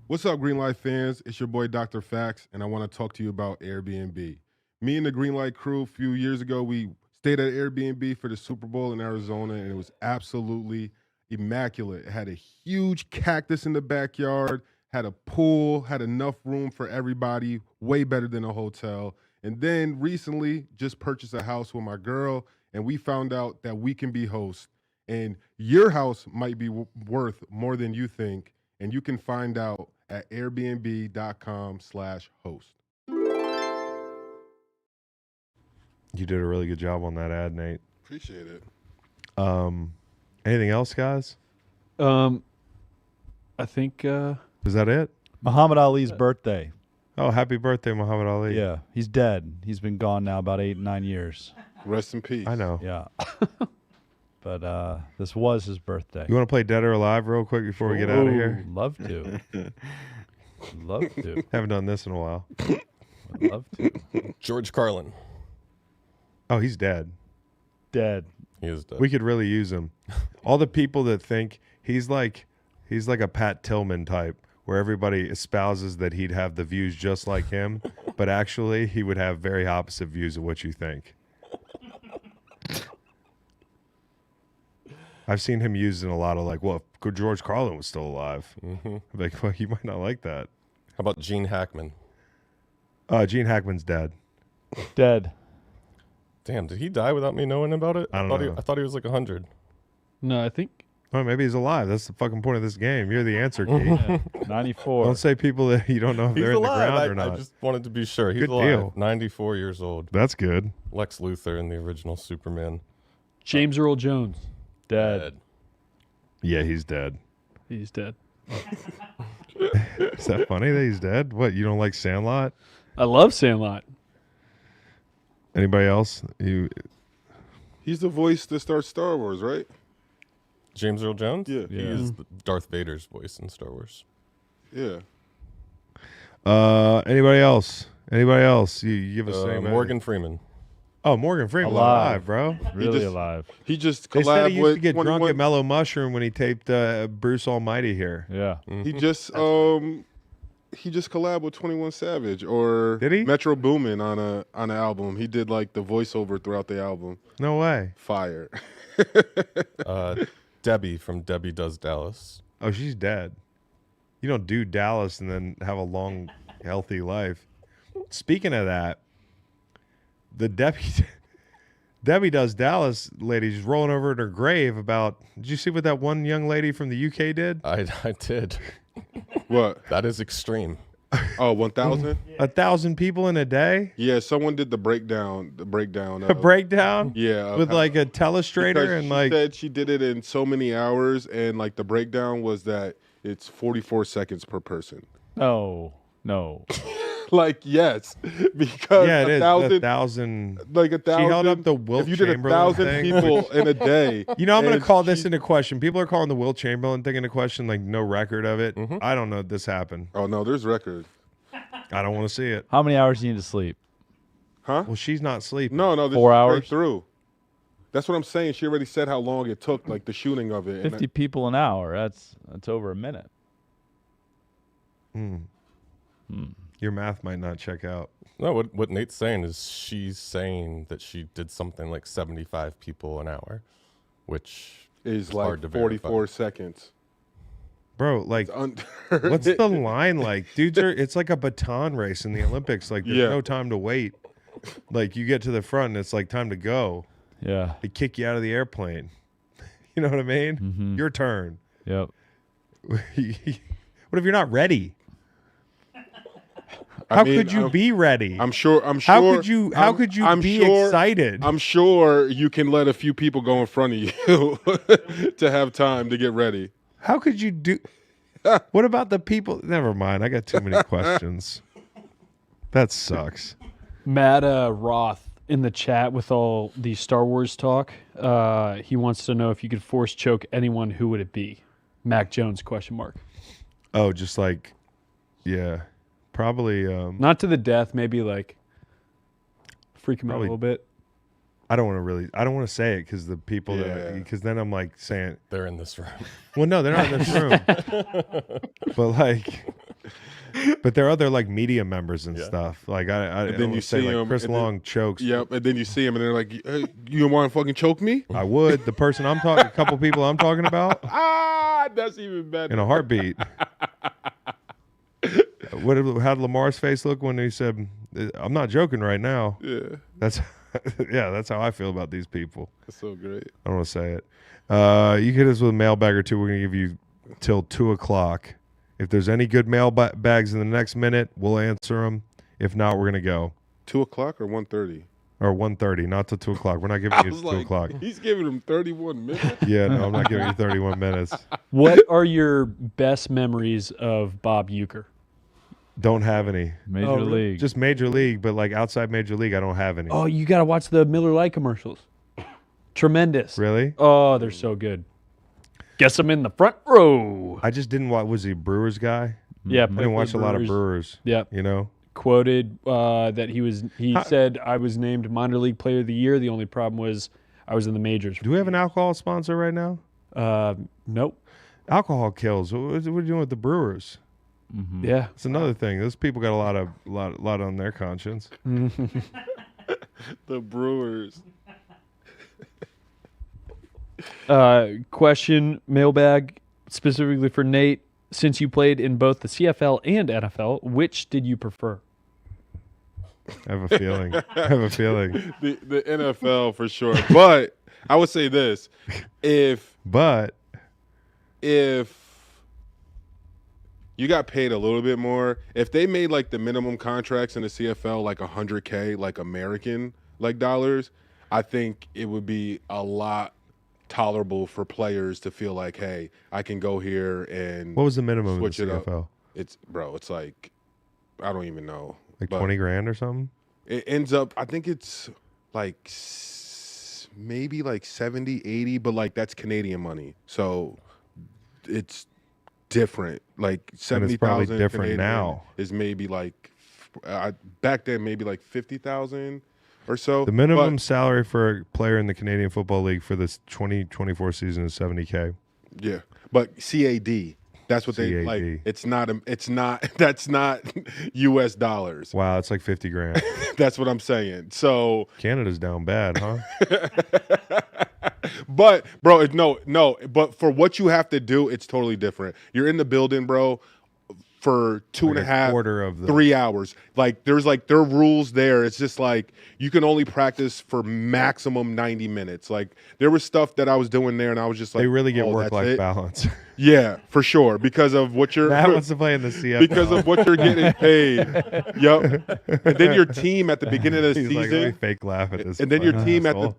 What's up, Greenlight fans? It's your boy, Dr. Fax, and I want to talk to you about Airbnb. Me and the Greenlight crew, a few years ago, we stayed at Airbnb for the Super Bowl in Arizona, and it was absolutely immaculate. It had a huge cactus in the backyard, had a pool, had enough room for everybody, way better than a hotel. And then recently, just purchased a house with my girl, and we found out that we can be hosts. And your house might be worth more than you think, and you can find out at airbnb.com/host. You did a really good job on that ad, Nate. Appreciate it. Anything else, guys? I think Is that it? Muhammad Ali's birthday. Oh, happy birthday, Muhammad Ali. Yeah. He's dead. He's been gone now about 8-9 years. Rest in peace. I know. Yeah. But this was his birthday. You want to play Dead or Alive real quick before we get out of here? Love to. Love to. Haven't done this in a while. Would love to. George Carlin. Oh, he's dead. Dead. He is dead. We could really use him. All the people that think he's like a Pat Tillman type, where everybody espouses that he'd have the views just like him, but actually he would have very opposite views of what you think. I've seen him used in a lot of like, well, if George Carlin was still alive. Mm-hmm. Like, well, you might not like that. How about Gene Hackman? Gene Hackman's dead. Dead. Damn, did he die without me knowing about it? I don't know. I thought he was like 100. No, I think Oh, maybe he's alive. That's the fucking point of this game. You're the answer key. Yeah. 94. Don't say people that you don't know if He's they're in the alive. ground or not. I just wanted to be sure. He's Good alive. deal. 94 years old. That's good. Lex Luthor in the original Superman. James Earl Jones. Dead. Yeah, he's dead. He's dead. Is that funny that he's dead? What, you don't like Sandlot? I love Sandlot. Anybody else? He's the voice that starts Star Wars, right? James Earl Jones? Yeah. He is Darth Vader's voice in Star Wars. Yeah. Anybody else? Anybody else? You give us any Morgan Freeman. Oh, Morgan Freeman Alive. bro. Really just- alive. He just They said collabed he used with to get drunk 21 at Mellow Mushroom when he taped Bruce Almighty here. Yeah. He just collabed with 21 Savage or Did he? Metro Boomin on an album. He did like the voiceover throughout the album. No way. Fire. Debbie from Debbie Does Dallas. Oh, she's dead. You don't do Dallas and then have a long, healthy life. Speaking of that, the Debbie Does Dallas lady is rolling over in her grave about. Did you see what that one young lady from the UK did? I did. What? That is extreme. Oh, 1,000? 1,000 people in a day? Yeah, someone did the breakdown. A Of, breakdown? yeah. With like a telestrator because and she like. said she did it in so many hours, and like the breakdown was that it's 44 seconds per person. No. Like, yes, because Yeah, it is. 1,000, like 1,000. She held up the Wilt If you did Chamberlain 1,000 thing. people in a day, You know, I'm going and to call this she- into question. People are calling the Wilt Chamberlain thing into question, like no record of it. Mm-hmm. I don't know if this happened. Oh no, there's record. I don't want to see it. How many hours do you need to sleep? Huh? Well, she's not sleeping. No, this 4 is hours? straight through. That's what I'm saying. She already said how long it took, like the shooting of it. And 50 people an hour. That's over a minute. Your math might not check out. No, what Nate's saying is she's saying that she did something like 75 people an hour, which is hard like to 44 verify. seconds. Bro, like, Under- what's the line like? Dudes it's like a baton race in the Olympics. Like, there's Yeah. no time to wait. Like, you get to the front and it's like time to go. Yeah. They kick you out of the airplane. You know what I mean? Mm-hmm. Your turn. Yep. What if you're not ready? I How mean, could you be ready? I'm sure. How could you I'm be sure- excited? I'm sure you can let a few people go in front of you to have time to get ready. How could you do? What about the people? Never mind. I got too many questions. That sucks. Matt Roth in the chat with all the Star Wars talk. He wants to know if you could force choke anyone, who would it be? Mac Jones ? Oh, just like, yeah, probably. Not to the death, maybe like freak him out a Probably- little bit. I don't want to say it because the people Yeah. because then I'm like saying, they're in this room. well, no, they're not in this room, but there are other like media members and Yeah. stuff. Like I then don't you want to say see like 'em, Chris and then- Long chokes. Yep. And then you see them, and they're like, hey, "You want to fucking choke me?" I would. The person I'm talking, a couple people I'm talking about, Ah, that's even better. in a heartbeat. How did Lamar's face look when he said, "I'm not joking right now"? Yeah, That's that's how I feel about these people. that's so great. I don't want to say it. You hit us with a mailbag or two. We're gonna give you till 2:00. If there's any good mailbags in the next minute, we'll answer them. If not, we're gonna go 2:00 or 1:30. or 1:30, not till 2:00. We're not giving I you was 2:00. like, he's giving him 31 minutes. Yeah, no, I'm not giving you 31 minutes. What are your best memories of Bob Uecker? Don't have any. Major League. Just Major League, but like outside Major League, I don't have any. Oh, you got to watch the Miller Lite commercials. Tremendous. Really? Oh, they're so good. Guess I'm in the front row. I just didn't watch. Was he a Brewers guy? Yeah, I didn't watch a lot of Brewers. Yeah. You know? Quoted that he said I was named minor league player of the year. The only problem was I was in the majors. Do we have an alcohol sponsor right now? Nope. Alcohol kills. What are you doing with the brewers? Mm-hmm. Yeah. It's another thing. Those people got a lot on their conscience. The Brewers. Question, mailbag, specifically for Nate. Since you played in both the CFL and NFL, which did you prefer? I have a feeling. The NFL for sure. But I would say this. If you got paid a little bit more, if they made like the minimum contracts in the CFL like $100K, like American like dollars, I think it would be a lot tolerable for players to feel like, hey, I can go here and what was the minimum switch in the it CFL? up. It's like I don't even know. Like But 20 grand or something? it ends up, I think it's like maybe like 70, 80, but like that's Canadian money. So it's different. Like And it's probably 70,000 different Canadian now. is maybe like back then maybe like 50,000 or so. The minimum salary for a player in the Canadian Football League for this 2024 season is $70K. Yeah, but CAD. That's what they like. CAD. It's not. That's not U.S. dollars. Wow, it's like 50 grand. That's what I'm saying. So, Canada's down bad, huh? but bro, no. But for what you have to do, it's totally different. You're in the building, bro, for two Like and a a half, quarter of the 3 hours. Like there's like there are rules there. It's just like you can only practice for maximum 90 minutes. Like there was stuff that I was doing there, and I was just like, They really get oh, that's work-life it? balance. Yeah, for sure, because of what you're. Matt wants to play in the CFL. Because of what you're getting paid. Yep. And then your team at the beginning of the He's like, season. let me fake laugh at this. And then your fucking team asshole.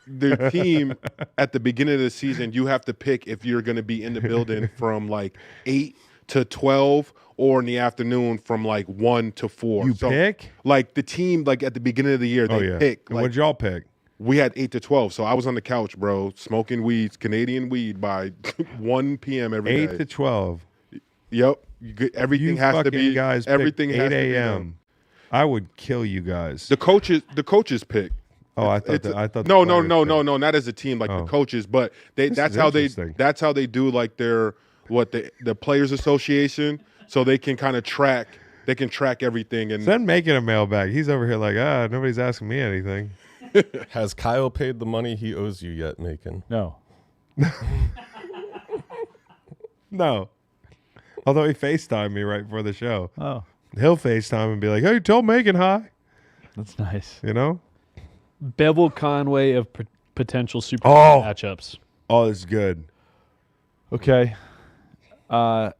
the team at the beginning of the season, you have to pick if you're going to be in the building from like 8 to 12 or in the afternoon from like 1 to 4. You pick? Like the team, like at the beginning of the year, they pick. And Like, what'd y'all pick? we had 8 to 12. So I was on the couch, bro, smoking weeds, Canadian weed by 1 p.m. every day. 8 to 12. Yep. Everything You has to fucking be. guys picked Everything 8 has to be done. a.m. I would kill you guys. The coaches pick. Oh, I thought It's- I thought no, the players picked. no, not as a team, like Oh. the coaches, but This that's is how interesting. that's how they do like their the players association, so they can kind of track everything. And Send Macon a mailbag. He's over here like, nobody's asking me anything. Has Kyle paid the money he owes you yet, Macon? No. No. Although he FaceTimed me right before the show. Oh, He'll FaceTime and be like, hey, tell Macon hi. that's nice. You know? Bevel Conway of potential Super Oh. Bowl matchups. Oh, it's good. Okay.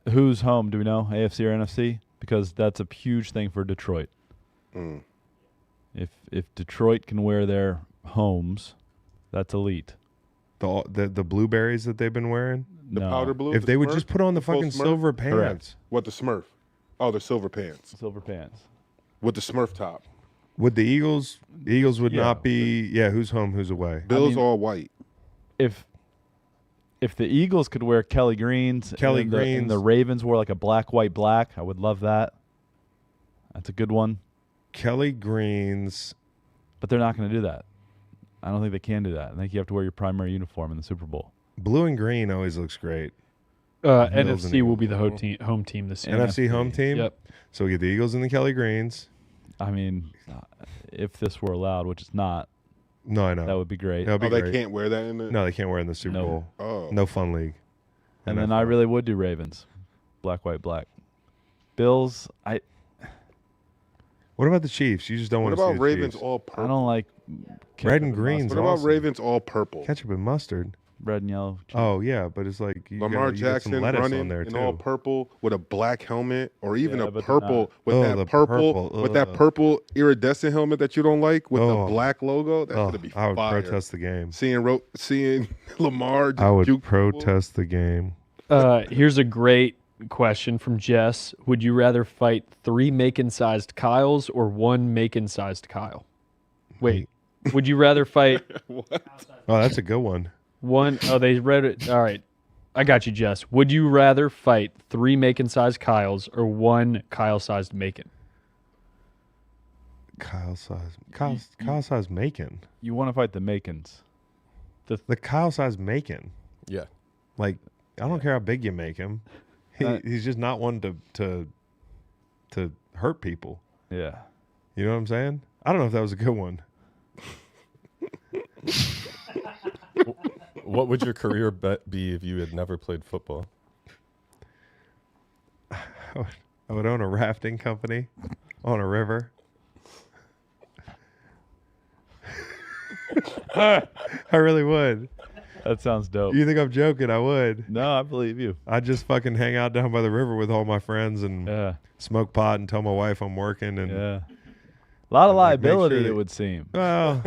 Who's home? Do we know? AFC or NFC? Because that's a huge thing for Detroit. Mm. If Detroit can wear their homes, that's elite. The blueberries that they've been wearing. the No. powder blue. If the they would Smurf? just put on the full fucking Smurf? silver pants. Correct. What, the Smurf? Oh, the silver pants Silver pants. with the Smurf top. Would the Eagles would Yeah. not be, who's home, who's away? Bills mean- all white. If the Eagles could wear Kelly Greens, Kelly and Greens. and the Ravens wore like a black, white, black, I would love that. That's a good one. Kelly Greens. But they're not going to do that. I don't think they can do that. I think you have to wear your primary uniform in the Super Bowl. Blue and green always looks great. NFC and will be the home team this year. NFC home team? Yep. So we get the Eagles and the Kelly Greens. I mean, if this were allowed, which it's not, No, I know. that would be great. That would be Oh, they great. can't wear that in the. No, they can't wear it in the Super No. Bowl. Oh, No fun league. And then I really would do Ravens. Black, white, black. Bills, What about the Chiefs? You just don't What want to see about the Ravens Chiefs. all purple? I don't like Red and green's What about awesome. Ravens all purple? Ketchup and mustard. red and yellow. Oh yeah, but it's like you Lamar got some Jackson lettuce running on there in too. all purple with a black helmet, or even Yeah, a but purple with Oh, that the purple, purple, with that ugh. purple iridescent helmet that you don't like with Oh. the black logo. That's Oh, gonna be I would fire. protest the game. Seeing Lamar. Just I would juke people. protest the game. Here's a great question from Jess. Would you rather fight 3 Macon-sized Kyles or 1 Macon-sized Kyle? Wait. Would you rather fight What? Oh, that's a good one. one? Oh, they read it. All right. I got you, Jess. Would you rather fight 3 Macon-sized Kyles or 1 Kyle-sized Macon? Kyle size Macon. You want to fight the Macons. the Kyle size making. Yeah. Like, I don't care how big you make him. He's just not one to hurt people. Yeah. You know what I'm saying? I don't know if that was a good one. What would your career bet be if you had never played football? I would own a rafting company on a river. I really would. That sounds dope. You think I'm joking? I would. No, I believe you. I'd just fucking hang out down by the river with all my friends and Yeah. smoke pot and tell my wife I'm working. And Yeah. A lot of like, make sure liability, that- it would seem. well,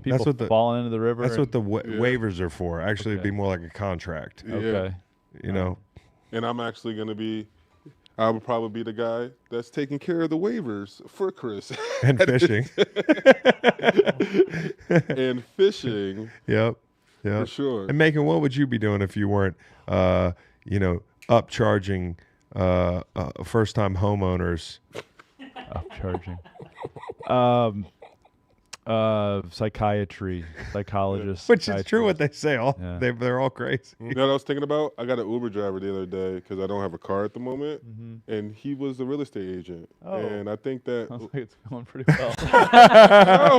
People what the- falling into the river. that's what the waivers are for. Actually, it'd Okay. be more like a contract. Yeah. Okay. You know, And I'm actually going to be, I would probably be the guy that's taking care of the waivers for Chris. and fishing. And fishing, Yep. for Yep. sure. And Macon, what would you be doing if you weren't, upcharging first-time homeowners? Upcharging. Psychiatry, psychologist. Which is true what they say. Yeah. They're all crazy. You know what I was thinking about? I got an Uber driver the other day because I don't have a car at the moment, Mm-hmm. and he was a real estate agent. Oh. And I think that Sounds like it's going pretty well.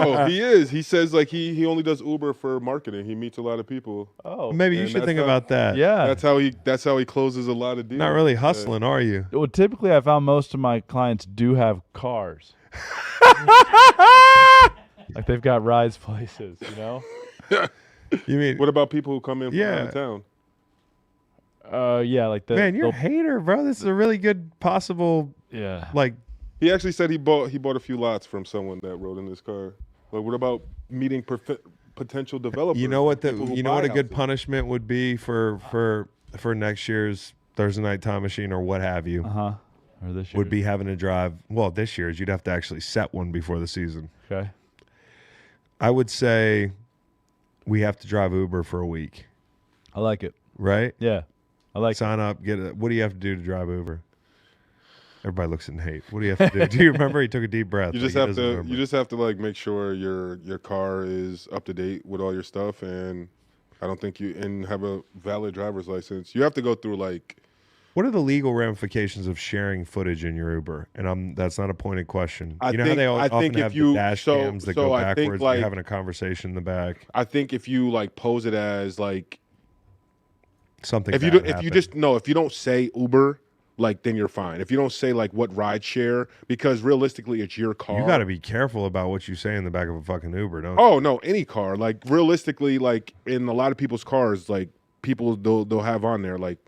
no, he is. He says like he only does Uber for marketing. He meets a lot of people. Oh, Maybe you And should that's think how- about that. yeah. That's how he closes a lot of deals. Not really hustling, are you? Well, typically, I found most of my clients do have cars. Like they've got rides places, you know? You mean, What about people who come in from Yeah. out of town? Yeah, like the man, you're a hater, bro. This is a really good possible, yeah. like, He actually said he bought a few lots from someone that rode in his car. Like, what about meeting potential developers? you know what people who a buy good houses? punishment would be for next year's Thursday Night Time Machine or what have you, Uh-huh. Or this year. would be having to drive. Well, this year's you'd have to actually set one before the season. Okay. I would say we have to drive Uber for a week, I like it. right? Yeah. I like it. Sign up, get it. What do you have to do to drive Uber? Everybody looks in hate. What do you have to do? Do you remember? He took a deep breath. You like just he have doesn't to remember. you just have to like make sure your car is up to date with all your stuff, and I don't think and have a valid driver's license. You have to go through like What are the legal ramifications of sharing footage in your Uber? And that's not a pointed question. I You know think- how they I often think if have you- the dash so- cams that so go I think, backwards. like- You're having a conversation in the back. I think if you like pose it as like Something. if you bad do, if you happened. just no, if you don't say Uber, like then you're fine. If you don't say like what ride share, because realistically it's your car. You got to be careful about what you say in the back of a fucking Uber, don't you? Oh no, any car. Like realistically, like in a lot of people's cars, like people they'll have on there like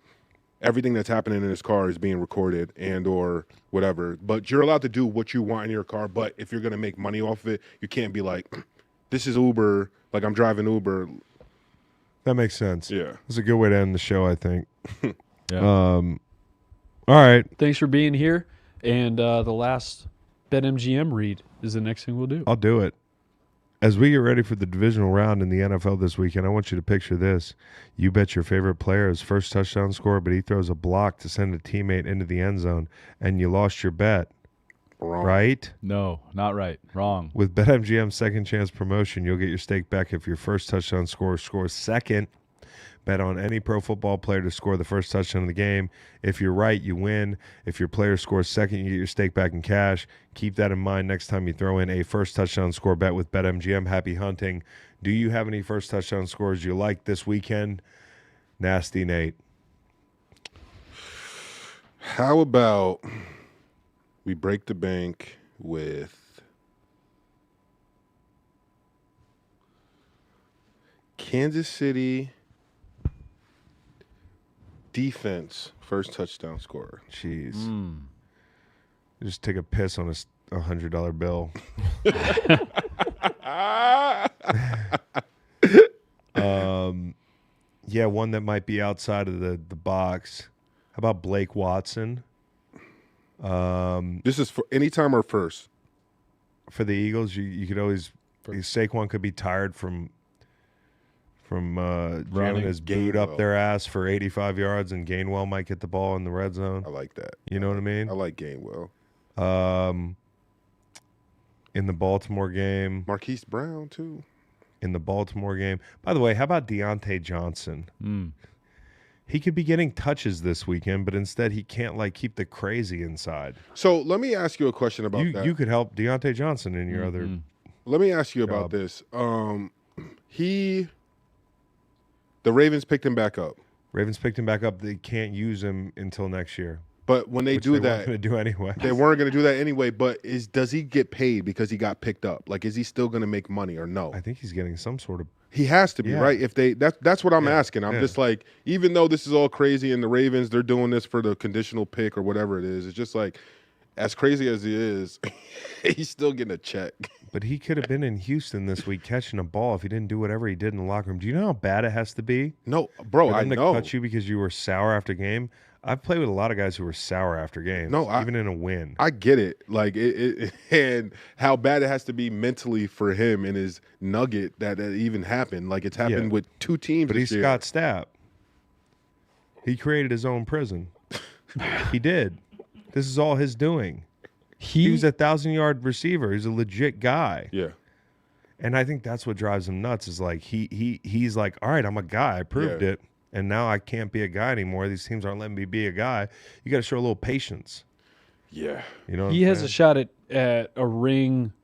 everything that's happening in his car is being recorded and or whatever. But you're allowed to do what you want in your car. But if you're gonna make money off of it, you can't be like, this is Uber. Like I'm driving Uber. That makes sense. Yeah. That's a good way to end the show, I think. Yeah. All right. Thanks for being here. And the last BetMGM read is the next thing we'll do. I'll do it. As we get ready for the divisional round in the NFL this weekend, I want you to picture this. You bet your favorite player his first touchdown score, but he throws a block to send a teammate into the end zone, and you lost your bet, Wrong. right? No, not right. Wrong. With BetMGM's second chance promotion, you'll get your stake back if your first touchdown scorer scores second. Bet on any pro football player to score the first touchdown of the game. If you're right, you win. If your player scores second, you get your stake back in cash. Keep that in mind next time you throw in a first touchdown score bet with BetMGM. Happy hunting. Do you have any first touchdown scores you like this weekend? Nasty Nate. How about we break the bank with Kansas City defense first touchdown scorer. Jeez. Mm. Just take a piss on a $100 bill. Yeah, one that might be outside of the box. How about Blake Watson? This is for anytime or first. For the Eagles, you could always Saquon could be tired from jamming his boot up Gainwell. their ass for 85 yards, and Gainwell might get the ball in the red zone. I like that. You know what I mean? I like Gainwell. In the Baltimore game, Marquise Brown too. in the Baltimore game. By the way, how about Deontay Johnson? He could be getting touches this weekend, but instead he can't keep the crazy inside. So let me ask you a question about that. You could help Deontay Johnson in your other. Let me ask you about this. The Ravens picked him back up. Ravens picked him back up. They can't use him until next year. But when they do that, going to do anyway. They weren't going to do that anyway. But does he get paid because he got picked up? Is he still going to make money or no? I think he's getting some sort of. He has to be, right? If that's what I'm asking. I'm just even though this is all crazy and the Ravens, they're doing this for the conditional pick or whatever it is. It's just as crazy as he is, he's still getting a check. But he could have been in Houston this week catching a ball if he didn't do whatever he did in the locker room. Do you know how bad it has to be? No, bro, for them I know. To cut you because you were sour after game. I've played with a lot of guys who were sour after games, even in a win. I get it. And how bad it has to be mentally for him and his nugget that even happened. It's happened with two teams But he's Scott Stapp. He created his own prison. He did. This is all his doing. He was a 1,000-yard receiver. He's a legit guy. Yeah. And I think that's what drives him nuts is he's like, all right, I'm a guy. I proved it. And now I can't be a guy anymore. These teams aren't letting me be a guy. You got to show a little patience. Yeah. You know what he has a shot at a ring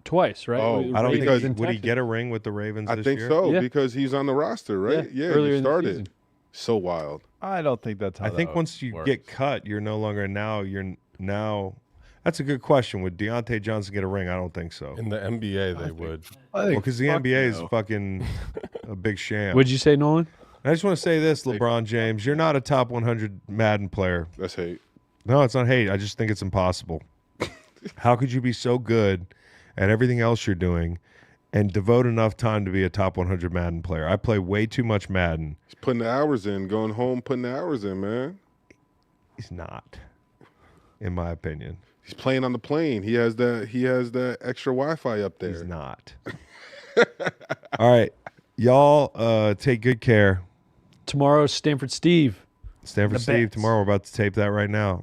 twice, right? Oh, I don't think would he get a ring with the Ravens this year? I think so because he's on the roster, right? Yeah, earlier he started. in the season. So wild. I don't think that's how I think once you get cut, you're no longer now. That's a good question. Would Deontay Johnson get a ring? I don't think so. In the NBA, they would. Because the NBA is fucking a big sham. Would you say, Nolan? I just want to say this, LeBron James. You're not a top 100 Madden player. That's hate. No, it's not hate. I just think it's impossible. How could you be so good at everything else you're doing and devote enough time to be a top 100 Madden player? I play way too much Madden. He's putting the hours in, going home, putting the hours in, man. He's not, in my opinion. He's playing on the plane. He has that extra Wi-Fi up there. He's not. All right. Y'all take good care. Tomorrow, Stanford Steve. Stanford Steve, tomorrow we're about to tape that right now.